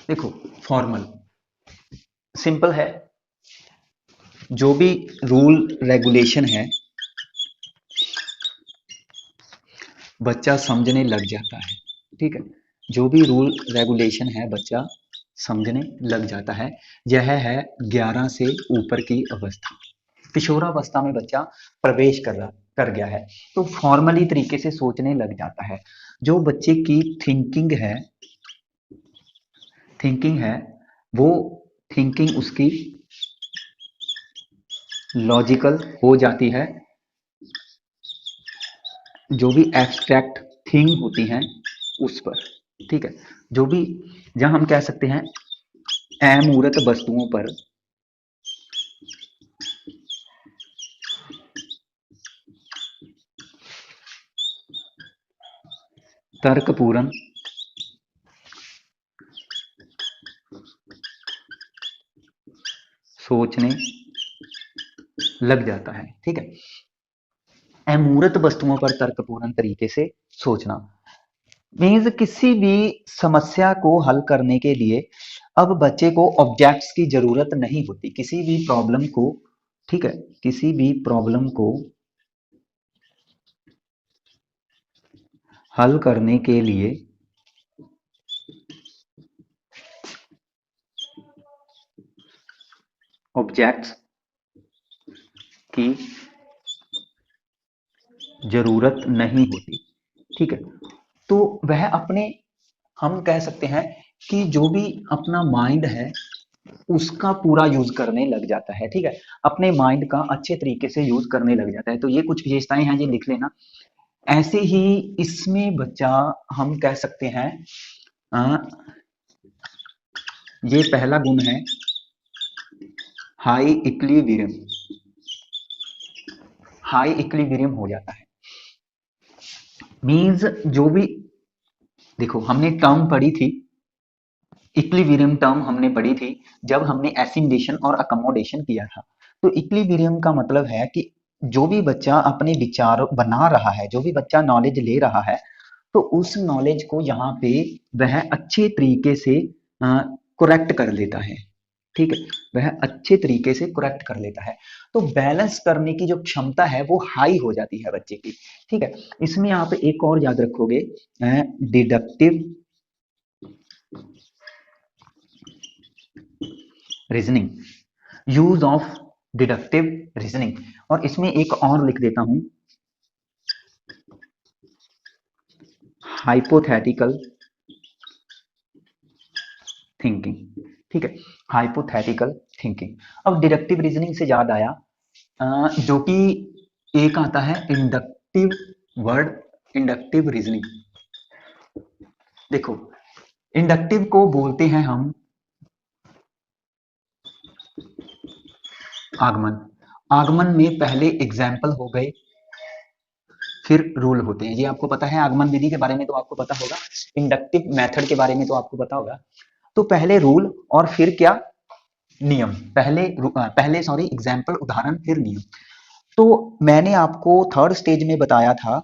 देखो फॉर्मल सिंपल है, जो भी रूल रेगुलेशन है बच्चा समझने लग जाता है। ठीक है, जो भी रूल रेगुलेशन है बच्चा समझने लग जाता है। यह है 11 से ऊपर की अवस्था। किशोरावस्था में बच्चा प्रवेश कर गया है, तो फॉर्मली तरीके से सोचने लग जाता है। जो बच्चे की थिंकिंग है वो थिंकिंग उसकी लॉजिकल हो जाती है। जो भी एब्स्ट्रैक्ट थिंग होती हैं उस पर, ठीक है, जो भी, जहां हम कह सकते हैं अमूर्त वस्तुओं पर तर्कपूर्ण सोचने लग जाता है। ठीक है, अमूर्त वस्तुओं पर तर्कपूर्ण तरीके से सोचना मीन्स किसी भी समस्या को हल करने के लिए अब बच्चे को ऑब्जेक्ट्स की जरूरत नहीं होती। किसी भी प्रॉब्लम को, ठीक है, किसी भी प्रॉब्लम को हल करने के लिए ऑब्जेक्ट्स की जरूरत नहीं होती। ठीक है, तो वह अपने, हम कह सकते हैं कि जो भी अपना माइंड है उसका पूरा यूज करने लग जाता है। ठीक है, अपने माइंड का अच्छे तरीके से यूज करने लग जाता है। तो ये कुछ विशेषताएं हैं, ये लिख लेना। ऐसे ही इसमें बच्चा, हम कह सकते हैं, अ, ये पहला गुण है हाई इक्विलिब्रियम। हाई इक्विलिब्रियम हो जाता है मींस जो भी, देखो हमने टर्म पढ़ी थी, इक्विलिब्रियम टर्म हमने पढ़ी थी जब हमने एसिमिलेशन और अकोमोडेशन किया था। तो इक्विलिब्रियम का मतलब है कि जो भी बच्चा अपने विचार बना रहा है, जो भी बच्चा नॉलेज ले रहा है, तो उस नॉलेज को यहाँ पे वह अच्छे तरीके से करेक्ट कर लेता है। ठीक है, वह अच्छे तरीके से करेक्ट कर लेता है। तो बैलेंस करने की जो क्षमता है वो हाई हो जाती है बच्चे की। ठीक है, इसमें आप एक और याद रखोगे, deductive reasoning, use of deductive reasoning. और इसमें एक और लिख देता हूं, हाइपोथेटिकल थिंकिंग। ठीक है, हाइपोथेटिकल थिंकिंग। अब डिडक्टिव रीजनिंग से याद आया, जो कि एक आता है इंडक्टिव वर्ड, इंडक्टिव रीजनिंग। देखो, इंडक्टिव को बोलते हैं हम आगमन। आगमन में पहले एग्जाम्पल हो गए, फिर रूल होते हैं। ये आपको पता है, आगमन विधि के बारे में तो आपको पता होगा, इंडक्टिव मेथड के बारे में तो आपको पता होगा। तो पहले रूल और फिर क्या, नियम। पहले सॉरी एग्जाम्पल, उदाहरण, फिर नियम। तो मैंने आपको थर्ड स्टेज में बताया था,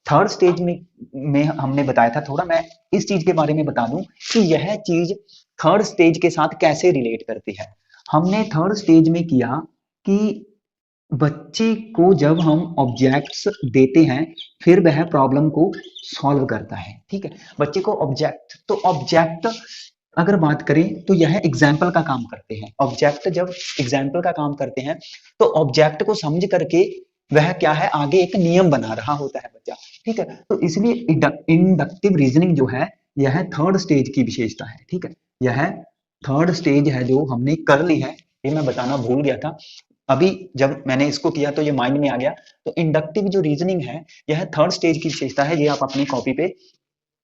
थर्ड स्टेज में हमने बताया था, थोड़ा मैं इस चीज के बारे में बता दूं कि यह चीज थर्ड स्टेज के साथ कैसे रिलेट करती है। हमने थर्ड स्टेज में किया कि बच्चे को जब हम ऑब्जेक्ट्स देते हैं फिर वह प्रॉब्लम को सॉल्व करता है। ठीक है, बच्चे को ऑब्जेक्ट, तो ऑब्जेक्ट अगर बात करें तो यह एग्जाम्पल का काम करते हैं। ऑब्जेक्ट जब एग्जाम्पल का काम करते हैं तो ऑब्जेक्ट को समझ करके वह क्या है, आगे एक नियम बना रहा होता है बच्चा। ठीक है, तो इसलिए इंडक्टिव रीजनिंग जो है यह थर्ड स्टेज की विशेषता है। ठीक है, यह थर्ड स्टेज है जो हमने कर ली है, ये मैं बताना भूल गया था। अभी जब मैंने इसको किया तो ये माइंड में आ गया। तो इंडक्टिव जो रीजनिंग है यह थर्ड स्टेज की विशेषता है, ये आप अपनी कॉपी पे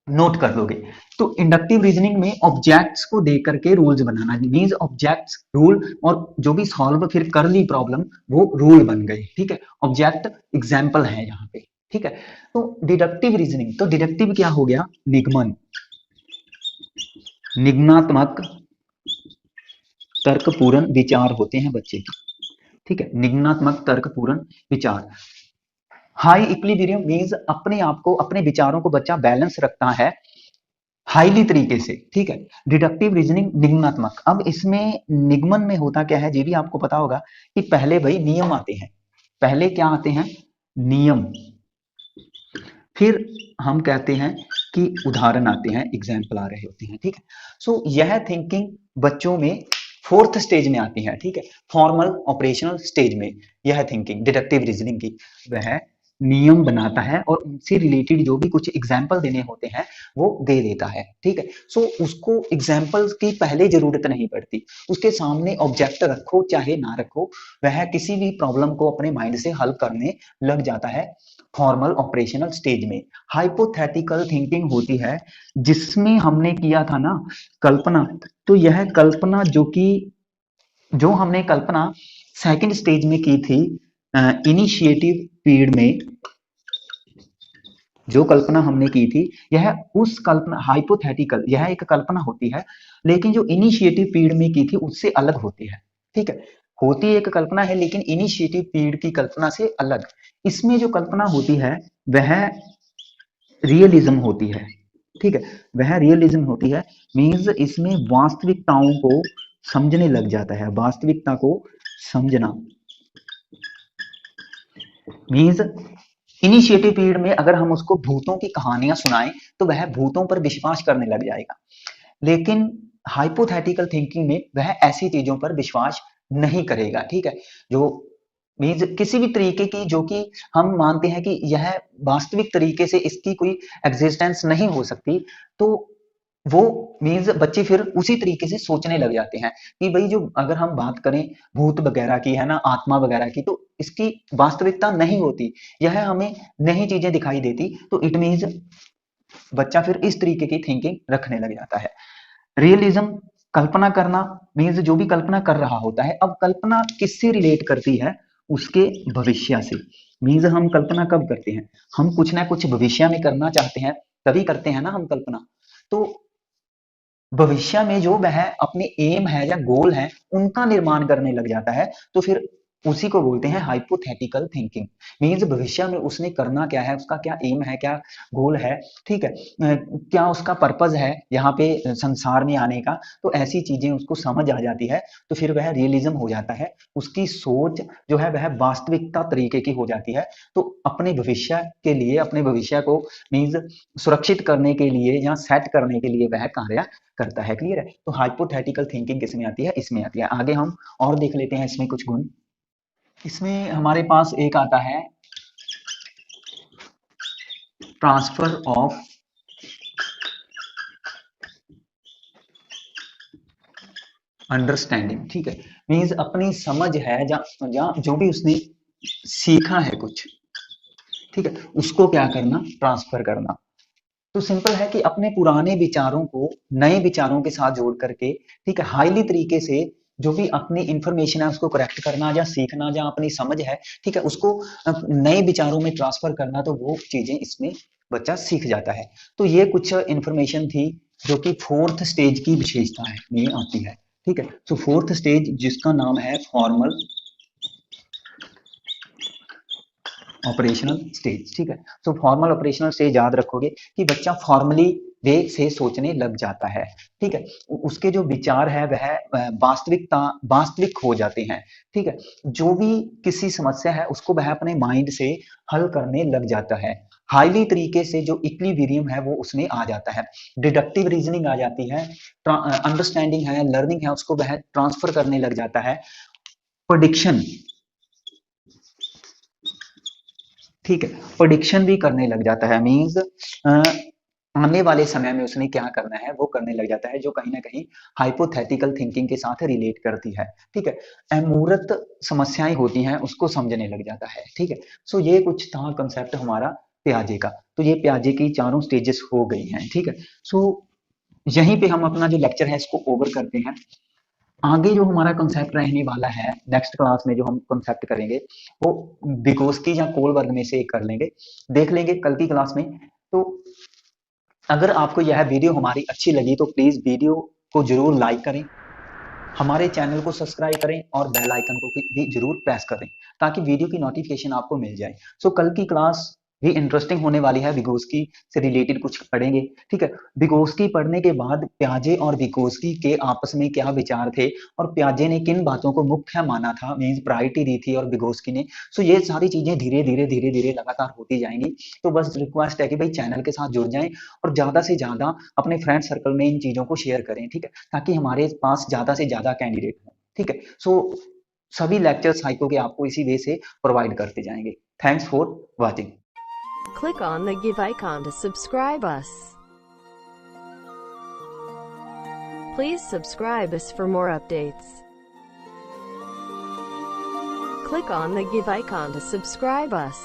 नोट कर लोगे। तो इंडक्टिव रीजनिंग में ऑब्जेक्ट्स को देख करके रूल्स बनाना, मींस ऑब्जेक्ट्स रूल, और जो भी सॉल्व फिर कर ली प्रॉब्लम वो रूल बन गए। ठीक है, ऑब्जेक्ट एग्जाम्पल है यहाँ पे। ठीक है, तो डिडक्टिव रीजनिंग, तो डिडक्टिव क्या हो गया, निगमन, निगमनात्मक तर्कपूर्ण विचार होते हैं बच्चे के। ठीक है, निगमनात्मक तर्कपूर्ण विचार। हाई इक्विलिब्रियम मींस अपने आप को, अपने विचारों को बच्चा बैलेंस रखता है हाईली तरीके से। ठीक है, डिडक्टिव रीजनिंग निगमनात्मक। अब इसमें निगमन में होता क्या है, ये भी आपको पता होगा कि पहले भाई नियम आते हैं। पहले क्या आते हैं, नियम, फिर हम कहते हैं कि उदाहरण आते हैं, एग्जाम्पल आ रहे होते हैं, ठीक है। सो यह थिंकिंग बच्चों में फोर्थ स्टेज में आती है, ठीक है। फॉर्मल ऑपरेशनल स्टेज में यह थिंकिंग डिडक्टिव रीजनिंग की वह नियम बनाता है और उनसे रिलेटेड जो भी कुछ एग्जाम्पल देने होते हैं वो दे देता है, ठीक है। सो उसको एग्जाम्पल्स की पहले जरूरत नहीं पड़ती, उसके सामने ऑब्जेक्ट रखो चाहे ना रखो, वह किसी भी प्रॉब्लम को अपने माइंड से हल करने लग जाता है फॉर्मल ऑपरेशनल स्टेज में। हाइपोथेटिकल थिंकिंग होती है जिसमें हमने किया था ना कल्पना, तो यह कल्पना जो हमने कल्पना सेकंड स्टेज में की थी इनिशिएटिव पीरियड में, जो कल्पना हमने की थी यह उस कल्पना हाइपोथेटिकल, यह एक कल्पना होती है लेकिन जो इनिशिएटिव पीरियड में की थी उससे अलग होती है, ठीक है। होती एक कल्पना है लेकिन इनिशिएटिव पीरियड की कल्पना से अलग। इसमें जो कल्पना होती है वह रियलिज्म होती है, ठीक है। वह रियलिज्म होती है, मीन्स इसमें वास्तविकताओं को समझने लग जाता है, वास्तविकता को समझना। मीन्स इनिशिएटिव पीरियड में अगर हम उसको भूतों की कहानियां सुनाएं तो वह भूतों पर विश्वास करने लग जाएगा, लेकिन हाइपोथेटिकल थिंकिंग में वह ऐसी चीजों पर विश्वास नहीं करेगा, ठीक है। जो मीन्स किसी भी तरीके की जो कि हम मानते हैं कि यह वास्तविक तरीके से इसकी कोई एग्जिस्टेंस नहीं हो सकती, तो वो मीन्स बच्चे फिर उसी तरीके से सोचने लग जाते हैं कि भाई जो अगर हम बात करें भूत वगैरह की है ना, आत्मा वगैरह की, तो इसकी वास्तविकता नहीं होती, यह हमें नई चीजें दिखाई देती, तो इट मीन्स बच्चा फिर इस तरीके की थिंकिंग रखने लग जाता है। रियलिज्म कल्पना करना, मीन्स जो भी कल्पना कर रहा होता है, अब कल्पना किससे रिलेट करती है, उसके भविष्य से। मीन्स हम कल्पना कब करते हैं, हम कुछ ना कुछ भविष्य में करना चाहते हैं तभी करते हैं ना हम कल्पना। तो भविष्य में जो वह अपने एम है या गोल है उनका निर्माण करने लग जाता है, तो फिर उसी को बोलते हैं हाइपोथेटिकल थिंकिंग। मीन्स भविष्य में उसने करना क्या है, उसका क्या एम है, क्या गोल है, ठीक है, क्या उसका पर्पज है यहाँ पे संसार में आने का, तो ऐसी चीजें उसको समझ आ जाती है, तो फिर वह रियलिज्म हो जाता है, उसकी सोच जो है वह वास्तविकता तरीके की हो जाती है। तो अपने भविष्य के लिए, अपने भविष्य को मीन्स सुरक्षित करने के लिए या सेट करने के लिए वह कार्य करता है, क्लियर है। तो हाइपोथेटिकल थिंकिंग किसमें आती है, इसमें आती है। आगे हम और देख लेते हैं इसमें कुछ गुण। इसमें हमारे पास एक आता है ट्रांसफर ऑफ अंडरस्टैंडिंग, ठीक है। मीन्स अपनी समझ है या जो भी उसने सीखा है कुछ, ठीक है, उसको क्या करना, ट्रांसफर करना। तो सिंपल है कि अपने पुराने विचारों को नए विचारों के साथ जोड़ करके, ठीक है, हाईली तरीके से जो भी अपनी इंफॉर्मेशन है उसको करेक्ट करना या सीखना या अपनी समझ है, ठीक है, उसको नए विचारों में ट्रांसफर करना, तो वो चीजें इसमें बच्चा सीख जाता है। तो ये कुछ इंफॉर्मेशन थी जो कि फोर्थ स्टेज की विशेषता है में आती है, ठीक है। तो फोर्थ स्टेज जिसका नाम है फॉर्मल ऑपरेशनल स्टेज, ठीक है। तो फॉर्मल ऑपरेशनल स्टेज याद रखोगे कि बच्चा फॉर्मली वे से सोचने लग जाता है, ठीक है। उसके जो विचार है वह वास्तविक हो जाते हैं, ठीक है। जो भी किसी समस्या है उसको वह अपने माइंड से हल करने लग जाता है, हाईली तरीके से जो इक्विलिब्रियम है वो उसमें आ जाता है, डिडक्टिव रीजनिंग आ जाती है, अंडरस्टैंडिंग है, लर्निंग है, उसको वह ट्रांसफर करने लग जाता है, प्रेडिक्शन, ठीक है, प्रेडिक्शन भी करने लग जाता है। मींस आने वाले समय में उसने क्या करना है वो करने लग जाता है, जो कहीं ना कहीं हाइपोथेटिकल थिंकिंग के साथ रिलेट करती है, ठीक है। अमूर्त समस्याएं होती हैं उसको समझने लग जाता है, ठीक है। सो ये कुछ था कंसेप्ट हमारा प्याजे का। तो ये प्याजे की चारों स्टेजेस हो गई हैं, ठीक है। सो यहीं पे हम अपना जो लेक्चर है इसको ओवर करते हैं। आगे जो हमारा कॉन्सेप्ट रहने वाला है नेक्स्ट क्लास में, जो हम कॉन्सेप्ट करेंगे वो विगोस्की या कोल वर्ग में से एक कर लेंगे, देख लेंगे कल की क्लास में। तो अगर आपको यह वीडियो हमारी अच्छी लगी तो प्लीज वीडियो को जरूर लाइक करें, हमारे चैनल को सब्सक्राइब करें और बेल आइकन को भी जरूर प्रेस करें ताकि वीडियो की नोटिफिकेशन आपको मिल जाए। सो कल की क्लास भी इंटरेस्टिंग होने वाली है। विगोस्की से रिलेटेड कुछ पढ़ेंगे, ठीक है। विगोस्की पढ़ने के बाद प्याजे और विगोस्की के आपस में क्या विचार थे और प्याजे ने किन बातों को मुख्य माना था, मीन्स प्रायोरिटी दी थी, और विगोस्की ने। सो ये सारी चीजें धीरे धीरे धीरे धीरे लगातार होती जाएंगी। तो बस रिक्वेस्ट है कि भाई चैनल के साथ जुड़ जाएं और ज्यादा से ज्यादा अपने फ्रेंड सर्कल में इन चीजों को शेयर करें, ठीक है, ताकि हमारे पास ज्यादा से ज्यादा कैंडिडेट हो, ठीक है। सो सभी लेक्चर साइको के आपको इसी वे से प्रोवाइड करते जाएंगे। Thanks for watching. Click on the give icon to subscribe us. Please subscribe us for more updates. Click on the give icon to subscribe us.